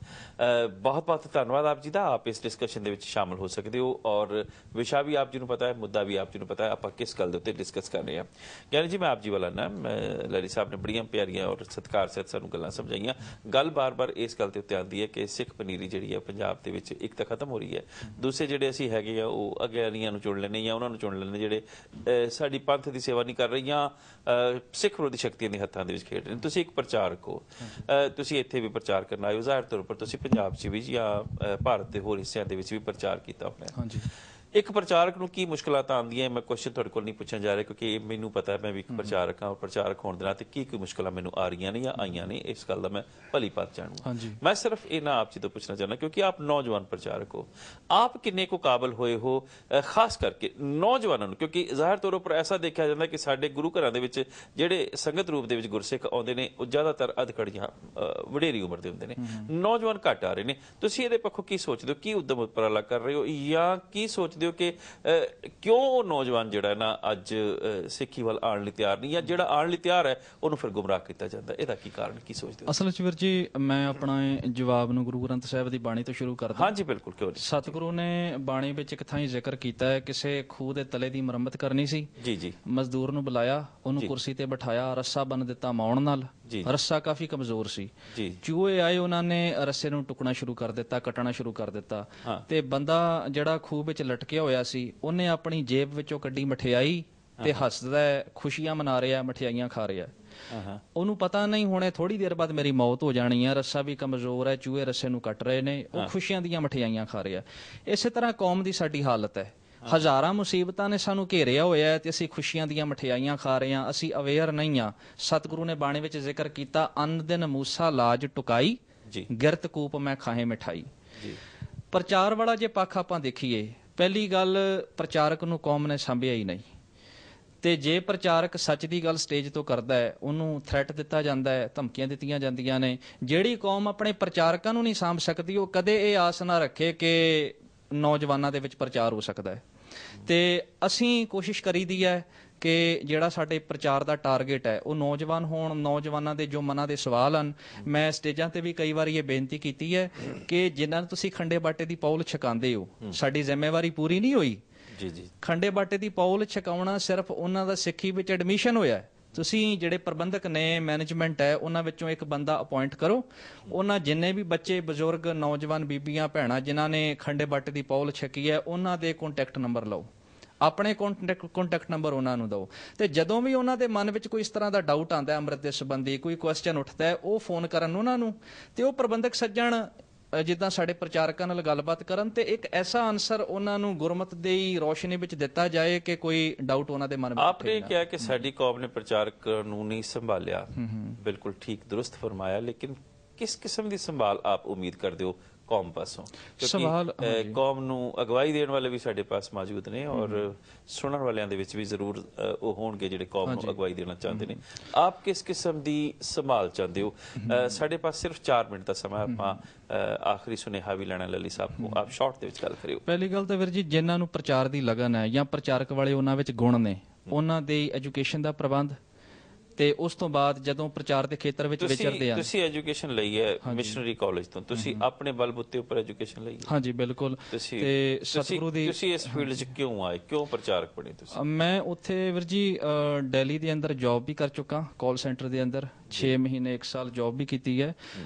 ਬਹੁਤ ਬਹੁਤ ਧੰਨਵਾਦ ਆਪ ਜੀ ਦਾ, ਆਪ ਇਸ ਡਿਸਕਸ਼ਨ ਦੇ ਵਿੱਚ ਸ਼ਾਮਲ ਹੋ ਸਕਦੇ ਹੋ ਔਰ ਵਿਸ਼ਾ ਵੀ ਆਪ ਜੀ ਨੂੰ ਪਤਾ ਹੈ, ਮੁੱਦਾ ਵੀ ਆਪ ਜੀ ਨੂੰ ਪਤਾ ਹੈ, ਆਪਾਂ ਕਿਸ ਗੱਲ ਦੇ ਉੱਤੇ ਡਿਸਕਸ ਕਰ ਰਹੇ ਹਾਂ। ਗਿਆਨੀ ਜੀ, ਮੈਂ ਆਪ ਜੀ ਵਾਲਾ ਨਾ ਲੱਲੀ ਸਾਹਿਬ ਨੇ ਬੜੀਆਂ ਪਿਆਰੀਆਂ ਔਰ ਸਤਿਕਾਰ ਸਹਿਤ ਸਾਨੂੰ ਸਮਝਾਈਆਂ। ਗੱਲ ਬਾਰ-ਬਾਰ ਇਸ ਗੱਲ ਤੇ ਉੱਤੇ ਆਉਂਦੀ ਹੈ ਕਿ ਸਿੱਖ ਪਨੀਰੀ ਜਿਹੜੀ ਹੈ ਪੰਜਾਬ ਦੇ ਵਿੱਚ ਇੱਕ ਤਾਂ ਖਤਮ ਹੋ ਰਹੀ ਹੈ, ਦੂਸਰੇ ਜਿਹੜੇ ਅਸੀਂ ਹੈਗੇ ਆ ਉਹ ਅਗਿਆਨੀਆਂ ਨੂੰ ਚੁਣ ਲੈਣੇ ਜਾਂ ਉਹਨਾਂ ਨੂੰ ਚੁਣ ਲੈਣੇ ਜਿਹੜੇ ਸਾਡੀ ਪੰਥ ਦੀ ਸੇਵਾ ਨਹੀਂ ਕਰ ਰਹੇ ਜਾਂ ਸਿੱਖ ਵਿਰੋਧੀ ਸ਼ਕਤੀਆਂ ਦੇ ਹੱਥਾਂ ਦੇ ਵਿੱਚ ਖੇਡ ਰਹੇ ਨੇ। ਤੁਸੀਂ ਇੱਕ ਪ੍ਰਚਾਰਕ ਹੋ, ਤੁਸੀਂ ਇੱਥੇ ਵੀ ਪ੍ਰਚਾਰ ਕਰਨ ਆਏ ਹੋ, ਜ਼ਾਹਿਰ ਤੌਰ ਪਰ ਤੁਸੀਂ ਪੰਜਾਬ 'ਚ ਵੀ ਜਾਂ ਭਾਰਤ ਦੇ ਹੋਰ ਹਿੱਸਿਆਂ ਦੇ ਵਿੱਚ ਵੀ ਪ੍ਰਚਾਰ ਕੀਤਾ ਹੋਇਆ। ਹਾਂਜੀ, ਇੱਕ ਪ੍ਰਚਾਰਕ ਨੂੰ ਕੀ ਮੁਸ਼ਕਲਾਂ ਆਉਂਦੀਆਂ? ਮੈਂ ਕੁਐਸਚਨ ਤੁਹਾਡੇ ਕੋਲ ਨਹੀਂ ਪੁੱਛਣ ਜਾ ਰਿਹਾ ਕਿਉਂਕਿ ਮੈਨੂੰ ਪਤਾ ਮੈਂ ਵੀ ਇੱਕ ਪ੍ਰਚਾਰਕ ਹਾਂ, ਪ੍ਰਚਾਰਕ ਹੋਣ ਦੇ ਨਾਤੇ ਕੀ ਮੁਸ਼ਕਲਾਂ ਮੈਨੂੰ ਆ ਰਹੀਆਂ ਨੇ ਜਾਂ ਆਈਆਂ ਨੇ, ਇਸ ਗੱਲ ਦਾ ਮੈਂ ਭਲੀ ਭਾਂਤ ਜਾਣੂ। ਮੈਂ ਸਿਰਫ ਇਹ ਨਾ ਆਪ ਜੀ ਤੋਂ ਪੁੱਛਣਾ ਚਾਹੁੰਦਾ ਕਿਉਂਕਿ ਆਪ ਨੌਜਵਾਨ ਪ੍ਰਚਾਰਕ ਹੋ, ਆਪ ਕਿੰਨੇ ਕੁ ਕਾਬਲ ਹੋਏ ਹੋ ਖਾਸ ਕਰਕੇ ਨੌਜਵਾਨਾਂ ਨੂੰ, ਕਿਉਂਕਿ ਜ਼ਾਹਿਰ ਤੌਰ ਉੱਪਰ ਐਸਾ ਦੇਖਿਆ ਜਾਂਦਾ ਕਿ ਸਾਡੇ ਗੁਰੂ ਘਰਾਂ ਦੇ ਵਿੱਚ ਜਿਹੜੇ ਸੰਗਤ ਰੂਪ ਦੇ ਵਿੱਚ ਗੁਰਸਿੱਖ ਆਉਂਦੇ ਨੇ ਉਹ ਜ਼ਿਆਦਾਤਰ ਅਧਖੜੀਆਂ ਵਡੇਰੀ ਉਮਰ ਦੇ ਹੁੰਦੇ ਨੇ, ਨੌਜਵਾਨ ਘੱਟ ਆ ਰਹੇ ਨੇ। ਤੁਸੀਂ ਇਹਦੇ ਪੱਖੋਂ ਕੀ ਸੋਚਦੇ ਹੋ? ਕੀ ਉਦਮ ਉਪਰਾਲਾ ਕਰ ਰਹੇ ਹੋ ਜਾਂ ਕੀ ਸੋਚਦੇ ਕਿ ਕਿਉਂ ਉਹ ਨੌਜਵਾਨ ਜਿਹੜਾ ਨਾ ਅੱਜ ਸਿੱਖੀ ਵੱਲ ਆਉਣ ਲਈ ਤਿਆਰ ਨਹੀਂ, ਜਾਂ ਜਿਹੜਾ ਆਉਣ ਲਈ ਤਿਆਰ ਹੈ ਉਹਨੂੰ ਫਿਰ ਗੁੰਮਰਾਹ ਕੀਤਾ ਜਾਂਦਾ? ਇਹਦਾ ਕੀ ਕਾਰਨ, ਕੀ ਸੋਚਦੇ ਹੋ? ਅਸਲ ਵਿੱਚ ਵੀਰ ਜੀ, ਮੈਂ ਆਪਣਾ ਜਵਾਬ ਨੂੰ ਗੁਰੂ ਗ੍ਰੰਥ ਸਾਹਿਬ ਦੀ ਬਾਣੀ ਤੋਂ ਸ਼ੁਰੂ ਕਰਦਾ। ਹਾਂਜੀ ਬਿਲਕੁਲ, ਕਿਉਂ ਨਹੀਂ। ਸਤਿਗੁਰੂ ਨੇ ਬਾਣੀ ਵਿੱਚ ਇੱਕ ਥਾਂ ਜ਼ਿਕਰ ਕੀਤਾ ਹੈ, ਕਿਸੇ ਖੂਹ ਦੇ ਤਲੇ ਦੀ ਮੁਰੰਮਤ ਕਰਨੀ ਸੀ, ਜੀ ਮਜ਼ਦੂਰ ਨੂੰ ਬੁਲਾਇਆ, ਉਹਨੂੰ ਕੁਰਸੀ ਤੇ ਬਿਠਾਇਆ, ਰੱਸਾ ਬੰਨ ਦਿੱਤਾ ਮਾਉਣ ਨਾਲ, ਰੱਸਾ ਕਾਫੀ ਕਮਜ਼ੋਰ ਸੀ, ਚੂਹੇ ਆਏ, ਉਹਨਾਂ ਨੇ ਰੱਸੇ ਨੂੰ ਟੁਕਣਾ ਸ਼ੁਰੂ ਕਰ ਦਿੱਤਾ, ਕੱਟਣਾ ਸ਼ੁਰੂ ਕਰ ਦਿੱਤਾ, ਤੇ ਬੰਦਾ ਜਿਹੜਾ ਖੂਹ ਵਿੱਚ ਲਟਕਿਆ ਹੋਇਆ ਸੀ ਉਹਨੇ ਆਪਣੀ ਜੇਬ ਵਿੱਚੋਂ ਕੱਢੀ ਮਠਿਆਈ ਤੇ ਹੱਸਦਾ, ਖੁਸ਼ੀਆਂ ਮਨਾ ਰਿਹਾ, ਮਠਿਆਈਆਂ ਖਾ ਰਿਹਾ। ਉਹਨੂੰ ਪਤਾ ਨਹੀਂ ਹੁਣੇ ਥੋੜੀ ਦੇਰ ਬਾਅਦ ਮੇਰੀ ਮੌਤ ਹੋ ਜਾਣੀ ਹੈ, ਰੱਸਾ ਵੀ ਕਮਜ਼ੋਰ ਹੈ, ਚੂਹੇ ਰੱਸੇ ਨੂੰ ਕੱਟ ਰਹੇ ਨੇ, ਉਹ ਖੁਸ਼ੀਆਂ ਦੀਆਂ ਮਠਿਆਈਆਂ ਖਾ ਰਿਹਾ। ਇਸੇ ਤਰ੍ਹਾਂ ਕੌਮ ਦੀ ਸਾਡੀ ਹਾਲਤ ਹੈ, ਹਜ਼ਾਰਾਂ ਮੁਸੀਬਤਾਂ ਨੇ ਸਾਨੂੰ ਘੇਰਿਆ ਹੋਇਆ ਹੈ ਤੇ ਅਸੀਂ ਖੁਸ਼ੀਆਂ ਦੀਆਂ ਮਠਿਆਈਆਂ ਖਾ ਰਹੇ ਹਾਂ, ਅਸੀਂ ਅਵੇਅਰ ਨਹੀਂ ਹਾਂ। ਸਤਿਗੁਰੂ ਨੇ ਬਾਣੀ ਵਿੱਚ ਜ਼ਿਕਰ ਕੀਤਾ, ਅੰਨ ਦਿਨ ਮੂਸਾ ਲਾਜ ਟੁਕਾਈ, ਗਿਰਤ ਕੂਪ ਮੈਂ ਖਾਹੇ ਮਿਠਾਈ। ਪ੍ਰਚਾਰ ਵਾਲਾ ਜੇ ਪੱਖ ਆਪਾਂ ਦੇਖੀਏ, ਪਹਿਲੀ ਗੱਲ ਪ੍ਰਚਾਰਕ ਨੂੰ ਕੌਮ ਨੇ ਸਾਂਭਿਆ ਹੀ ਨਹੀਂ, ਤੇ ਜੇ ਪ੍ਰਚਾਰਕ ਸੱਚ ਦੀ ਗੱਲ ਸਟੇਜ ਤੋਂ ਕਰਦਾ ਹੈ ਉਹਨੂੰ ਥ੍ਰੈਟ ਦਿੱਤਾ ਜਾਂਦਾ ਹੈ, ਧਮਕੀਆਂ ਦਿੱਤੀਆਂ ਜਾਂਦੀਆਂ ਨੇ। ਜਿਹੜੀ ਕੌਮ ਆਪਣੇ ਪ੍ਰਚਾਰਕਾਂ ਨੂੰ ਨਹੀਂ ਸਾਂਭ ਸਕਦੀ ਉਹ ਕਦੇ ਇਹ ਆਸ ਨਾ ਰੱਖੇ ਕਿ ਨੌਜਵਾਨਾਂ ਦੇ ਵਿੱਚ ਪ੍ਰਚਾਰ ਹੋ ਸਕਦਾ ਹੈ। ਤੇ ਅਸੀਂ ਕੋਸ਼ਿਸ਼ ਕਰੀਦੀ ਹੈ ਕਿ ਜਿਹੜਾ ਸਾਡੇ ਪ੍ਰਚਾਰ ਦਾ ਟਾਰਗੇਟ ਹੈ ਉਹ ਨੌਜਵਾਨ ਹੋਣ, ਨੌਜਵਾਨਾਂ ਦੇ ਜੋ ਮਨਾਂ ਦੇ ਸਵਾਲ ਹਨ। ਮੈਂ ਸਟੇਜਾਂ ਤੇ ਵੀ ਕਈ ਵਾਰੀ ਇਹ ਬੇਨਤੀ ਕੀਤੀ ਹੈ ਕਿ ਜਿਨ੍ਹਾਂ ਨੂੰ ਤੁਸੀਂ ਖੰਡੇ ਬਾਟੇ ਦੀ ਪੌਲ ਛਕਾਉਂਦੇ ਹੋ, ਸਾਡੀ ਜ਼ਿੰਮੇਵਾਰੀ ਪੂਰੀ ਨਹੀਂ ਹੋਈ। ਖੰਡੇ ਬਾਟੇ ਦੀ ਪੌਲ ਛਕਾਉਣਾ ਸਿਰਫ ਉਹਨਾਂ ਦਾ ਸਿੱਖੀ ਵਿੱਚ ਐਡਮਿਸ਼ਨ ਹੋਇਆ। ਤੁਸੀਂ ਜਿਹੜੇ ਪ੍ਰਬੰਧਕ ਨੇ, ਮੈਨੇਜਮੈਂਟ ਹੈ, ਉਹਨਾਂ ਵਿੱਚੋਂ ਇੱਕ ਬੰਦਾ ਅਪੁਆਇੰਟ ਕਰੋ, ਉਹਨਾਂ ਜਿੰਨੇ ਵੀ ਬੱਚੇ, ਬਜ਼ੁਰਗ, ਨੌਜਵਾਨ, ਬੀਬੀਆਂ, ਭੈਣਾਂ ਜਿਨ੍ਹਾਂ ਨੇ ਖੰਡੇ ਬਾਟੇ ਦੀ ਪੌਲ ਛਕੀ ਹੈ ਉਹਨਾਂ ਦੇ ਕੰਟੈਕਟ ਨੰਬਰ ਲਓ, ਆਪਣੇ ਕੰਟੈਕਟ ਨੰਬਰ ਉਹਨਾਂ ਨੂੰ ਦਿਓ, ਤੇ ਜਦੋਂ ਵੀ ਉਹਨਾਂ ਦੇ ਮਨ ਵਿੱਚ ਕੋਈ ਇਸ ਤਰ੍ਹਾਂ ਦਾ ਡਾਊਟ ਆਉਂਦਾ ਅੰਮ੍ਰਿਤ ਦੇ ਸੰਬੰਧੀ, ਕੋਈ ਕੁਐਸਚਨ ਉੱਠਦਾ ਹੈ, ਉਹ ਫੋਨ ਕਰਨ ਉਹਨਾਂ ਨੂੰ, ਤੇ ਉਹ ਪ੍ਰਬੰਧਕ ਸੱਜਣ ਜਿੱਦਾਂ ਸਾਡੇ ਪ੍ਰਚਾਰਕਾਂ ਨਾਲ ਗੱਲਬਾਤ ਕਰਨ ਤੇ ਇੱਕ ਐਸਾ ਆਨਸਰ ਉਹਨਾਂ ਨੂੰ ਗੁਰਮਤ ਦੀ ਰੋਸ਼ਨੀ ਵਿੱਚ ਦਿੱਤਾ ਜਾਏ ਕਿ ਕੋਈ ਡਾਊਟ ਉਹਨਾਂ ਦੇ ਮਨ ਵਿੱਚ। ਆਪਨੇ ਕਿਹਾ ਕਿ ਸਾਡੀ ਕੌਮ ਨੇ ਪ੍ਰਚਾਰਕ ਨੂੰ ਨਹੀਂ ਸੰਭਾਲਿਆ, ਬਿਲਕੁਲ ਠੀਕ, ਦੁਰਸਤ ਫਰਮਾਇਆ, ਲੇਕਿਨ ਕਿਸ ਕਿਸਮ ਦੀ ਸੰਭਾਲ ਆਪ ਉਮੀਦ ਕਰਦੇ ਹੋ ਕੌਮ ਪਾਸੋਂ? ਕਿਉਂਕਿ ਕੌਮ ਨੂੰ ਅਗਵਾਈ ਦੇਣ ਵਾਲੇ ਵੀ ਸਾਡੇ ਪਾਸ ਮੌਜੂਦ ਨੇ ਔਰ ਸੁਣਨ ਵਾਲਿਆਂ ਦੇ ਵਿੱਚ ਵੀ ਜ਼ਰੂਰ ਉਹ ਹੋਣਗੇ ਜਿਹੜੇ ਕੌਮ ਨੂੰ ਅਗਵਾਈ ਦੇਣਾ ਚਾਹੁੰਦੇ ਨੇ। ਆਪ ਕਿਸ ਕਿਸਮ ਦੀ ਸੰਭਾਲ ਚਾਹੁੰਦੇ ਹੋ? ਸਾਡੇ ਪਾਸ ਸਿਰਫ 4 ਮਿੰਟ ਦਾ ਸਮਾਂ, ਆਪਾਂ ਆਖਰੀ ਸੁਨੇਹਾ ਵੀ ਲੈਣਾ ਲੱਲੀ ਸਾਹਿਬ ਨੂੰ, ਆਪ ਸ਼ਾਰਟ ਦੇ ਵਿੱਚ ਗੱਲ ਕਰਿਓ। ਪਹਿਲੀ ਗੱਲ ਤਾਂ ਵੀਰ ਜੀ, ਜਿਨ੍ਹਾਂ ਨੂੰ ਪ੍ਰਚਾਰ ਦੀ ਲਗਨ ਹੈ ਜਾਂ ਪ੍ਰਚਾਰਕ ਵਾਲੇ ਉਹਨਾਂ ਵਿੱਚ ਗੁਣ ਨੇ, ਉਹਨਾਂ ਦੇ ਐਜੂਕੇਸ਼ਨ ਦਾ ਪ੍ਰਬੰਧ ਤੇ ਉਸ ਤੋਂ ਬਾਅਦ ਜਦੋਂ ਪ੍ਰਚਾਰ ਦੇ ਖੇਤਰ ਵਿੱਚ ਵਿਚਰਦੇ ਆ। ਤੁਸੀਂ ਐਜੂਕੇਸ਼ਨ ਲਈ ਹੈ ਮਿਸ਼ਨਰੀ ਕਾਲਜ ਤੋਂ, ਤੁਸੀਂ ਆਪਣੇ ਬਲਬੂਤੇ ਉੱਪਰ ਐਜੂਕੇਸ਼ਨ ਲਈ? ਹਾਂਜੀ ਬਿਲਕੁਲ। ਤੇ ਸਤਿਗੁਰੂ ਦੀ ਤੁਸੀਂ ਇਸ ਫੀਲਡ 'ਚ ਕਿਉਂ ਆਏ, ਕਿਉਂ ਪ੍ਰਚਾਰਕ ਬਣੇ ਤੁਸੀਂ? ਮੈਂ ਉੱਥੇ ਵੀਰ ਜੀ ਦਿੱਲੀ ਦੇ ਅੰਦਰ ਜੌਬ ਵੀ ਕਰ ਚੁੱਕਾ, ਕਾਲ ਸੈਂਟਰ ਦੇ ਅੰਦਰ 6 ਮਹੀਨੇ 1 ਸਾਲ ਜੌਬ ਵੀ ਕੀਤੀ ਹੈ।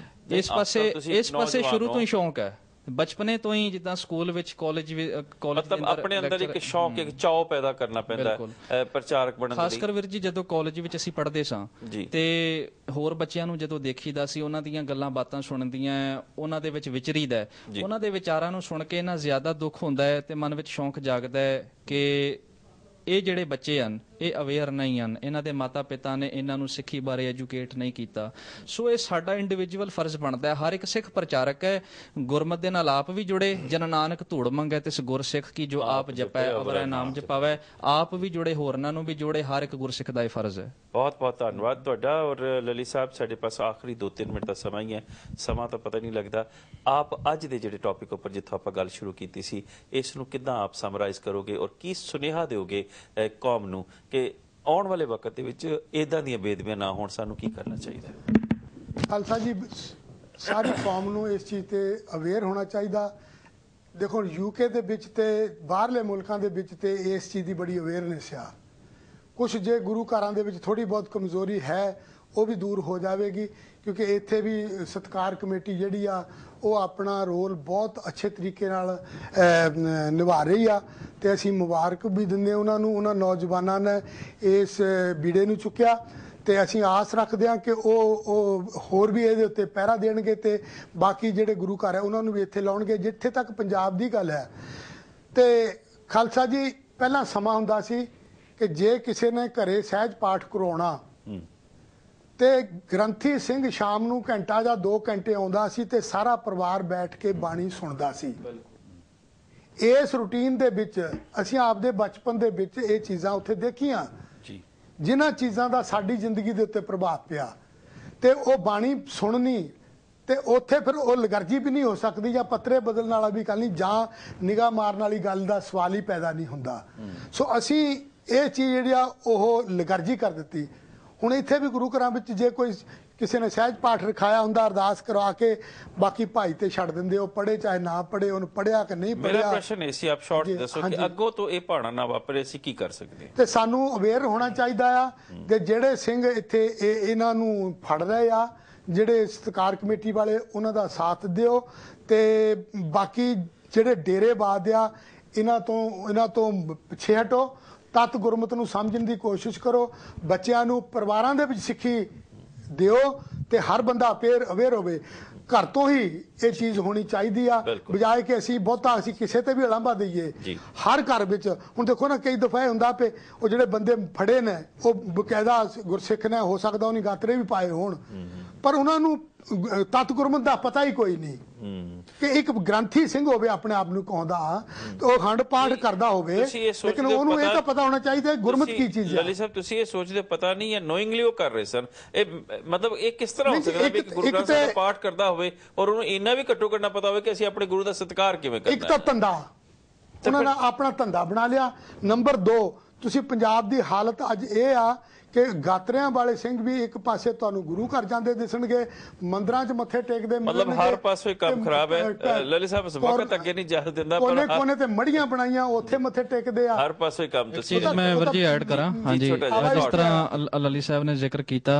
ਇਸ ਪਾਸੇ ਸ਼ੁਰੂ ਤੋਂ ਹੀ ਸ਼ੌਂਕ ਹੈ, ਬਚਪਨੇ ਤੋਂ ਹੀ। ਜਿੱਦਾਂ ਸਕੂਲ ਵਿੱਚ ਕਾਲਜ ਮਤਲਬ ਆਪਣੇ ਅੰਦਰ ਇੱਕ ਸ਼ੌਂਕ, ਇੱਕ ਚਾਅ ਪੈਦਾ ਕਰਨਾ ਪੈਂਦਾ ਹੈ ਪ੍ਰਚਾਰਕ ਬਣਨ ਲਈ। ਖਾਸ ਕਰ ਵੀਰ ਜੀ ਜਦੋਂ ਕਾਲਜ ਵਿੱਚ ਅਸੀਂ ਪੜ੍ਹਦੇ ਸਾਂ ਤੇ ਹੋਰ ਬੱਚਿਆਂ ਨੂੰ ਜਦੋਂ ਦੇਖੀਦਾ ਸੀ, ਉਹਨਾਂ ਦੀਆਂ ਗੱਲਾਂ ਬਾਤਾਂ ਸੁਣਦੀਆਂ, ਉਹਨਾਂ ਦੇ ਵਿੱਚ ਵਿਚਰੀਦਾ, ਉਹਨਾਂ ਦੇ ਵਿਚਾਰਾਂ ਨੂੰ ਸੁਣ ਕੇ ਨਾ ਜ਼ਿਆਦਾ ਦੁੱਖ ਹੁੰਦਾ ਹੈ ਤੇ ਮਨ ਵਿੱਚ ਸ਼ੌਂਕ ਜਾਗਦਾ ਹੈ ਕਿ ਇਹ ਜਿਹੜੇ ਬੱਚੇ ਹਨ ਇਹ ਅਵੇਅਰ ਨਹੀਂ ਹਨ, ਇਹਨਾਂ ਦੇ ਮਾਤਾ ਪਿਤਾ ਨੇ ਇਹਨਾਂ ਨੂੰ ਸਿੱਖੀ ਬਾਰੇ ਐਜੂਕੇਟ ਨਹੀਂ ਕੀਤਾ। ਸੋ ਇਹ ਸਾਡਾ ਇੰਡੀਵਿਜੂਅਲ ਫਰਜ਼ ਬਣਦਾ ਹੈ। ਹਰ ਇੱਕ ਸਿੱਖ ਪ੍ਰਚਾਰਕ ਹੈ, ਗੁਰਮਤਿ ਦੇ ਨਾਲ ਆਪ ਵੀ ਜੁੜੇ। ਜਨ ਨਾਨਕ ਧੂੜ ਮੰਗੈ ਤਿਸ ਗੁਰਸਿੱਖ ਕੀ ਜੋ ਆਪ ਜਪੈ ਅਵਰੈ ਨਾਮ ਜਪਾਵੈ। ਆਪ ਵੀ ਜੁੜੇ, ਹੋਰਨਾਂ ਨੂੰ ਵੀ ਜੋੜੇ। ਹਰ ਇੱਕ ਗੁਰਸਿੱਖ ਦਾ ਇਹ ਫਰਜ਼ ਹੈ। ਬਹੁਤ ਬਹੁਤ ਧੰਨਵਾਦ ਤੁਹਾਡਾ। ਔਰ ਲਲੀ ਸਾਹਿਬ, ਸਾਡੇ ਪਾਸ ਆਖਰੀ 2-3 ਮਿੰਟ ਦਾ ਸਮਾਂ ਹੀ ਹੈ, ਸਮਾਂ ਤਾਂ ਪਤਾ ਨਹੀਂ ਲੱਗਦਾ। ਆਪ ਅੱਜ ਦੇ ਜਿਹੜੇ ਟੌਪਿਕ ਉੱਪਰ ਜਿੱਥੋਂ ਆਪਾਂ ਗੱਲ ਸ਼ੁਰੂ ਕੀਤੀ ਸੀ, ਇਸ ਨੂੰ ਕਿੱਦਾਂ ਆਪ ਸਮਰਾਈਜ਼ ਕਰੋਗੇ ਔਰ ਕੀ ਸੁਨੇਹਾ ਦਿਓਗੇ ਕੌਮ ਨੂੰ ਕਿ ਆਉਣ ਵਾਲੇ ਵਕਤ ਦੇ ਵਿੱਚ ਇਦਾਂ ਦੀਆਂ ਬੇਦਬੀਆਂ ਨਾ ਹੋਣ, ਸਾਨੂੰ ਕੀ ਕਰਨਾ ਚਾਹੀਦਾ? ਖਾਲਸਾ ਜੀ, ਸਾਰੀ ਕੌਮ ਨੂੰ ਇਸ ਚੀਜ਼ ਤੇ ਅਵੇਅਰ ਹੋਣਾ ਚਾਹੀਦਾ। ਦੇਖੋ ਯੂਕੇ ਦੇ ਵਿੱਚ ਤੇ ਬਾਹਰਲੇ ਮੁਲਕਾਂ ਦੇ ਵਿੱਚ ਤੇ ਇਸ ਚੀਜ਼ ਦੀ ਬੜੀ ਅਵੇਅਰਨੈਸ ਆ। ਕੁਛ ਜੇ ਗੁਰੂ ਘਰਾਂ ਦੇ ਵਿੱਚ ਥੋੜੀ ਬਹੁਤ ਕਮਜ਼ੋਰੀ ਹੈ ਉਹ ਵੀ ਦੂਰ ਹੋ ਜਾਵੇਗੀ, ਕਿਉਂਕਿ ਇੱਥੇ ਵੀ ਸਤਿਕਾਰ ਕਮੇਟੀ ਜਿਹੜੀ ਆ ਉਹ ਆਪਣਾ ਰੋਲ ਬਹੁਤ ਅੱਛੇ ਤਰੀਕੇ ਨਾਲ ਨਿਭਾ ਰਹੀ ਆ ਤੇ ਅਸੀਂ ਮੁਬਾਰਕ ਵੀ ਦਿੰਦੇ ਉਹਨਾਂ ਨੂੰ। ਉਹਨਾਂ ਨੌਜਵਾਨਾਂ ਨੇ ਇਸ ਬੀੜੇ ਨੂੰ ਚੁੱਕਿਆ ਤੇ ਅਸੀਂ ਆਸ ਰੱਖਦੇ ਹਾਂ ਕਿ ਉਹ ਹੋਰ ਵੀ ਇਹਦੇ ਉੱਤੇ ਪਹਿਰਾ ਦੇਣਗੇ ਤੇ ਬਾਕੀ ਜਿਹੜੇ ਗੁਰੂ ਘਰ ਹੈ ਉਹਨਾਂ ਨੂੰ ਵੀ ਇੱਥੇ ਲਾਉਣਗੇ। ਜਿੱਥੇ ਤੱਕ ਪੰਜਾਬ ਦੀ ਗੱਲ ਹੈ ਤੇ ਖਾਲਸਾ ਜੀ, ਪਹਿਲਾਂ ਸਮਾਂ ਹੁੰਦਾ ਸੀ ਕਿ ਜੇ ਕਿਸੇ ਨੇ ਘਰੇ ਸਹਿਜ ਪਾਠ ਕਰਵਾਉਣਾ ਤੇ ਗ੍ਰੰਥੀ ਸਿੰਘ ਸ਼ਾਮ ਨੂੰ ਘੰਟਾ ਜਾਂ 2 ਘੰਟੇ ਆਉਂਦਾ ਸੀ ਤੇ ਸਾਰਾ ਪਰਿਵਾਰ ਬੈਠ ਕੇ ਬਾਣੀ ਸੁਣਦਾ ਸੀ। ਇਸ ਰੂਟੀਨ ਦੇ ਵਿੱਚ ਅਸੀਂ ਆਪਦੇ ਬਚਪਨ ਦੇ ਵਿੱਚ ਇਹ ਚੀਜ਼ਾਂ ਉੱਥੇ ਦੇਖੀਆਂ, ਜਿਨ੍ਹਾਂ ਚੀਜ਼ਾਂ ਦਾ ਸਾਡੀ ਜ਼ਿੰਦਗੀ ਦੇ ਉੱਤੇ ਪ੍ਰਭਾਵ ਪਿਆ। ਤੇ ਉਹ ਬਾਣੀ ਸੁਣਨੀ ਤੇ ਉੱਥੇ ਫਿਰ ਉਹ ਲਗਰਜੀ ਵੀ ਨਹੀਂ ਹੋ ਸਕਦੀ, ਜਾਂ ਪੱਤਰੇ ਬਦਲਣ ਵਾਲਾ ਵੀ ਗੱਲ ਨਹੀਂ, ਜਾਂ ਨਿਗਾਹ ਮਾਰਨ ਵਾਲੀ ਗੱਲ ਦਾ ਸਵਾਲ ਹੀ ਪੈਦਾ ਨਹੀਂ ਹੁੰਦਾ। ਸੋ ਅਸੀਂ ਇਹ ਚੀਜ਼ ਜਿਹੜੀ ਆ ਉਹ ਲਗਰਜੀ ਕਰ ਦਿੱਤੀ। ਹੁਣ ਇੱਥੇ ਵੀ ਗੁਰੂ ਘਰਾਂ ਵਿੱਚ ਜੇ ਕੋਈ ਕਿਸੇ ਨੇ ਸਹਿਜ ਪਾਠ ਰਖਾਇਆ ਹੁੰਦਾ, ਅਰਦਾਸ ਕਰਵਾ ਕੇ ਬਾਕੀ ਭਾਈ ਤੇ ਛੱਡ ਦਿੰਦੇ, ਉਹ ਪੜ੍ਹੇ ਚਾਹੇ ਨਾ ਪੜ੍ਹੇ, ਉਹਨੂੰ ਪੜ੍ਹਿਆ ਕਿ ਨਹੀਂ ਪੜ੍ਹਿਆ। ਮੇਰਾ ਪ੍ਰਸ਼ਨ ਇਹ ਸੀ, ਆਪ ਸ਼ਾਰਟ ਦੱਸੋ ਕਿ ਅੱਗੋਂ ਤੋਂ ਇਹ ਭਾਣਾ ਨਾ ਵਾਪਰੇ, ਅਸੀਂ ਕੀ ਕਰ ਸਕਦੇ? ਤੇ ਸਾਨੂੰ ਅਵੇਅਰ ਹੋਣਾ ਚਾਹੀਦਾ ਆ ਕਿ ਜਿਹੜੇ ਸਿੰਘ ਇੱਥੇ ਇਹਨਾਂ ਨੂੰ ਫੜ ਰਹੇ ਆ, ਜਿਹੜੇ ਸਤਿਕਾਰ ਕਮੇਟੀ ਵਾਲੇ, ਉਹਨਾਂ ਦਾ ਸਾਥ ਦਿਓ ਤੇ ਬਾਕੀ ਜਿਹੜੇ ਡੇਰੇਬਾਜ਼ ਆ ਇਹਨਾਂ ਤੋਂ ਪਿੱਛੇ ਹਟੋ। ਤਤ ਗੁਰਮਤਿ ਨੂੰ ਸਮਝਣ ਦੀ ਕੋਸ਼ਿਸ਼ ਕਰੋ, ਬੱਚਿਆਂ ਨੂੰ ਪਰਿਵਾਰਾਂ ਦੇ ਵਿੱਚ ਸਿੱਖੀ ਦਿਓ ਤੇ ਹਰ ਬੰਦਾ ਅਵੇਅਰ ਹੋਵੇ। ਘਰ ਤੋਂ ਹੀ ਇਹ ਚੀਜ਼ ਹੋਣੀ ਚਾਹੀਦੀ ਆ, ਬਜਾਏ ਕਿ ਅਸੀਂ ਕਿਸੇ ਤੇ ਵੀ ਉਲਾਂਭਾ ਦਈਏ। ਹਰ ਘਰ ਵਿੱਚ ਹੁਣ ਦੇਖੋ ਨਾ, ਕਈ ਦਫਾ ਹੁੰਦਾ ਪਏ ਉਹ ਜਿਹੜੇ ਬੰਦੇ ਫੜੇ ਨੇ ਉਹ ਬਕਾਇਦਾ ਗੁਰਸਿੱਖ ਨੇ, ਹੋ ਸਕਦਾ ਉਹਨੇ ਗਾਤਰੇ ਵੀ ਪਾਏ ਹੋਣ, ਪਰ ਉਹਨਾਂ ਨੂੰ ਤਤ ਗੁਰਮਤਿ ਦਾ ਪਤਾ ਹੀ ਕੋਈ ਨਹੀਂ ਕਿ ਇੱਕ ਗ੍ਰੰਥੀ ਸਿੰਘ ਹੋਵੇ ਆਪਣੇ ਆਪ ਨੂੰ ਕਹਾਉਂਦਾ ਤੇ ਉਹ ਅਖੰਡ ਪਾਠ ਕਰਦਾ ਹੋਵੇ, ਲੇਕਿਨ ਉਹਨੂੰ ਇਹ ਤਾਂ ਪਤਾ ਹੋਣਾ ਚਾਹੀਦਾ ਗੁਰਮਤਿ ਕੀ ਚੀਜ਼ ਹੈ। ਲਲੀ ਸਾਹਿਬ, ਤੁਸੀਂ ਇਹ ਸੋਚਦੇ ਪਤਾ ਨਹੀਂ ਹੈ, ਨੋਇੰਗਲੀ ਉਹ ਕਰ ਰਹੇ ਸਨ। ਇਹ ਮਤਲਬ ਇਹ ਕਿਸ ਤਰ੍ਹਾਂ ਹੋ ਸਕਦਾ ਵੀ ਇੱਕ ਗੁਰੂ ਗ੍ਰੰਥ ਸਾਹਿਬ ਦਾ ਪਾਠ ਕਰਦਾ ਹੋਵੇ ਔਰ ਉਹਨੂੰ ਇੰਨਾ ਵੀ ਘੱਟੋ ਘੱਟ ਨਾ ਪਤਾ ਹੋਵੇ ਕਿ ਅਸੀਂ ਆਪਣੇ ਗੁਰੂ ਦਾ ਸਤਿਕਾਰ ਕਿਵੇਂ ਕਰਨਾ ਹੈ? ਇੱਕ ਤਾਂ ਧੰਦਾ, ਉਹਨਾਂ ਨੇ ਆਪਣਾ ਧੰਦਾ ਬਣਾ ਲਿਆ। ਨੰਬਰ 2, ਤੁਸੀਂ ਪੰਜਾਬ ਦੀ ਹਾਲਤ ਅੱਜ ਇਹ ਆ ਕਿ ਗਾਤਰਿਆਂ ਵਾਲੇ ਸਿੰਘ ਵੀ ਇੱਕ ਪਾਸੇ ਤੁਹਾਨੂੰ ਗੁਰੂ ਘਰ ਜਾਂਦੇ ਦਿਸਣਗੇ, ਮੰਦਰਾਂ 'ਚ ਮੱਥੇ ਟੇਕਦੇ, ਮਤਲਬ ਹਰ ਪਾਸੇ ਕੰਮ ਖਰਾਬ ਹੈ। ਲਲੀ ਸਾਹਿਬ ਵਕਤ ਅੱਗੇ ਨਹੀਂ ਜਾ ਦਿੰਦਾ, ਕੋਨੇ ਕੋਨੇ ਤੇ ਮੜੀਆਂ ਬਣਾਈਆਂ ਉੱਥੇ ਮੱਥੇ ਟੇਕਦੇ ਆ, ਹਰ ਪਾਸੇ ਕੰਮ। ਤੁਸੀਂ ਮੈਂ ਵਰਜੀ ਐਡ ਕਰਾਂ, ਹਾਂਜੀ, ਜਿਸ ਤਰ੍ਹਾਂ ਲਲੀ ਸਾਹਿਬ ਨੇ ਜ਼ਿਕਰ ਕੀਤਾ,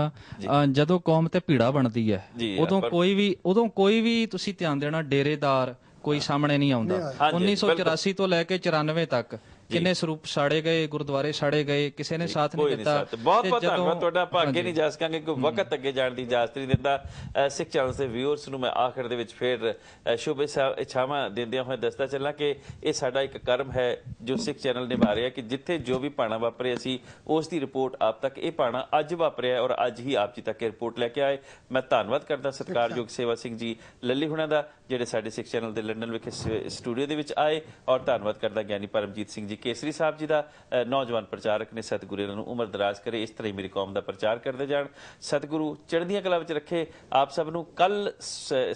ਜਦੋਂ ਕੌਮ ਤੇ ਭੀੜਾ ਬਣਦੀ ਹੈ ਉਦੋਂ ਕੋਈ ਵੀ ਤੁਸੀਂ ਧਿਆਨ ਦੇਣਾ, ਡੇਰੇਦਾਰ ਕੋਈ ਸਾਹਮਣੇ ਨਹੀਂ ਆਉਂਦਾ। 1984 ਤੋਂ ਲੈ ਕੇ 94 ਤੱਕ ਕਿੰਨੇ ਸਰੂਪ ਸਾੜੇ ਗਏ, ਗੁਰਦੁਆਰੇ ਸਾੜੇ ਗਏ, ਕਿਸੇ ਨੇ ਸਾਥ ਨਹੀਂ ਦਿੱਤਾ। ਬਹੁਤ ਬਹੁਤ ਧੰਨਵਾਦ ਤੁਹਾਡਾ। ਆਪਾਂ ਅੱਗੇ ਨਹੀਂ ਜਾ ਸਕਾਂਗੇ ਕਿਉਂਕਿ ਵਕਤ ਅੱਗੇ ਜਾਣ ਦੀ ਇਜਾਜ਼ਤ ਨਹੀਂ ਦਿੰਦਾ। ਸਿੱਖ ਚੈਨਲ ਦੇ ਵਿਊਅਰਸ ਨੂੰ ਮੈਂ ਆਖਰ ਦੇ ਵਿੱਚ ਫਿਰ ਸ਼ੁਭ ਇੱਛਾਵਾਂ ਦਿੰਦਿਆਂ ਹੋਏ ਦੱਸਦਾ ਚੱਲਾਂ ਕਿ ਇਹ ਸਾਡਾ ਇੱਕ ਕਰਮ ਹੈ ਜੋ ਸਿੱਖ ਚੈਨਲ ਨਿਭਾ ਰਿਹਾ ਕਿ ਜਿੱਥੇ ਜੋ ਵੀ ਭਾਣਾ ਵਾਪਰੇ ਅਸੀਂ ਉਸ ਦੀ ਰਿਪੋਰਟ ਆਪ ਤੱਕ, ਇਹ ਭਾਣਾ ਅੱਜ ਵਾਪਰਿਆ ਔਰ ਅੱਜ ਹੀ ਆਪ ਜੀ ਤੱਕ ਇਹ ਰਿਪੋਰਟ ਲੈ ਕੇ ਆਏ। ਮੈਂ ਧੰਨਵਾਦ ਕਰਦਾ ਸਤਿਕਾਰਯੋਗ ਸੇਵਾ ਸਿੰਘ ਜੀ ਲੱਲੀ ਹੁਣਾਂ ਦਾ ਜਿਹੜੇ ਸਾਡੇ ਸਿੱਖ ਚੈਨਲ ਦੇ ਲੰਡਨ ਵਿਖੇ ਸਟੂਡੀਓ ਦੇ ਵਿੱਚ ਆਏ, ਔਰ ਧੰਨਵਾਦ ਕਰਦਾ ਗਿਆਨੀ ਪਰਮਜੀਤ ਸਿੰਘ ਜੀ ਕੇਸਰੀ ਸਾਹਿਬ ਜੀ ਦਾ ਨੌਜਵਾਨ ਪ੍ਰਚਾਰਕ ਨੇ। ਸਤਿਗੁਰੂ ਇਹਨਾਂ ਨੂੰ ਉਮਰ ਦਰਾਜ਼ ਕਰੇ, ਇਸ ਤਰ੍ਹਾਂ ਹੀ ਮੇਰੀ ਕੌਮ ਦਾ ਪ੍ਰਚਾਰ ਕਰਦੇ ਜਾਣ। ਸਤਿਗੁਰੂ ਚੜ੍ਹਦੀਆਂ ਕਲਾ ਵਿੱਚ ਰੱਖੇ ਆਪ ਸਭ ਨੂੰ। ਕੱਲ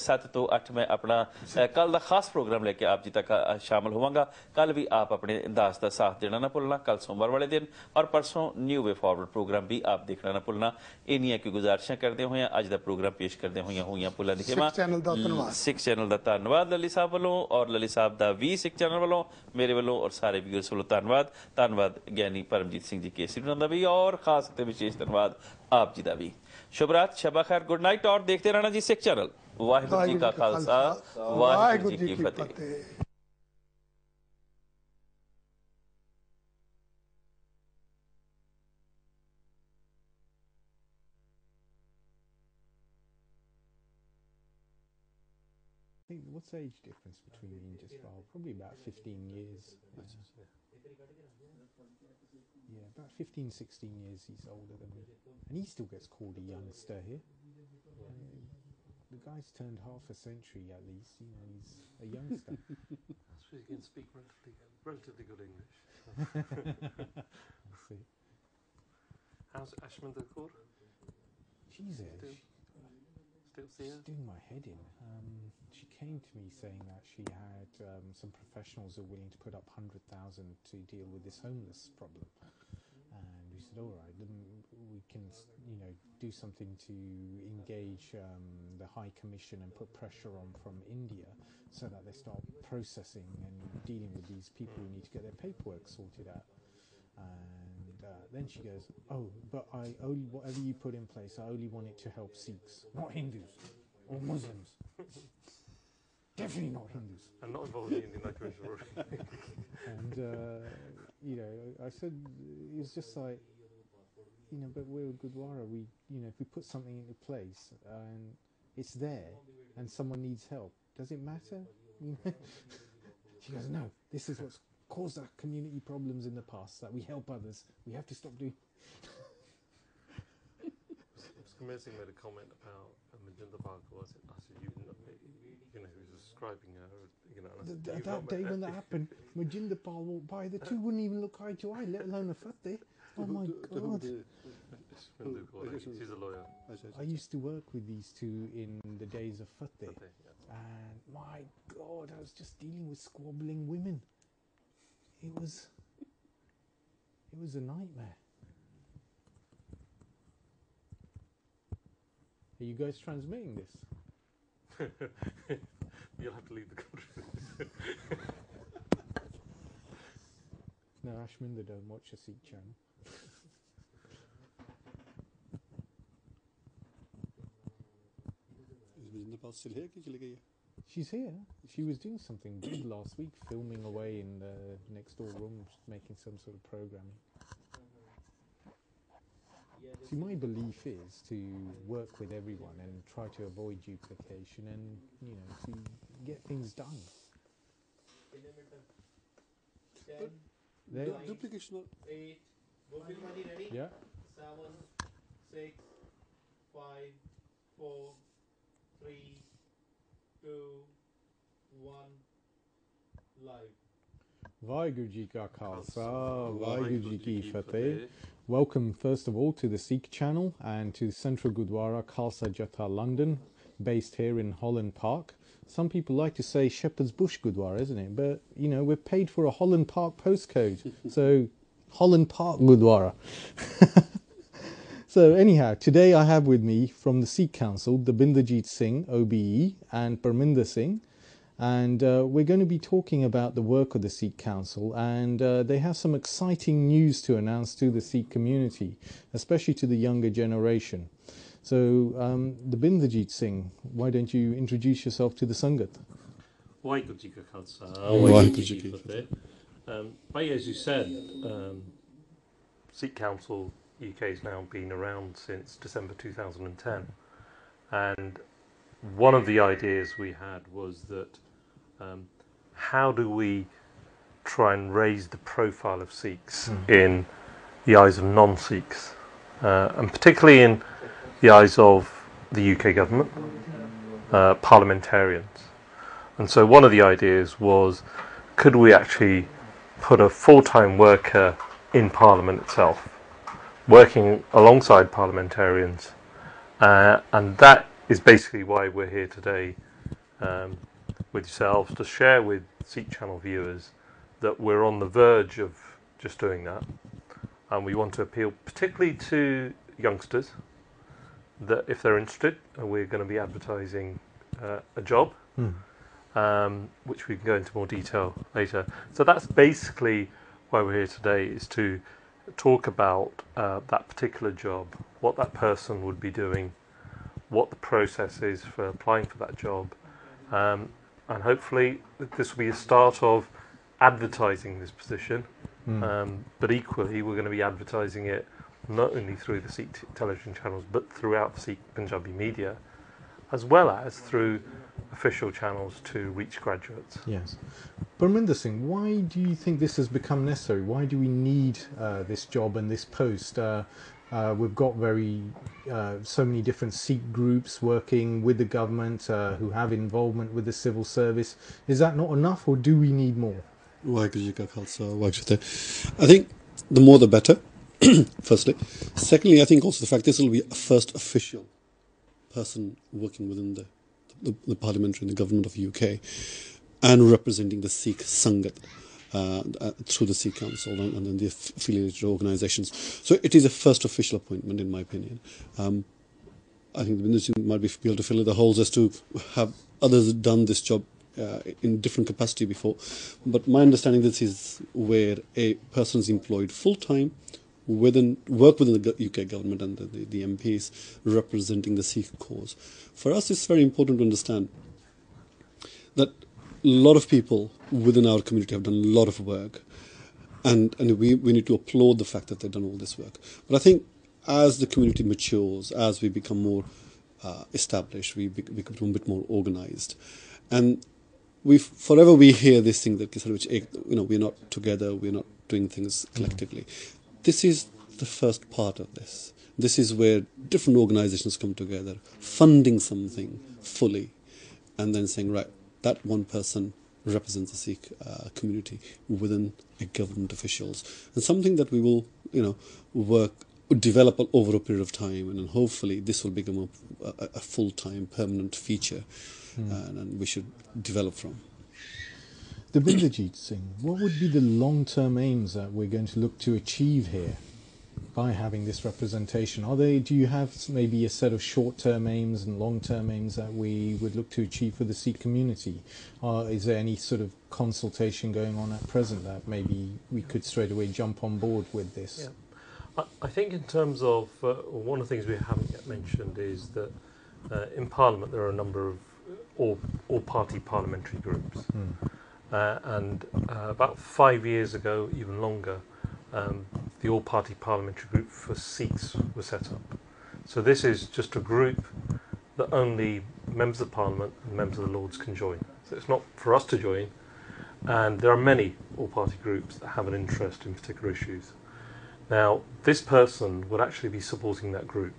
7 ਤੋਂ 8 ਮੈਂ ਆਪਣਾ ਕੱਲ ਦਾ ਖਾਸ ਪ੍ਰੋਗਰਾਮ ਲੈ ਕੇ ਆਪ ਜੀ ਤੱਕ ਸ਼ਾਮਲ ਹੋਵਾਂਗਾ। ਕੱਲ ਵੀ ਆਪ ਆਪਣੇ ਦਾਸ ਦਾ ਸਾਥ ਦੇਣਾ ਨਾ ਭੁੱਲਣਾ। ਕੱਲ सोमवार वाले दिन और परसों न्यू वे फॉरवर्ड प्रोग्राम भी आप देखना ना भुलना। इन्नियां की गुजारिशां करदे होए अज दा प्रोग्राम पेश करदे होइयां भुलां दी खेमा सिख चैनल दा धन्नवाद लली साहब वालों और लली साहब दा भी सिख चैनल वालों मेरे वालों और सारे व्यूअर्स वालों धन्नवाद ज्ञानी परमजीत सिंह जी केसरी होना दा भी और खास ते विशेष धन्नवाद आप जी दा भी। शुभ रात, शबा खैर, गुड नाइट और देखते रहना जी सिख चैनल। वाहिगुरू जी का खालसा, वाहिगुरू जी की फतेह। What's the age difference between me and Jaspal? Probably about 15 years. Yeah, about 15, 16 years he's older than me. And he still gets called a youngster here. The guy's turned half a century at least, you know, he's a youngster. I suppose he can speak relatively good English. I see. How's Ashminda Kaur? She's Still doing my head in. She came to me saying that she had some professionals who are willing to put up 100,000 to deal with this homeless problem. And we said, all right, then we can, you know, do something to engage the High Commission and put pressure on from India so that they start processing and dealing with these people who need to get their paperwork sorted out. And then she goes, oh, but whatever you put in place, I only want it to help Sikhs, not Hindus or Muslims. Definitely not Hindus. And not involved in the Indian Commission. And, you know, I said, it was just like, you know, but we're a Gurdwara. We, you know, if we put something into place and it's there and someone needs help, does it matter? You know? She goes, no, this is what's caused our community problems in the past, that we help others. We have to stop doing... Amazing made a comment about Majinda Bhargava. I said, you know, he was describing her, you know. That day when that happened, Majinda Pal walked by, the two wouldn't even look eye to eye, let alone a fateh. Oh my God. She's a lawyer. I used to work with these two in the days of fateh. And my God, I was just dealing with squabbling women. It was a nightmare. Are you guys transmitting this? You'll have to leave the country. No, Ashminda don't watch a Sikh channel. Is Majinda Pal still here? Ki chali gayi hai? She's here. She was doing something big last week, filming away in the next door room, making some sort of programming. See, my belief is to work with everyone and try to avoid duplication and, you know, to get things done. Duplication. 8. Everybody ready? Yeah. 7, 6, 5, 4, 3, 2, 1. Live. Vaheguru Ji Ka Khalsa, Vaheguru Ji Ki Fateh. Welcome first of all to the Sikh channel and to Central Gurdwara Khalsa Jatha London, based here in Holland Park. Some people like to say Shepherd's Bush Gurdwara, isn't it? But, you know, we're paid for a Holland Park postcode. So, Holland Park Gurdwara. So, anyhow, today I have with me from the Sikh Council, Dabinderjeet Singh, OBE, and Parminder Singh. And we're going to be talking about the work of the Sikh Council, and they have some exciting news to announce to the Sikh community, especially to the younger generation. So, Dabinderjeet Singh, why don't you introduce yourself to the Sangat? Vaheguru Ji Ka Khalsa, Vaheguru Ji Ki Fateh. As you said, Sikh Council UK has now been around since December 2010, and one of the ideas we had was that how do we try and raise the profile of Sikhs in the eyes of non-Sikhs, and particularly in the eyes of the UK government, parliamentarians. And so one of the ideas was, could we actually put a full-time worker in Parliament itself, working alongside parliamentarians, and that is basically why we're here today with yourselves, to share with Sikh Channel viewers that we're on the verge of just doing that, and we want to appeal particularly to youngsters that if they're interested, we're going to be advertising a job, which we can go into more detail later. So that's basically why we're here today, is to talk about that particular job, what that person would be doing, what the process is for applying for that job, and hopefully this will be a start of advertising this position, but equally we're going to be advertising it not only through the Sikh television channels but throughout the Sikh Punjabi media, as well as through official channels to reach graduates. Yes. Parminder Singh, why do you think this has become necessary? Why do we need this job and this post? We've got so many different Sikh groups working with the government who have involvement with the civil service. Is that not enough, or do we need more? I think the more the better, firstly. Secondly, I think also the fact this will be a first official person working within the parliamentary and the government of the UK and representing the Sikh Sangat through the Sikh Council and then the affiliated organisations. So it is a first official appointment, in my opinion. I think the ministry might be able to fill in the holes as to have others done this job in different capacity before. But my understanding, this is where a person is employed full-time, work within the UK government and the MPs representing the Sikh cause. For us, it's very important to understand that a lot of people within our community have done a lot of work, and we need to applaud the fact that they've done all this work. But I think as the community matures, as we become more established, we become a bit more organised, and forever we hear this thing that we're not together, we're not doing things collectively. This is the first part of this. This is where different organisations come together, funding something fully, and then saying, right, that one person represents the Sikh community within a government officials, and something that we will, develop over a period of time, and then hopefully this will become a full-time, permanent feature, and we should develop from. Dabinderjeet Singh, what would be the long-term aims that we're going to look to achieve here by having this representation? Do you have maybe a set of short-term aims and long-term aims that we would look to achieve for the Sikh community? Or is there any sort of consultation going on at present that maybe we could straight away jump on board with this? Yeah. I think in terms of, one of the things we haven't yet mentioned is that in Parliament there are a number of all-party parliamentary groups. And about 5 years ago, even longer, the all-party parliamentary group for Sikhs was set up. So this is just a group that only members of Parliament and members of the Lords can join. So it's not for us to join, and there are many all-party groups that have an interest in particular issues. Now, this person would actually be supporting that group.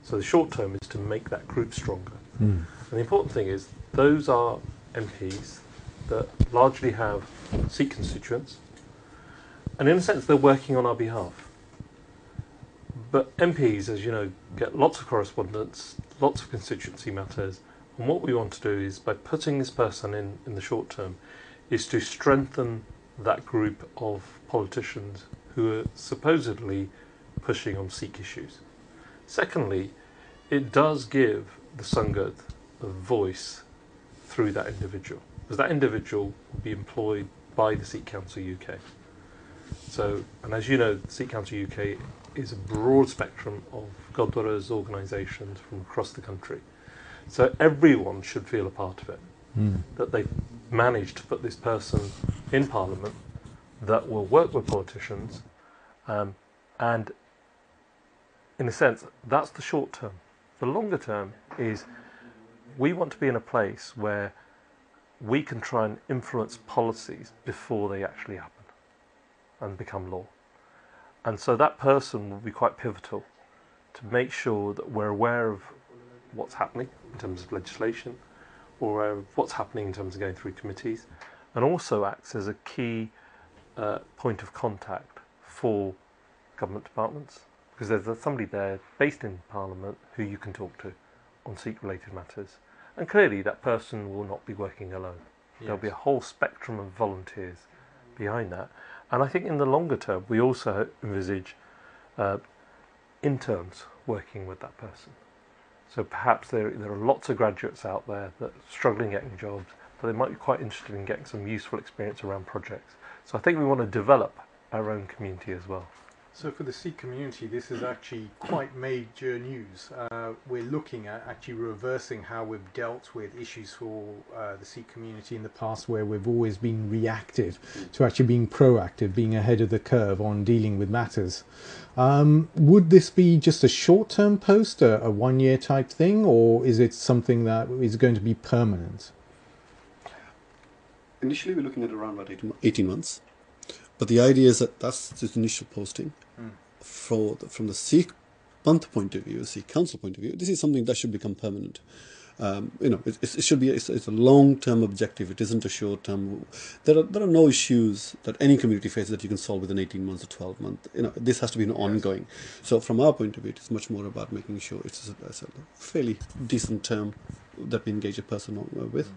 So the short term is to make that group stronger. And the important thing is, those are MPs that largely have Sikh constituents, and in a sense they're working on our behalf. But MPs, as you know, get lots of correspondence, lots of constituency matters, and what we want to do is, by putting this person in the short term, is to strengthen that group of politicians who are supposedly pushing on Sikh issues. Secondly, it does give the Sangat a voice through that individual, because that individual will be employed by the Sikh Council UK. So, and as you know, the Sikh Council UK is a broad spectrum of Gurdwaras, organisations from across the country. So everyone should feel a part of it, that they've managed to put this person in Parliament that will work with politicians, and in a sense, that's the short term. The longer term is, we want to be in a place where we can try and influence policies before they actually happen and become law. And so that person will be quite pivotal to make sure that we're aware of what's happening in terms of legislation, or what's happening in terms of going through committees, and also acts as a key point of contact for government departments, because there's somebody there based in Parliament who you can talk to on Sikh-related matters. And clearly that person will not be working alone. Yes. There'll be a whole spectrum of volunteers behind that. And I think in the longer term, we also envisage interns working with that person. So perhaps there are lots of graduates out there that are struggling getting jobs, but they might be quite interested in getting some useful experience around projects. So I think we want to develop our own community as well. So for the Sikh community, this is actually quite major news. We're looking at actually reversing how we've dealt with issues for the Sikh community in the past, where we've always been reactive, to actually being proactive, being ahead of the curve on dealing with matters. Would this be just a short-term post, a one-year type thing, or is it something that is going to be permanent? Initially, we're looking at around about 18 months. But the idea is that that's the initial posting. From the Sikh Panth point of view, Sikh Council point of view, this is something that should become permanent. It should be. It's a long-term objective. It isn't a short-term. There are no issues that any community faces that you can solve within 18 months or 12 months. This has to be an ongoing. So from our point of view, it's much more about making sure it's a fairly decent term that we engage a person with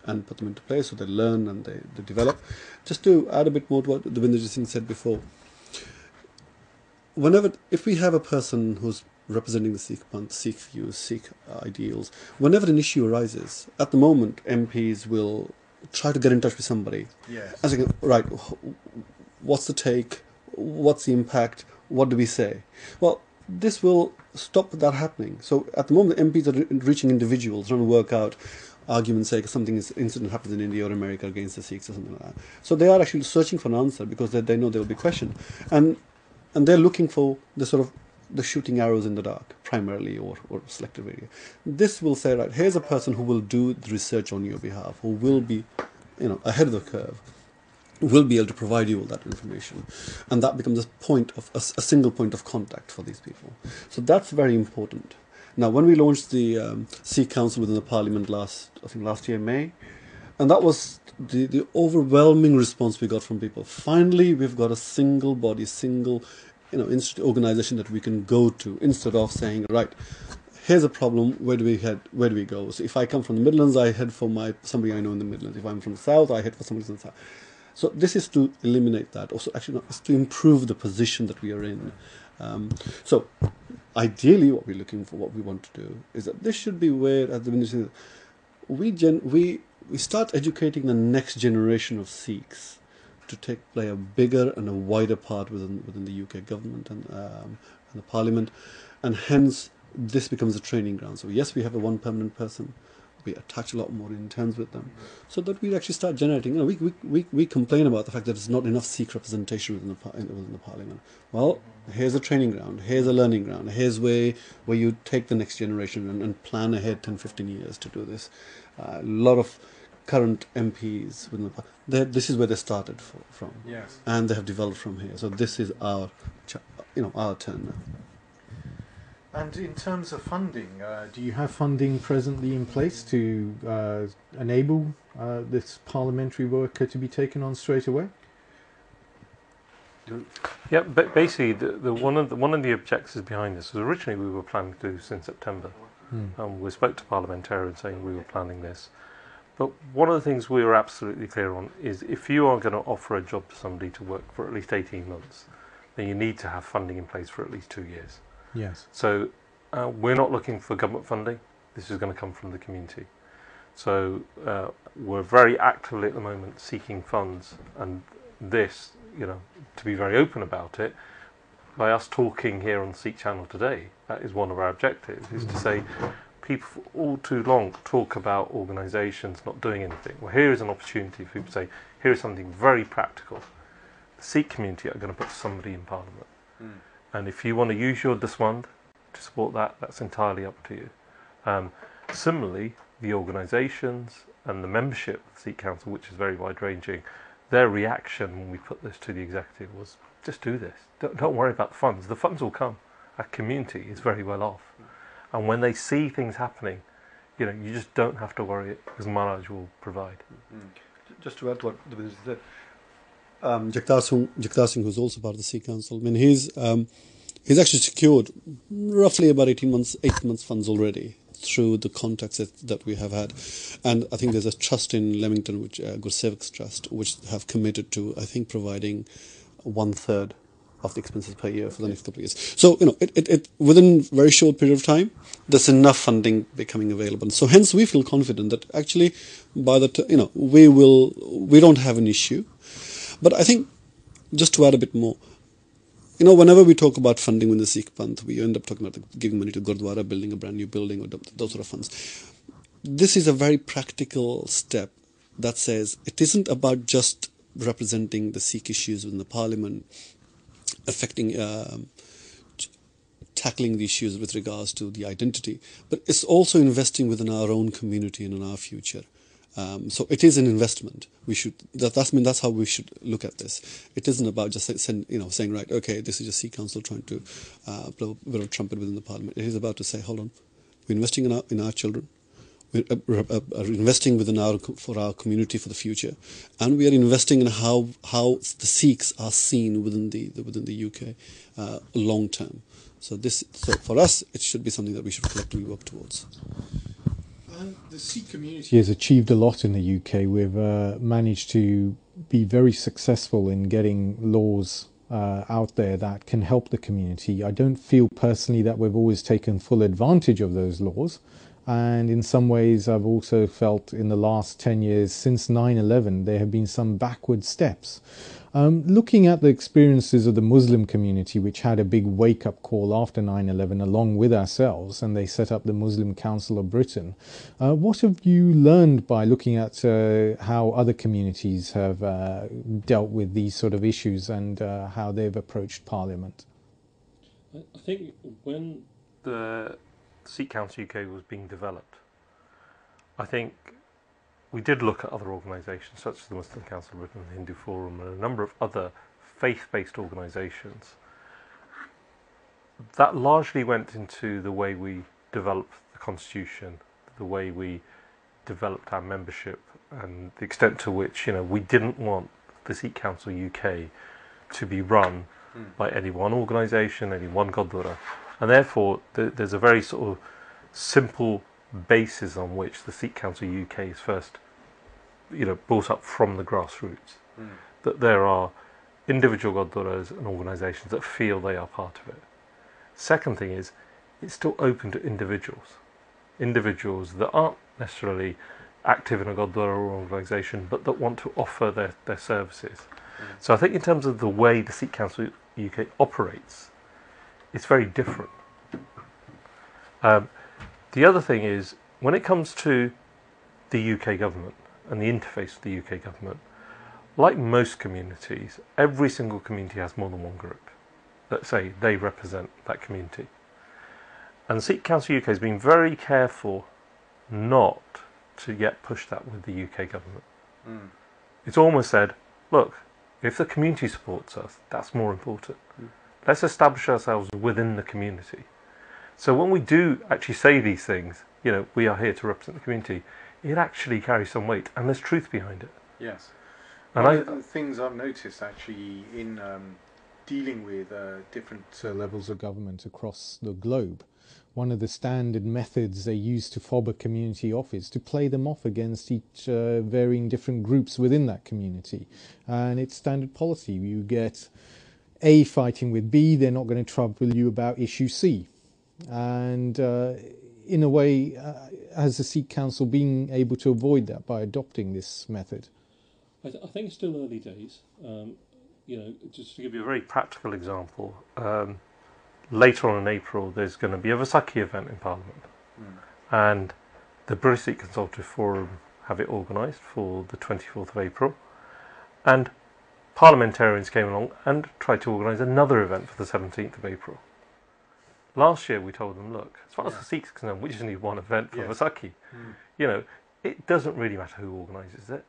and put them into place so they learn and they develop. Just to add a bit more to what Devinder Singh said before, if we have a person who's representing the Sikh Panth, Sikh views, Sikh ideals, whenever an issue arises, at the moment MPs will try to get in touch with somebody. Yes. And say, right, what's the take? What's the impact? What do we say? Well, this will stop that happening. So at the moment, MPs are reaching individuals, trying to work out arguments, say incident happens in India or America against the Sikhs or something like that. So they are actually searching for an answer because they know there will be questioned, and they're looking for the shooting arrows in the dark primarily, or selective area. This will say, right, here's a person who will do the research on your behalf, who will be, ahead of the curve, will be able to provide you all that information, and that becomes a single point of contact for these people. So that's very important. Now, when we launched the Sikh Council within the Parliament last year, May, and that was the overwhelming response we got from people. Finally, we've got a single body, organisation that we can go to, instead of saying, right, here's a problem, where do we go? So if I come from the Midlands, I head for somebody I know in the Midlands. If I'm from the South, I head for somebody in the South. So this is to eliminate that. Also, actually, no, it's to improve the position that we are in. So ideally, what we're looking for, what we want to do, is that this should be where, as the minister said, we start educating the next generation of Sikhs to play a bigger and a wider part within the UK government and the Parliament, and hence this becomes a training ground. So yes, we have one permanent person. We attach a lot more interns with them, so that we actually start generating. We complain about the fact that there's not enough Sikh representation within the Parliament. Well, here's a training ground. Here's a learning ground. Here's where you take the next generation and plan ahead 10, 15 years to do this. A lot of current MPs within this is where they started from. Yes. And they have developed from here. So this is our turn now. And in terms of funding, do you have funding presently in place to enable this parliamentary work to be taken on straight away? Yeah, but basically, one of the objectives behind this was originally we were planning to do this in September. We spoke to parliamentarians saying we were planning this. But one of the things we were absolutely clear on is if you are going to offer a job to somebody to work for at least 18 months, then you need to have funding in place for at least 2 years. Yes. So we're not looking for government funding. This is going to come from the community. So we're very actively at the moment seeking funds, and this, to be very open about it, by us talking here on the Sikh channel today, that is one of our objectives, is to say people for all too long talk about organisations not doing anything. Well, here is an opportunity for people to say, here is something very practical. The Sikh community are going to put somebody in Parliament. And if you want to use your Daswand to support that, that's entirely up to you. Similarly, the organisations and the membership of the Sikh Council, which is very wide-ranging, their reaction when we put this to the executive was, just do this. Don't worry about the funds. The funds will come. Our community is very well off. And when they see things happening, you just don't have to worry, because Maharaj will provide. Just to add to what the minister said, Jagtar Singh, who's also part of the Sikh Council. I mean, he's actually secured roughly about 8 months funds already through the contacts that we have had. And I think there's a trust in Leamington, which Gursevik's Trust, which have committed to, I think, providing 1/3 of the expenses per year for the next couple of years. So, it within a very short period of time, there's enough funding becoming available. So hence we feel confident that actually by we don't have an issue. But I think, just to add a bit more, whenever we talk about funding with the Sikh Panth, we end up talking about giving money to Gurdwara, building a brand new building, or those sort of funds. This is a very practical step that says it isn't about just representing the Sikh issues within the parliament, affecting, tackling the issues with regards to the identity, but it's also investing within our own community and in our future. So it is an investment. That's how we should look at this. It isn't about just saying, right, okay, this is just Sikh Council trying to blow a bit of trumpet within the parliament. It is about to say, hold on, we're investing in our children. We're investing for our community for the future, and we are investing in how the Sikhs are seen within the UK long term. So for us, it should be something that we should collectively work towards. The Sikh community has achieved a lot in the UK. We've managed to be very successful in getting laws out there that can help the community. I don't feel personally that we've always taken full advantage of those laws. And in some ways, I've also felt in the last 10 years, since 9/11, there have been some backward steps. Looking at the experiences of the Muslim community, which had a big wake-up call after 9/11, along with ourselves, and they set up the Muslim Council of Britain, what have you learned by looking at how other communities have dealt with these sort of issues and how they've approached Parliament? I think when the Sikh Council UK was being developed, I think we did look at other organisations such as the Muslim Council of Britain, the Hindu Forum, and a number of other faith-based organisations. That largely went into the way we developed the constitution, the way we developed our membership, and the extent to which we didn't want the Sikh Council UK to be run by any one organisation, any one Gurdwara. And therefore, there's a very sort of simple basis on which the Sikh Council UK is first, brought up from the grassroots. That there are individual Gurdwaras and organisations that feel they are part of it. Second thing is, it's still open to individuals that aren't necessarily active in a Gurdwara or organisation, but that want to offer their services. So I think in terms of the way the Sikh Council UK operates, it's very different. The other thing is, when it comes to the UK government and the interface with the UK government, like most communities, every single community has more than one group that say they represent that community. And the Sikh Council UK has been very careful not to yet push that with the UK government. It's almost said, look, if the community supports us, that's more important. Let's establish ourselves within the community. So when we do actually say these things, we are here to represent the community, it actually carries some weight, and there's truth behind it. Yes. And one of the things I've noticed actually in dealing with different levels of government across the globe, one of the standard methods they use to fob a community off is to play them off against each varying different groups within that community. And it's standard policy. You get A fighting with B, they're not going to trouble you about issue C. And in a way, has the Sikh Council been able to avoid that by adopting this method? I think it's still early days. Just to give you a very practical example, later on in April, there's going to be a Vaisakhi event in Parliament. And the British Sikh Consultative Forum have it organised for the 24th of April. And parliamentarians came along and tried to organise another event for the 17th of April. Last year we told them, look, as far as the Sikhs are concerned, we just need one event for Vaisakhi. It doesn't really matter who organises it.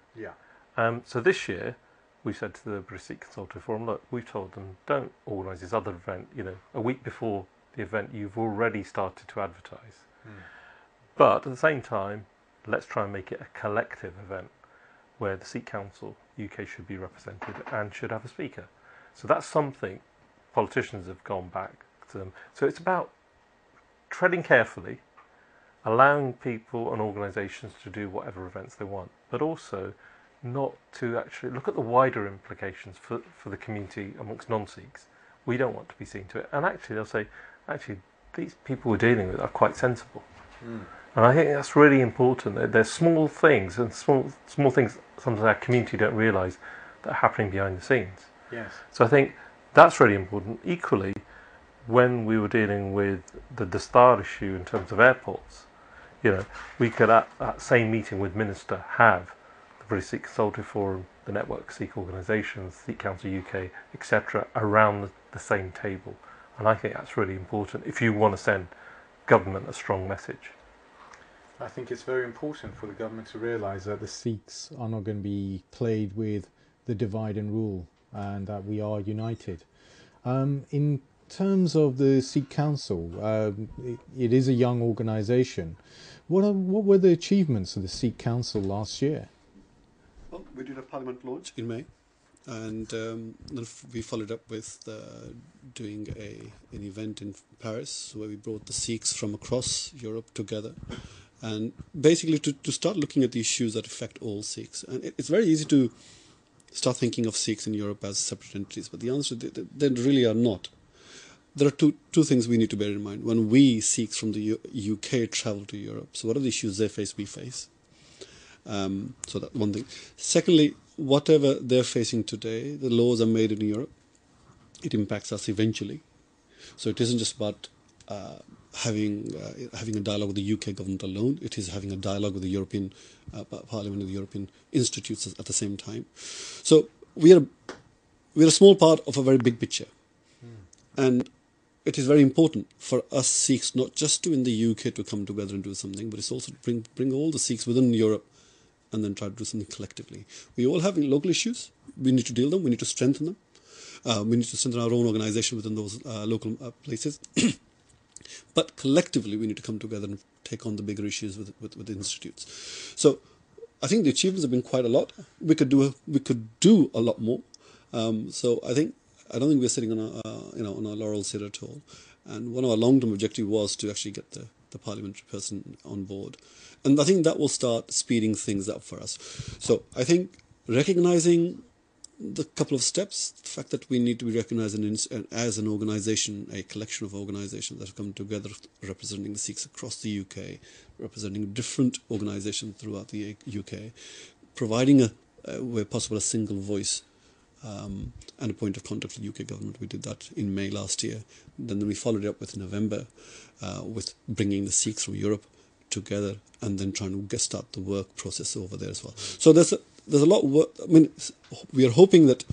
So this year we said to the British Sikh Consultative Forum, look, we've told them, don't organise this other event. A week before the event you've already started to advertise. But at the same time, let's try and make it a collective event where the Sikh Council UK should be represented and should have a speaker. So that's something politicians have gone back to them. So it's about treading carefully, allowing people and organisations to do whatever events they want, but also not to actually look at the wider implications for the community amongst non-Sikhs. We don't want to be seen to it. And actually they'll say, actually, these people we're dealing with are quite sensible. And I think that's really important. There's small things, and small things sometimes our community don't realise that are happening behind the scenes. Yes. So I think that's really important. Equally, when we were dealing with the Dastar issue in terms of airports, we could at that same meeting with Minister have the British Sikh Consultative Forum, the Network Sikh Organisations, Sikh Council UK, etc. around the same table. And I think that's really important if you want to send government a strong message. I think it's very important for the government to realise that the Sikhs are not going to be played with the divide and rule, and that we are united. In terms of the Sikh Council, it is a young organisation. What were the achievements of the Sikh Council last year? Well, we did a parliament launch in May, and then we followed up with doing an event in Paris where we brought the Sikhs from across Europe together, and basically to start looking at the issues that affect all Sikhs. And it's very easy to start thinking of Sikhs in Europe as separate entities, but the answer they really are not. There are two things we need to bear in mind. When we Sikhs from the UK travel to Europe, so what are the issues they face, we face. So that's one thing. Secondly, whatever they're facing today, the laws are made in Europe. It impacts us eventually. So it isn't just about having a dialogue with the UK government alone. It is having a dialogue with the European Parliament and the European institutes at the same time. So we're a small part of a very big picture, and it is very important for us Sikhs not just to in the UK to come together and do something, but it's also to bring all the Sikhs within Europe and then try to do something collectively. We all have local issues. We need to deal with them. We need to strengthen them. We need to strengthen our own organisation within those local places. But collectively, we need to come together and take on the bigger issues with the institutes. So I think the achievements have been quite a lot. We could do a lot more. So I don't think we're sitting on our laurels here at all. And one of our long-term objectives was to actually get the parliamentary person on board. And I think that will start speeding things up for us. So I think recognising the couple of steps, the fact that we need to be recognised as an organisation, a collection of organisations that have come together representing the Sikhs across the UK, representing different organisations throughout the UK, providing where possible a single voice and a point of contact for the UK government. We did that in May last year. Then we followed it up with November with bringing the Sikhs from Europe together and then trying to start the work process over there as well. So there's a lot of work. I mean, we are hoping that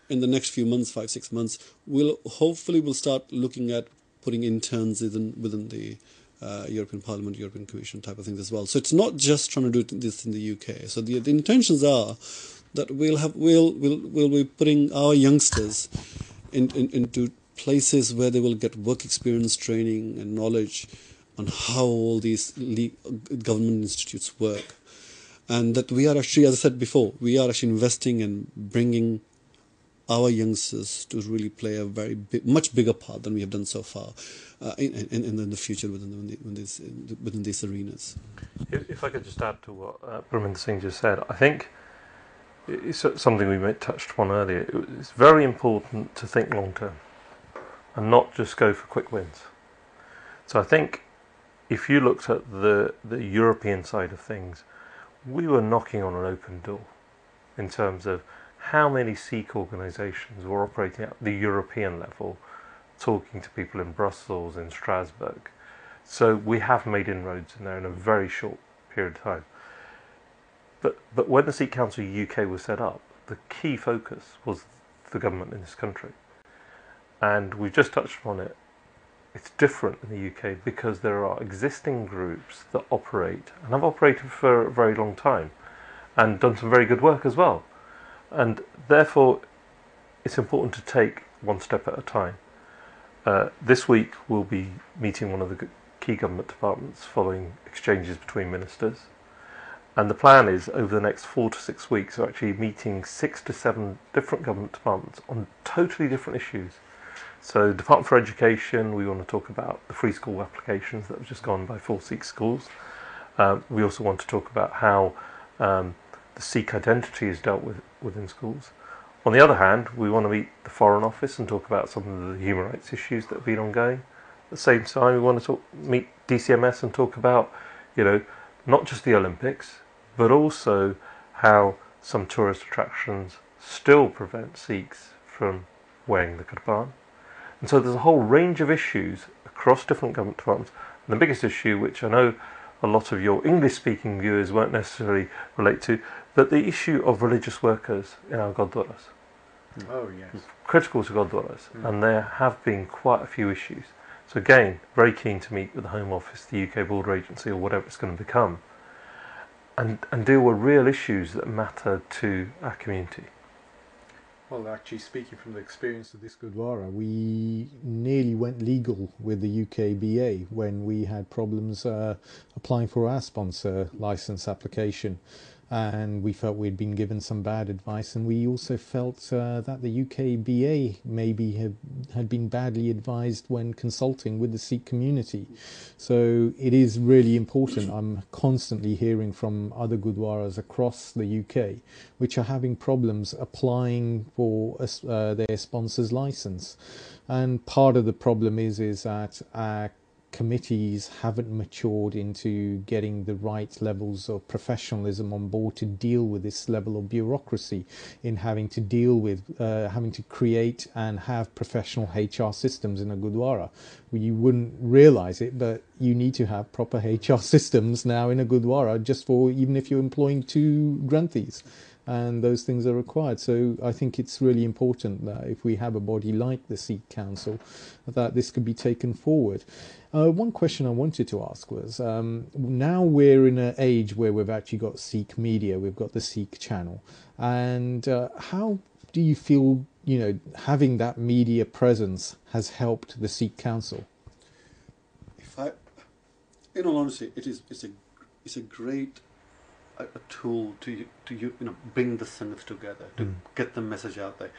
in the next few months, 5-6 months, we'll start looking at putting interns within the European Parliament, European Commission type of things as well. So it's not just trying to do this in the UK. So the intentions are that we'll be putting our youngsters into places where they will get work experience, training, and knowledge on how all these government institutes work. And that we are actually, as I said before, we are actually investing in bringing our youngsters to really play a much bigger part than we have done so far in the future within these arenas. If I could just add to what Parminder Singh just said, I think it's something we touched upon earlier. It's very important to think long term and not just go for quick wins. So I think if you looked at the European side of things, we were knocking on an open door in terms of how many Sikh organisations were operating at the European level, talking to people in Brussels, in Strasbourg. So we have made inroads in there in a very short period of time. But when the Sikh Council UK was set up, the key focus was the government in this country. And we've just touched upon it. It's different in the UK because there are existing groups that operate and have operated for a very long time and done some very good work as well. And therefore, it's important to take one step at a time. This week, we'll be meeting one of the key government departments following exchanges between ministers. And the plan is, over the next 4 to 6 weeks, we're actually meeting 6 to 7 different government departments on totally different issues. So, Department for Education, we want to talk about the free school applications that have just gone by 4 Sikh schools. We also want to talk about how the Sikh identity is dealt with within schools. On the other hand, we want to meet the Foreign Office and talk about some of the human rights issues that have been ongoing. At the same time, we want to meet DCMS and talk about, not just the Olympics, but also how some tourist attractions still prevent Sikhs from wearing the kirpan. And so there's a whole range of issues across different government departments. And the biggest issue, which I know a lot of your English-speaking viewers won't necessarily relate to, but the issue of religious workers in our gurdwaras. Oh, yes. Critical to gurdwaras. And there have been quite a few issues. So again, very keen to meet with the Home Office, the UK Border Agency, or whatever it's going to become, and deal with real issues that matter to our community. Well, actually, speaking from the experience of this Gurdwara, we nearly went legal with the UK-BA when we had problems applying for our sponsor license application. And we felt we'd been given some bad advice, and we also felt that the UK-BA maybe had been badly advised when consulting with the Sikh community. So it is really important. I'm constantly hearing from other Gurdwaras across the UK which are having problems applying for their sponsor's license. And part of the problem is that our committees haven't matured into getting the right levels of professionalism on board to deal with this level of bureaucracy, in having to deal with having to create and have professional HR systems in a Gurdwara. You wouldn't realise it, but you need to have proper HR systems now in a Gurdwara, just for even if you're employing 2 Granthis. And those things are required. So I think it's really important that if we have a body like the Sikh Council, that this could be taken forward. One question I wanted to ask was, now we're in an age where we've actually got Sikh media, we've got the Sikh channel, and how do you feel, having that media presence has helped the Sikh Council? In all honesty, it's a great a tool to bring the Sangat together, to get the message out there.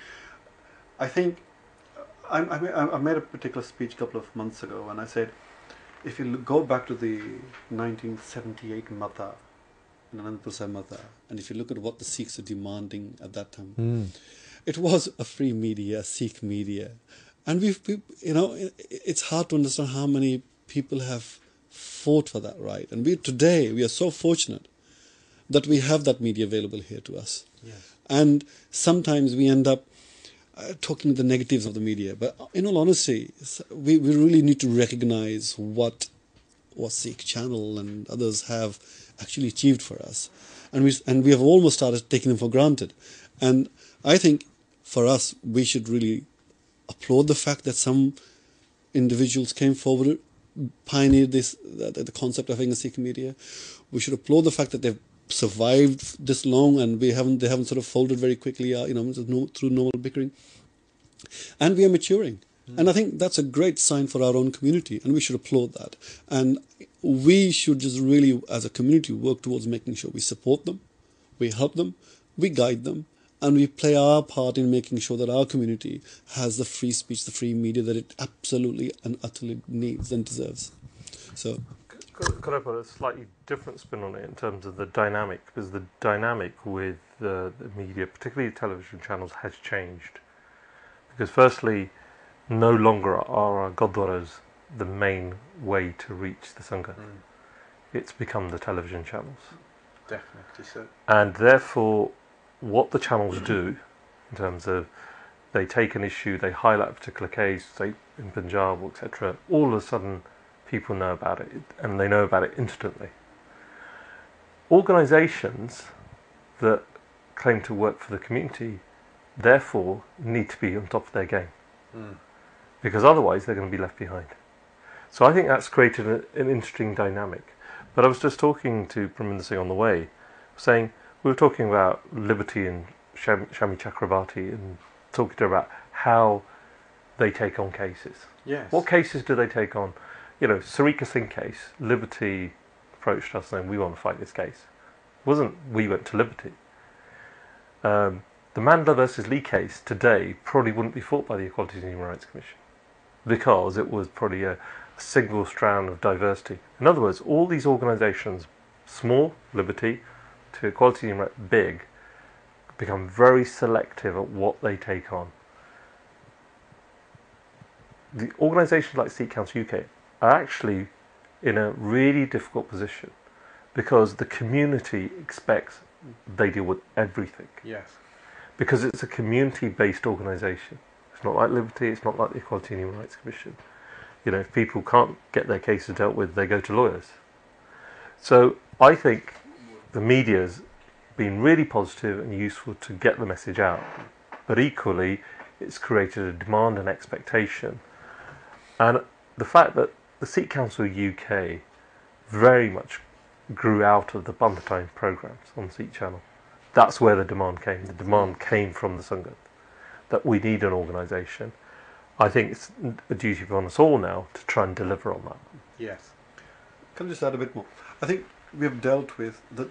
I think I made a particular speech a couple of months ago, and I said, if you go back to the 1978 Mata, Anandpur Sahib Mata, and if you look at what the Sikhs are demanding at that time, it was a free media, Sikh media, and it's hard to understand how many people have fought for that right. And today we are so fortunate that we have that media available here to us. Yes. And sometimes we end up talking the negatives of the media. But in all honesty, we really need to recognize what Sikh Channel and others have actually achieved for us. And we have almost started taking them for granted. And I think for us, we should really applaud the fact that some individuals came forward, pioneered the concept of having a Sikh media. We should applaud the fact that they've survived this long, and they haven't sort of folded very quickly, through normal bickering. And we are maturing. And I think that's a great sign for our own community, and we should applaud that. And we should just really, as a community, work towards making sure we support them, we help them, we guide them, and we play our part in making sure that our community has the free speech, the free media that it absolutely and utterly needs and deserves. So, could I put a slightly different spin on it in terms of the dynamic? Because the dynamic with the media, particularly television channels, has changed. Because firstly, no longer are our Gurdwaras the main way to reach the Sangat. It's become the television channels. Definitely so. And therefore, what the channels do, in terms of they take an issue, they highlight a particular case, say in Punjab, etc., all of a sudden people know about it, and they know about it instantly. Organisations that claim to work for the community, therefore, need to be on top of their game. Because otherwise they're going to be left behind. So I think that's created an interesting dynamic. But I was just talking to Parminder Singh on the way, saying, we were talking about Liberty and Shami Chakrabarti, and talking to her about how they take on cases. Yes. What cases do they take on? Sarika Singh case, Liberty approached us saying, we want to fight this case. It wasn't we went to liberty. The Mandela versus Lee case today probably wouldn't be fought by the Equality and Human Rights Commission because it was probably a single strand of diversity. In other words, all these organisations, small, liberty, to Equality and Human Rights, big, become very selective at what they take on. The organisations like Sikh Council UK are actually in a really difficult position because the community expects they deal with everything. Yes. Because it's a community-based organisation. It's not like Liberty, it's not like the Equality and Human Rights Commission. You know, if people can't get their cases dealt with, they go to lawyers. So I think the media's been really positive and useful to get the message out. But equally, it's created a demand and expectation. And the fact that the Sikh Council UK very much grew out of the Bantatime programmes on the Sikh channel. That's where the demand came. The demand came from the Sangat, that we need an organisation. I think it's a duty upon us all now to try and deliver on that. Yes. Can I just add a bit more? I think we have dealt with, the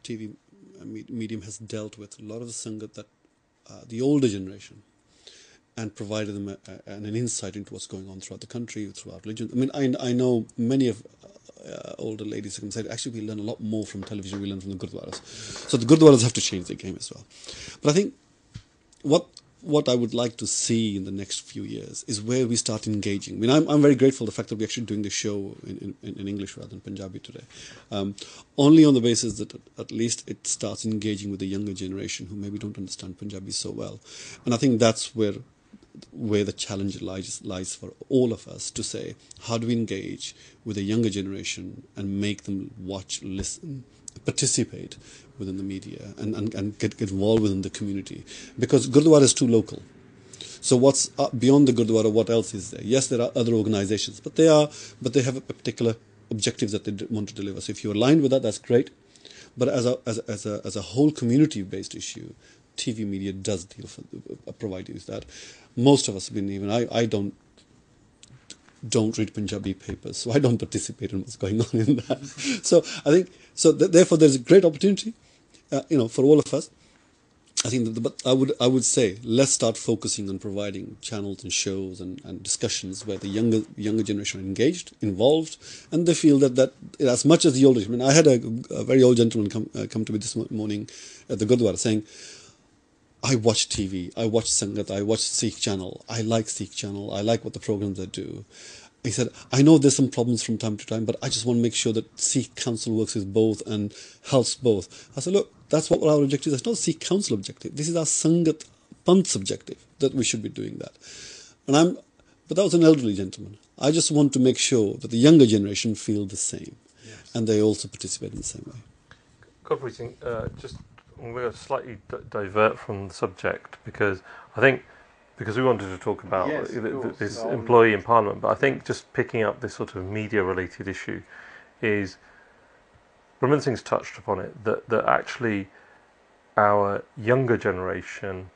TV medium has dealt with a lot of the Sangat that the older generation, and provided them an insight into what's going on throughout the country, throughout religion. I mean, I know many of older ladies who can say, actually, we learn a lot more from television, we learn from the Gurdwaras. So the Gurdwaras have to change their game as well. But I think what I would like to see in the next few years is where we start engaging. I mean, I'm very grateful for the fact that we're actually doing this show in English rather than Punjabi today. Only on the basis that at least it starts engaging with the younger generation who maybe don't understand Punjabi so well. And I think that's where the challenge lies for all of us to say, how do we engage with the younger generation and make them watch, listen, participate within the media and get involved within the community? Because Gurdwara is too local. So what's beyond the Gurdwara, what else is there? Yes, there are other organizations, but they have a particular objectives that they want to deliver. So if you're aligned with that, that's great. But as a whole community-based issue, TV media does provide you with that. Most of us have been, even I don't read Punjabi papers, so I don't participate in what's going on in that. So I think therefore there's a great opportunity, for all of us. I think but I would say let's start focusing on providing channels and shows and discussions where the younger generation are engaged, involved, and they feel that as much as the older. I mean, I had a very old gentleman come to me this morning at the Gurdwara saying, I watch TV, I watch Sangat, I watch Sikh channel, I like Sikh channel, I like what the programs they do. He said, I know there's some problems from time to time, but I just want to make sure that Sikh Council works with both and helps both. I said, look, that's what our objective is. It's not Sikh Council objective. This is our Sangat Panth's objective, that we should be doing that. But that was an elderly gentleman. I just want to make sure that the younger generation feel the same. Yes. And they also participate in the same way. Godfrey Singh, I'm going to slightly divert from the subject because we wanted to talk about this employee in Parliament, but I think just picking up this sort of media-related issue is, Raman Singh's touched upon it, that actually our younger generation,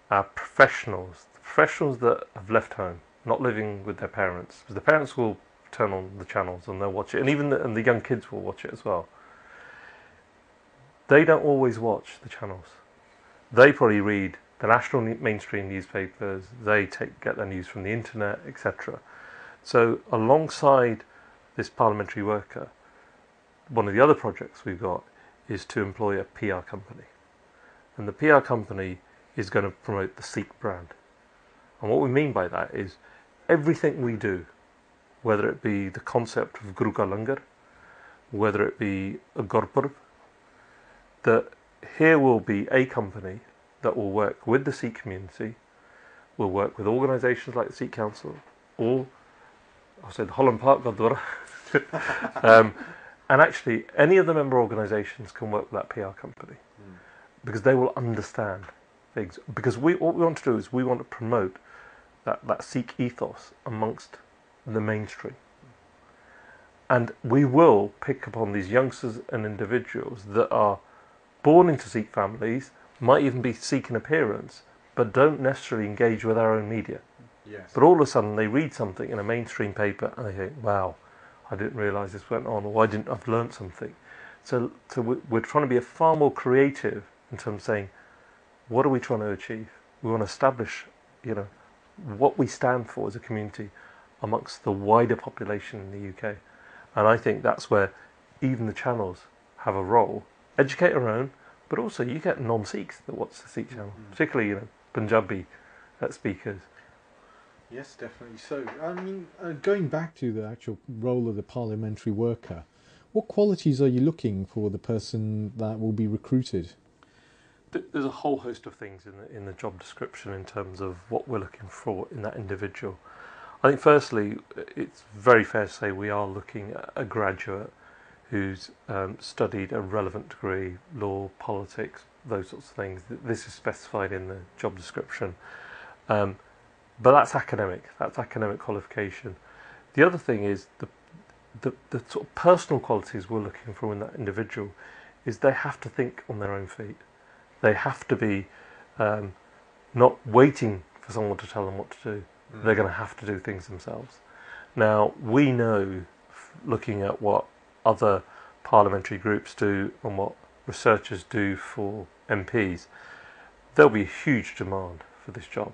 our professionals, the professionals that have left home, not living with their parents, because the parents will turn on the channels and they'll watch it, and even the young kids will watch it as well. They don't always watch the channels. They probably read the national mainstream newspapers, they get their news from the internet, etc. So alongside this parliamentary worker, one of the other projects we've got is to employ a PR company. And the PR company is going to promote the Sikh brand. And what we mean by that is everything we do, whether it be the concept of Guru Ka Langar, whether it be a Gurpurb, that here will be a company that will work with the Sikh community, will work with organisations like the Sikh Council, or I said Holland Park Gurdwara, and actually any of the member organisations can work with that PR company because they will understand things. Because what we want to do is we want to promote that Sikh ethos amongst the mainstream. And we will pick upon these youngsters and individuals that are born into Sikh families, might even be Sikh in appearance, but don't necessarily engage with our own media. Yes. But all of a sudden they read something in a mainstream paper and they think, wow, I didn't realise this went on, or I've learnt something. we're trying to be far more creative in terms of saying, what are we trying to achieve? We want to establish, what we stand for as a community amongst the wider population in the UK. And I think that's where even the channels have a role. Educate our own, but also you get non-Sikhs that watch the Sikh channel, particularly, Punjabi speakers. Yes, definitely. So, I mean, going back to the actual role of the parliamentary worker, what qualities are you looking for the person that will be recruited? There's a whole host of things in the job description in terms of what we're looking for in that individual. I think firstly, it's very fair to say we are looking at a graduate who's studied a relevant degree, law, politics, those sorts of things. This is specified in the job description. But that's academic qualification. The other thing is the sort of personal qualities we're looking for in that individual is they have to think on their own feet. They have to be not waiting for someone to tell them what to do. They're going to have to do things themselves. Now, we know, looking at what other parliamentary groups do and what researchers do for MPs, there'll be a huge demand for this job.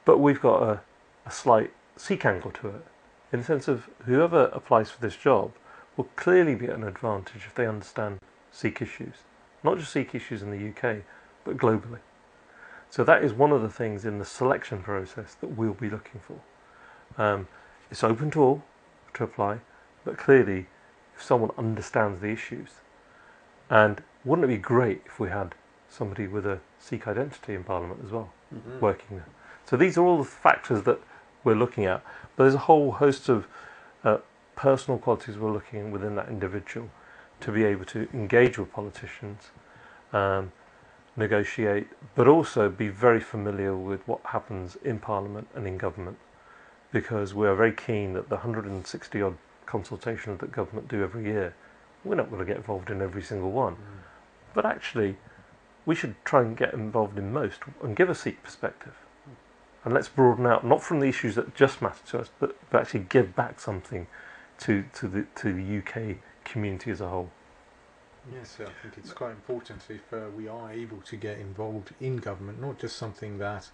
But we've got a slight Sikh angle to it, in the sense of whoever applies for this job will clearly be at an advantage if they understand Sikh issues. Not just Sikh issues in the UK, but globally. So that is one of the things in the selection process that we'll be looking for. It's open to all to apply, but clearly if someone understands the issues, and wouldn't it be great if we had somebody with a Sikh identity in Parliament as well, working there. So these are all the factors that we're looking at, but there's a whole host of personal qualities we're looking at within that individual to be able to engage with politicians, negotiate, but also be very familiar with what happens in Parliament and in government, because we are very keen that the 160 odd consultations that government do every year, we're not going to get involved in every single one, but actually we should try and get involved in most and give a Sikh perspective, and let's broaden out, not from the issues that just matter to us, but actually give back something to the UK community as a whole. Yes, I think it's quite important if we are able to get involved in government, not just something that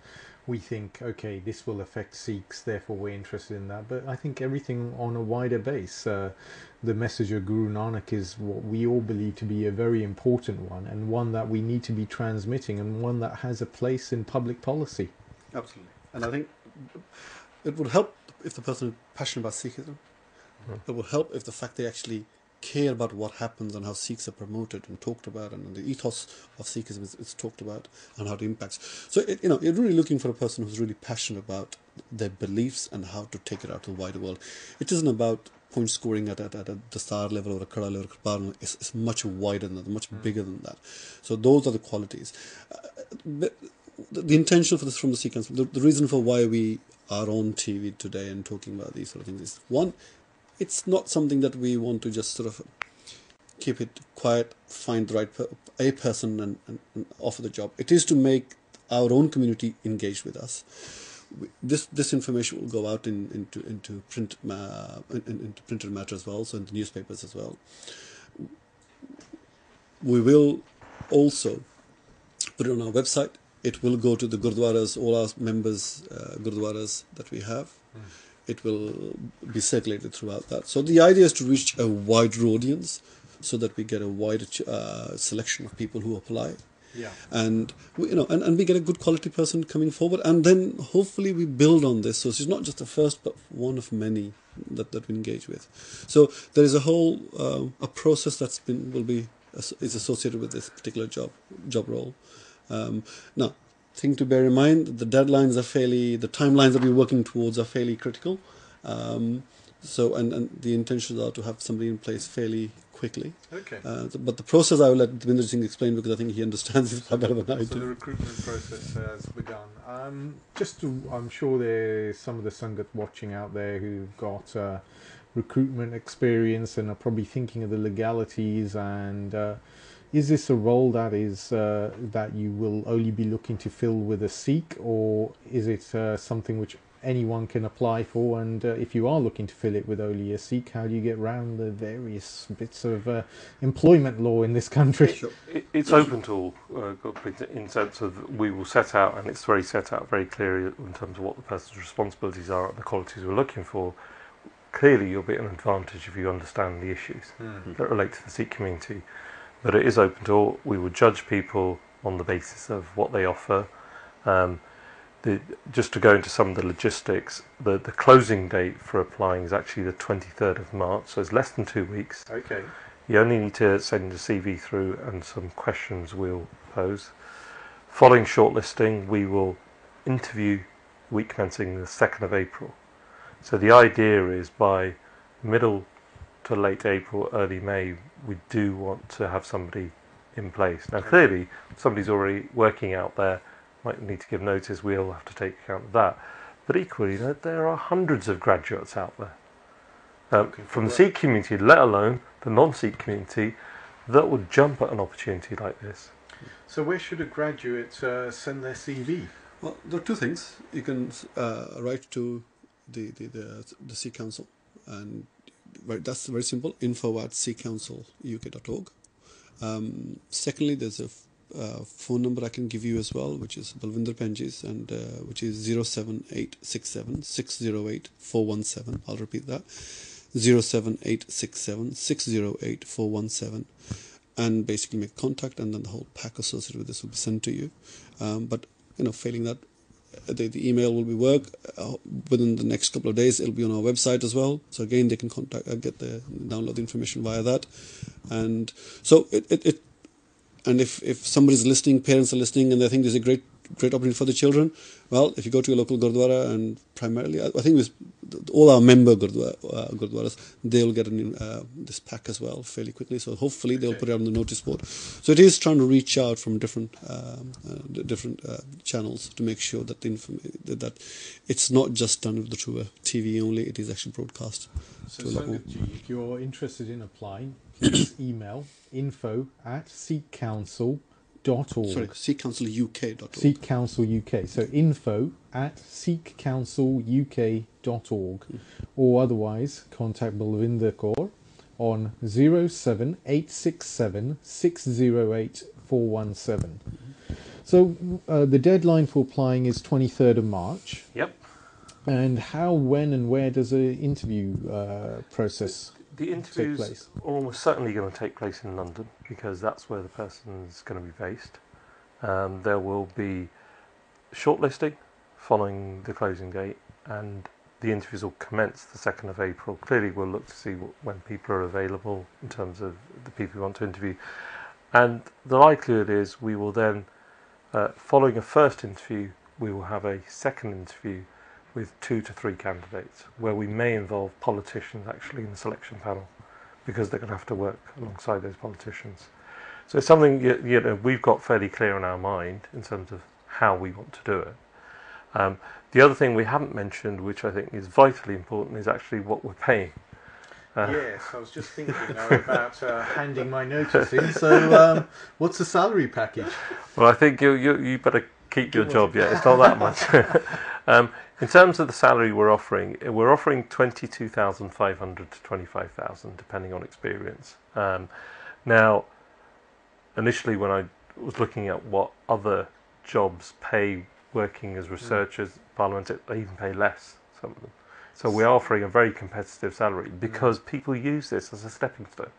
we think, okay, this will affect Sikhs, therefore we're interested in that, but I think everything on a wider base. The message of Guru Nanak is what we all believe to be a very important one, and one that we need to be transmitting, and one that has a place in public policy. Absolutely. And I think it would help if the person is passionate about Sikhism. It would help if the fact they actually care about what happens and how Sikhs are promoted and talked about, and the ethos of Sikhism is talked about and how it impacts. So you're really looking for a person who's really passionate about their beliefs and how to take it out to the wider world. It isn't about point scoring at a Dastar level or a Khada level. It's much wider than that, much bigger than that. So those are the qualities. The intention for this from the Sikh Council, the reason for why we are on TV today and talking about these sort of things is, one, it's not something that we want to just sort of keep it quiet, find the right person and offer the job. It is to make our own community engage with us. This information will go out into print into printed matter as well, so in the newspapers as well. We will also put it on our website. It will go to the gurdwaras, all our members gurdwaras that we have. It will be circulated throughout that. So the idea is to reach a wider audience, so that we get a wider selection of people who apply. Yeah. And and we get a good quality person coming forward, and then hopefully we build on this. So it's not just the first, but one of many that we engage with. So there is a whole a process that's is associated with this particular job role. Now, thing to bear in mind, the deadlines are the timelines that we're working towards are fairly critical. So the intentions are to have somebody in place fairly quickly. Okay. But the process I will let Devinder Singh explain, because I think he understands it far better than I do. So the recruitment process has begun. I'm sure there's some of the Sangat watching out there who've got recruitment experience and are probably thinking of the legalities, and is this a role that is that you will only be looking to fill with a Sikh, or is it something which anyone can apply for, and if you are looking to fill it with only a Sikh, how do you get around the various bits of employment law in this country? It's open to all, in sense of we will set out, and it's set out very clearly in terms of what the person's responsibilities are and the qualities we're looking for. Clearly, you'll be at an advantage if you understand the issues that relate to the Sikh community. But it is open to all. We will judge people on the basis of what they offer. Just to go into some of the logistics, the closing date for applying is actually the 23rd of March, so it's less than 2 weeks. Okay. You only need to send your CV through and some questions we'll pose. Following shortlisting, we will interview week commencing the 2nd of April. So the idea is by middle to late April, early May, we do want to have somebody in place. Now clearly, if somebody's already working out there, might need to give notice, we'll have to take account of that. But equally, there are hundreds of graduates out there from the Sikh community, let alone the non-Sikh community, that would jump at an opportunity like this. So where should a graduate send their CV? Well, there are two things. You can write to the Sikh Council, and that's very simple, info@sikhcounciluk.org. Secondly, there's a phone number I can give you as well, which is Balwinder Penji's, and which is 07867 608 417. I'll repeat that, 07867 608 417, and basically make contact, and then the whole pack associated with this will be sent to you. But failing that, the email will be work within the next couple of days. It'll be on our website as well. So again, they can download the information via that, and so and if somebody's listening, parents are listening, and they think there's a great opportunity for the children, well, if you go to your local Gurdwara, and primarily, I think with all our member Gurdwaras, they'll get this pack as well fairly quickly. So hopefully they'll put it on the notice board. So it is trying to reach out from different channels to make sure that that it's not just done through a TV only. It is actually broadcast to a lot more. If you're interested in applying, please email info@sikhcouncil.org. Sorry, sikhcounciluk.org. Sikh Council UK. So info@sikhcounciluk.org. Or otherwise, contact Balwinder Kaur on 07867 608 417. So the deadline for applying is 23rd of March. Yep. And how, when, and where does the interview process The interviews are almost certainly going to take place in London, because that's where the person is going to be based. There will be shortlisting following the closing date, and the interviews will commence the 2nd of April. Clearly we'll look to see when people are available in terms of the people we want to interview. And the likelihood is we will then, following a first interview, we will have a second interview with 2 to 3 candidates, where we may involve politicians actually in the selection panel, because they're going to have to work alongside those politicians. So it's something we've got fairly clear in our mind in terms of how we want to do it. The other thing we haven't mentioned, which I think is vitally important, is actually what we're paying. Yes, I was just thinking about handing my notice in. So what's the salary package? Well, I think you better keep your job. Yeah, it's not that much. In terms of the salary we're offering 22,500 to 25,000, depending on experience. Now, initially when I was looking at what other jobs pay working as researchers, Parliament, they even pay less, some of them. So we're offering a very competitive salary because people use this as a stepping stone.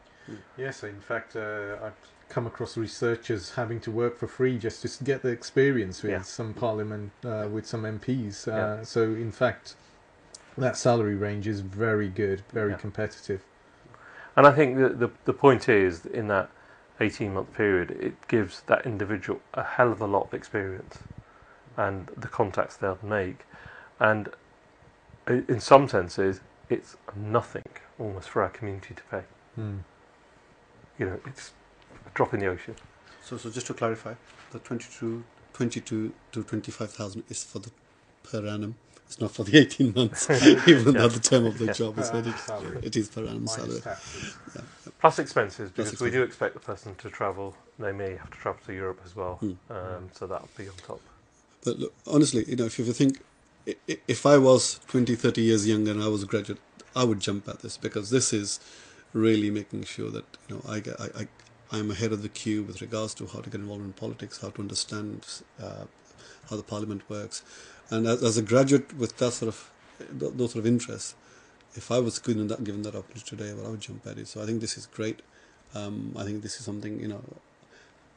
Yes, in fact, I've come across researchers having to work for free just to get the experience with some Parliament, with some MPs. So in fact, that salary range is very good, very competitive. And I think the point is, in that 18-month period, it gives that individual a hell of a lot of experience and the contacts they'll make. And in some senses, it's nothing almost for our community to pay. It's a drop in the ocean. So just to clarify, the 22 to 25,000 is for the per annum. It's not for the 18 months, even at the term of the job. It is per annum salary. Plus expenses, because we do expect the person to travel. They may have to travel to Europe as well, so that'll be on top. But look, honestly, if you think if I was 20, 30 years younger and I was a graduate, I would jump at this, because this is really making sure that I'm ahead of the queue with regards to how to get involved in politics, how to understand how the parliament works. And as a graduate with that those sort of interests, if I was given that opportunity today, well, I would jump at it. So I think this is great. I think this is something,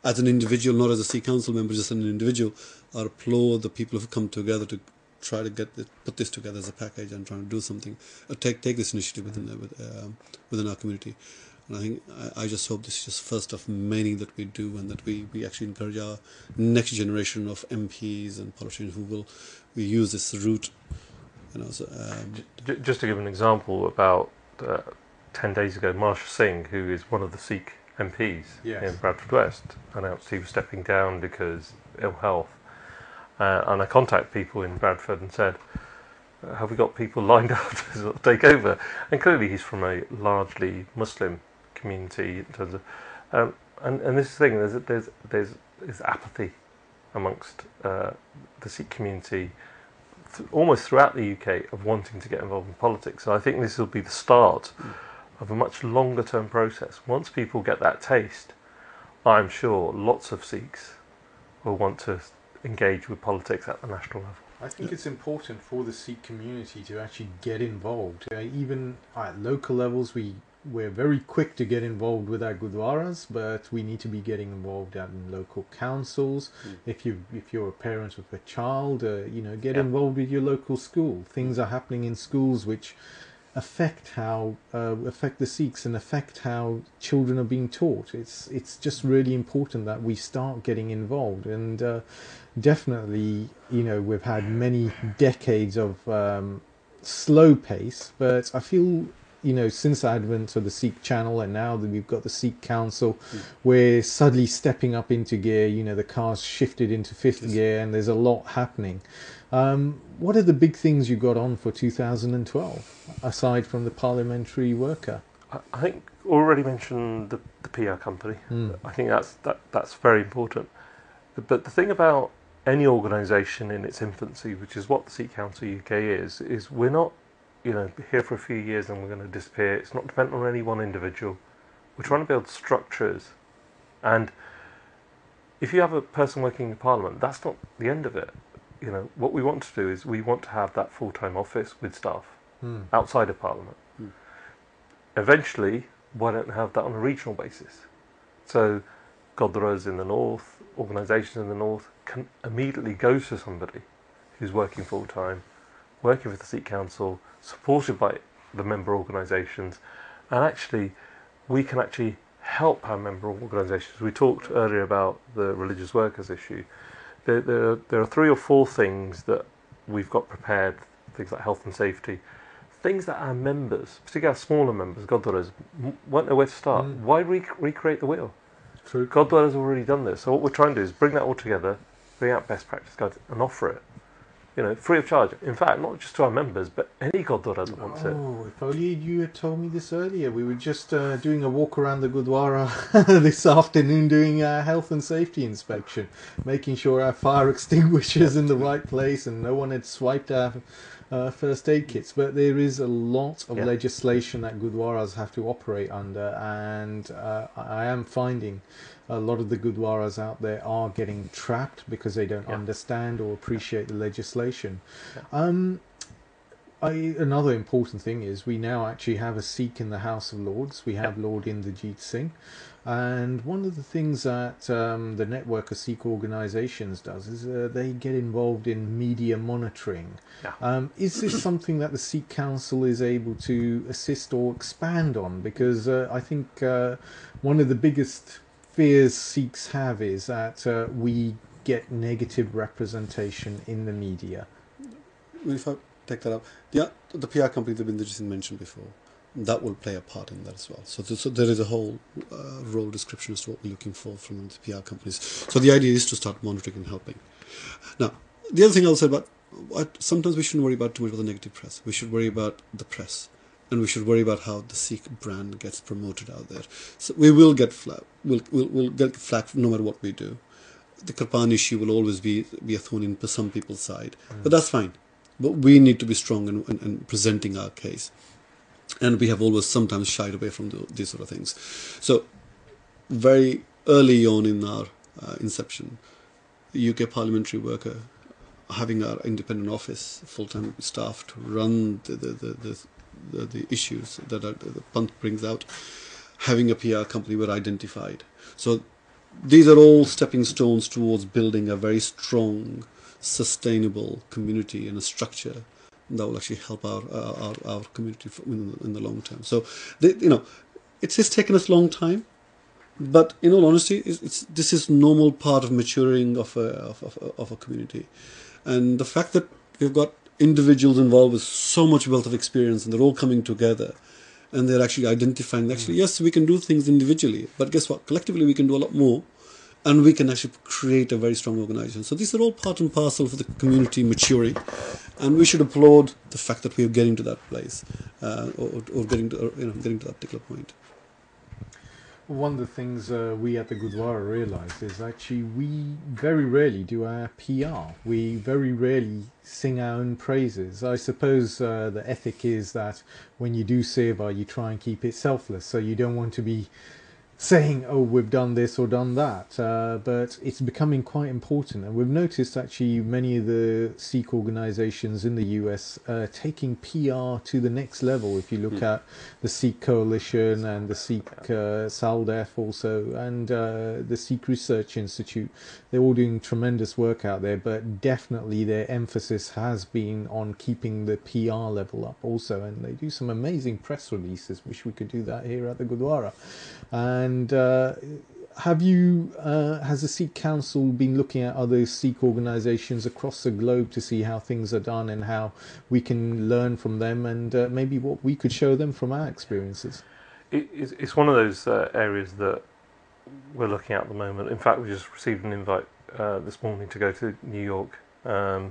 as an individual, not as a Sikh council member, just an individual, I applaud the people who've come together to try to put this together as a package and trying to do something, take this initiative within our community. And I think I just hope this is just first of many that we do, and that we actually encourage our next generation of MPs and politicians who will use this route. Just to give an example, about 10 days ago, Marsha Singh, who is one of the Sikh MPs in Bradford West, announced he was stepping down because ill health. And I contacted people in Bradford and said, have we got people lined up to sort of take over? And clearly he's from a largely Muslim community in terms of, and this thing, there's apathy amongst the Sikh community almost throughout the UK of wanting to get involved in politics. So I think this will be the start of a much longer term process. Once people get that taste, I'm sure lots of Sikhs will want to engage with politics at the national level. I think it's important for the Sikh community to actually get involved. Even at local levels, we're very quick to get involved with our gurdwaras, but we need to be getting involved in local councils. If you're a parent with a child, get involved with your local school. Things are happening in schools which affect the Sikhs and affect how children are being taught. It's just really important that we start getting involved, and definitely, we've had many decades of slow pace, but I feel, since the advent of the Sikh channel, and now that we've got the Sikh Council, we're suddenly stepping up into gear. The car's shifted into fifth gear, and there's a lot happening. What are the big things you got on for 2012, aside from the parliamentary worker? I think already mentioned the PR company. I think that's very important. But the thing about any organisation in its infancy, which is what the Sikh Council UK is we're not, here for a few years and we're going to disappear. It's not dependent on any one individual. We're trying to build structures, and if you have a person working in Parliament, that's not the end of it. What we want to do is we want to have that full-time office with staff outside of Parliament. Eventually, why don't we have that on a regional basis? So Gurdwaras in the north, organisations in the north can immediately go to somebody who's working full-time, working with the Sikh Council, supported by the member organisations, and actually we can actually help our member organisations. We talked earlier about the religious workers issue. There are 3 or 4 things that we've got prepared, things like health and safety, things that our members, particularly our smaller members, Gurdwaras, won't know where to start. Why recreate the wheel? True. Gurdwaras have already done this. So what we're trying to do is bring that all together, bring out best practice guides and offer it, free of charge. In fact, not just to our members, but any Gurdwara that wants it. Oh, if only you had told me this earlier. We were just doing a walk around the Gurdwara this afternoon, doing a health and safety inspection, making sure our fire extinguishers in the right place and no one had swiped our first aid kits. But there is a lot of legislation that Gurdwaras have to operate under, and I am finding a lot of the Gurdwaras out there are getting trapped because they don't understand or appreciate the legislation. Another important thing is we now actually have a Sikh in the House of Lords. We have Lord Inderjeet Singh. And one of the things that the network of Sikh organisations does is they get involved in media monitoring. Is this something that the Sikh Council is able to assist or expand on? Because I think one of the biggest fears Sikhs have is that we get negative representation in the media. If I take that up, the PR company that Inderjeet Singh mentioned before, that will play a part in that as well. So there is a whole role description as to what we're looking for from the PR companies. So the idea is to start monitoring and helping. Now, the other thing I'll say about sometimes we shouldn't worry about too much of the negative press. We should worry about the press, and we should worry about how the Sikh brand gets promoted out there. So we will get flack. We'll get flack no matter what we do. The Kirpan issue will always be a thorn in some people's side, but that's fine. but we need to be strong in presenting our case. And we have always sometimes shied away from these sort of things. So very early on in our inception, UK parliamentary worker, having our independent office, full-time staff to run the issues that the Panth brings out, having a PR company were identified. So these are all stepping stones towards building a very strong, sustainable community and a structure that will actually help our community in the long term. So, it's taken us a long time, but in all honesty, this is normal part of maturing of a community, and the fact that we've got individuals involved with so much wealth of experience, and they're all coming together, and they're actually identifying. Actually, yes, we can do things individually, but guess what? Collectively, we can do a lot more. And we can actually create a very strong organisation. So these are all part and parcel for the community maturing, and we should applaud the fact that we are getting to that place, or getting to that particular point. One of the things we at the Gurdwara realise is actually we very rarely do our PR. We very rarely sing our own praises. I suppose the ethic is that when you do seva, you try and keep it selfless, so you don't want to be saying, oh, we've done this or done that, but it's becoming quite important, and we've noticed actually many of the Sikh organisations in the US taking PR to the next level. If you look at the Sikh Coalition and the Sikh SALDEF also, and the Sikh Research Institute, they're all doing tremendous work out there, but definitely their emphasis has been on keeping the PR level up also, and they do some amazing press releases. Wish we could do that here at the Gurdwara. And has the Sikh Council been looking at other Sikh organisations across the globe to see how things are done and how we can learn from them, and maybe what we could show them from our experiences? It's one of those areas that we're looking at the moment. In fact, we just received an invite this morning to go to New York. That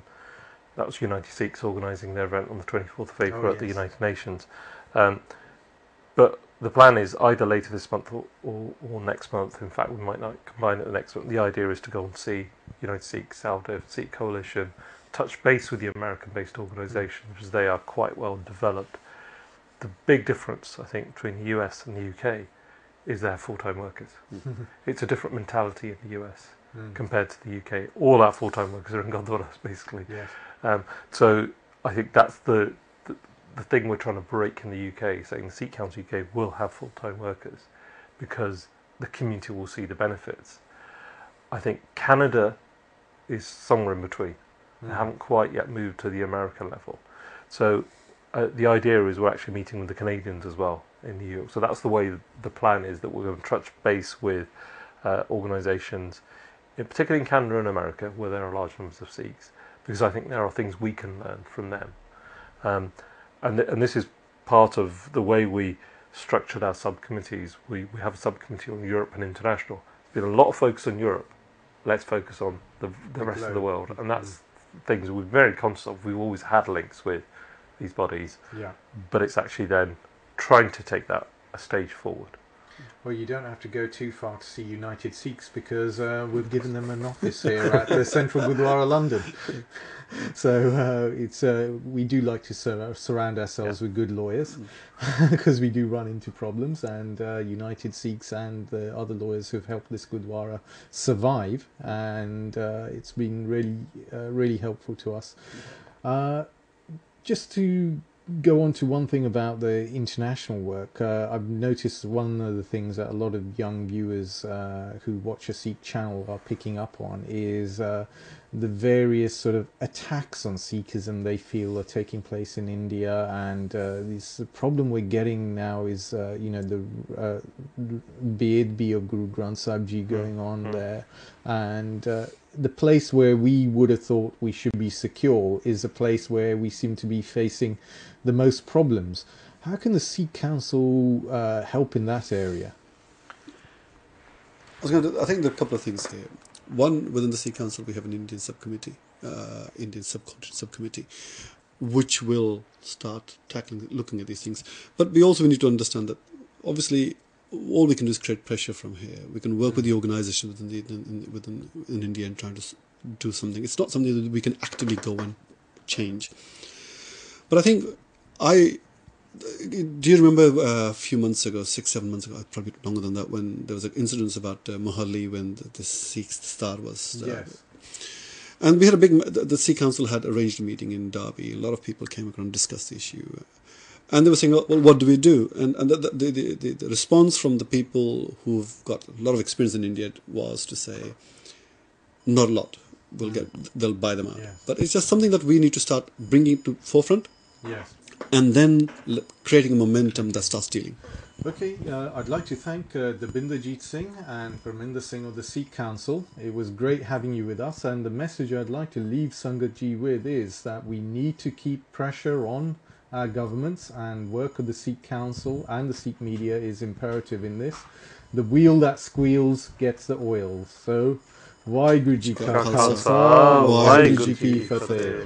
was United Sikhs organising their event on the 24th of April at the United Nations. But the plan is either later this month or next month. In fact, we might not combine it the next month. The idea is to go and see United Sikhs, SALDEF, Sikh Coalition, touch base with the American-based organisations, because they are quite well developed. The big difference, I think, between the US and the UK is they're full-time workers. It's a different mentality in the US compared to the UK. All our full-time workers are in Gurdwaras, basically. Yes. So I think that's the thing we're trying to break in the UK, saying the Sikh Council UK will have full-time workers because the community will see the benefits. I think Canada is somewhere in between. They haven't quite yet moved to the American level. So the idea is we're actually meeting with the Canadians as well in New York. So that's the way the plan is, that we're going to touch base with organisations, particularly in Canada and America, where there are large numbers of Sikhs, because I think there are things we can learn from them. And this is part of the way we structured our subcommittees. We have a subcommittee on Europe and international. There's been a lot of focus on Europe. Let's focus on the rest of the world. And that's things we're very conscious of. We've always had links with these bodies. Yeah. But it's actually then trying to take that a stage forward. Well, you don't have to go too far to see United Sikhs, because we've given them an office here at the Central Gurdwara, London. So we do like to surround ourselves with good lawyers, because we do run into problems, and United Sikhs and the other lawyers who've helped this Gurdwara survive, and it's been really helpful to us. Just to go on to one thing about the international work, I've noticed one of the things that a lot of young viewers who watch a Sikh channel are picking up on is the various sort of attacks on Sikhism they feel are taking place in India, and this problem we're getting now is the Beadbi of Guru Granth Sahib going on there, and the place where we would have thought we should be secure is a place where we seem to be facing the most problems. How can the Sikh Council help in that area? I think there are a couple of things here. One, within the Sikh Council, we have an Indian subcommittee, Indian subcontinent subcommittee, which will start looking at these things. But we also need to understand that, obviously, all we can do is create pressure from here. We can work with the organisation within India and trying to do something. It's not something that we can actively go and change. But I think do you remember a few months ago, 6-7 months ago, probably longer than that, when there was an incident about Mohalli when the Sikh star was... Yes. And we had the Sikh Council had arranged a meeting in Derby. A lot of people came around and discussed the issue. And they were saying, well, what do we do? And the response from the people who've got a lot of experience in India was to say, not a lot. They'll buy them out. Yes. But it's just something that we need to start bringing to forefront. Yes. And then creating a momentum that starts dealing. Okay, I'd like to thank Dabinderjeet Singh and Parminder Singh of the Sikh Council. It was great having you with us, and the message I'd like to leave Sangat Ji with is that we need to keep pressure on our governments, and work of the Sikh Council and the Sikh media is imperative in this. The wheel that squeals gets the oil. So, Waheguru Ji Ka Khalsa, Waheguru Ji Ki Fateh.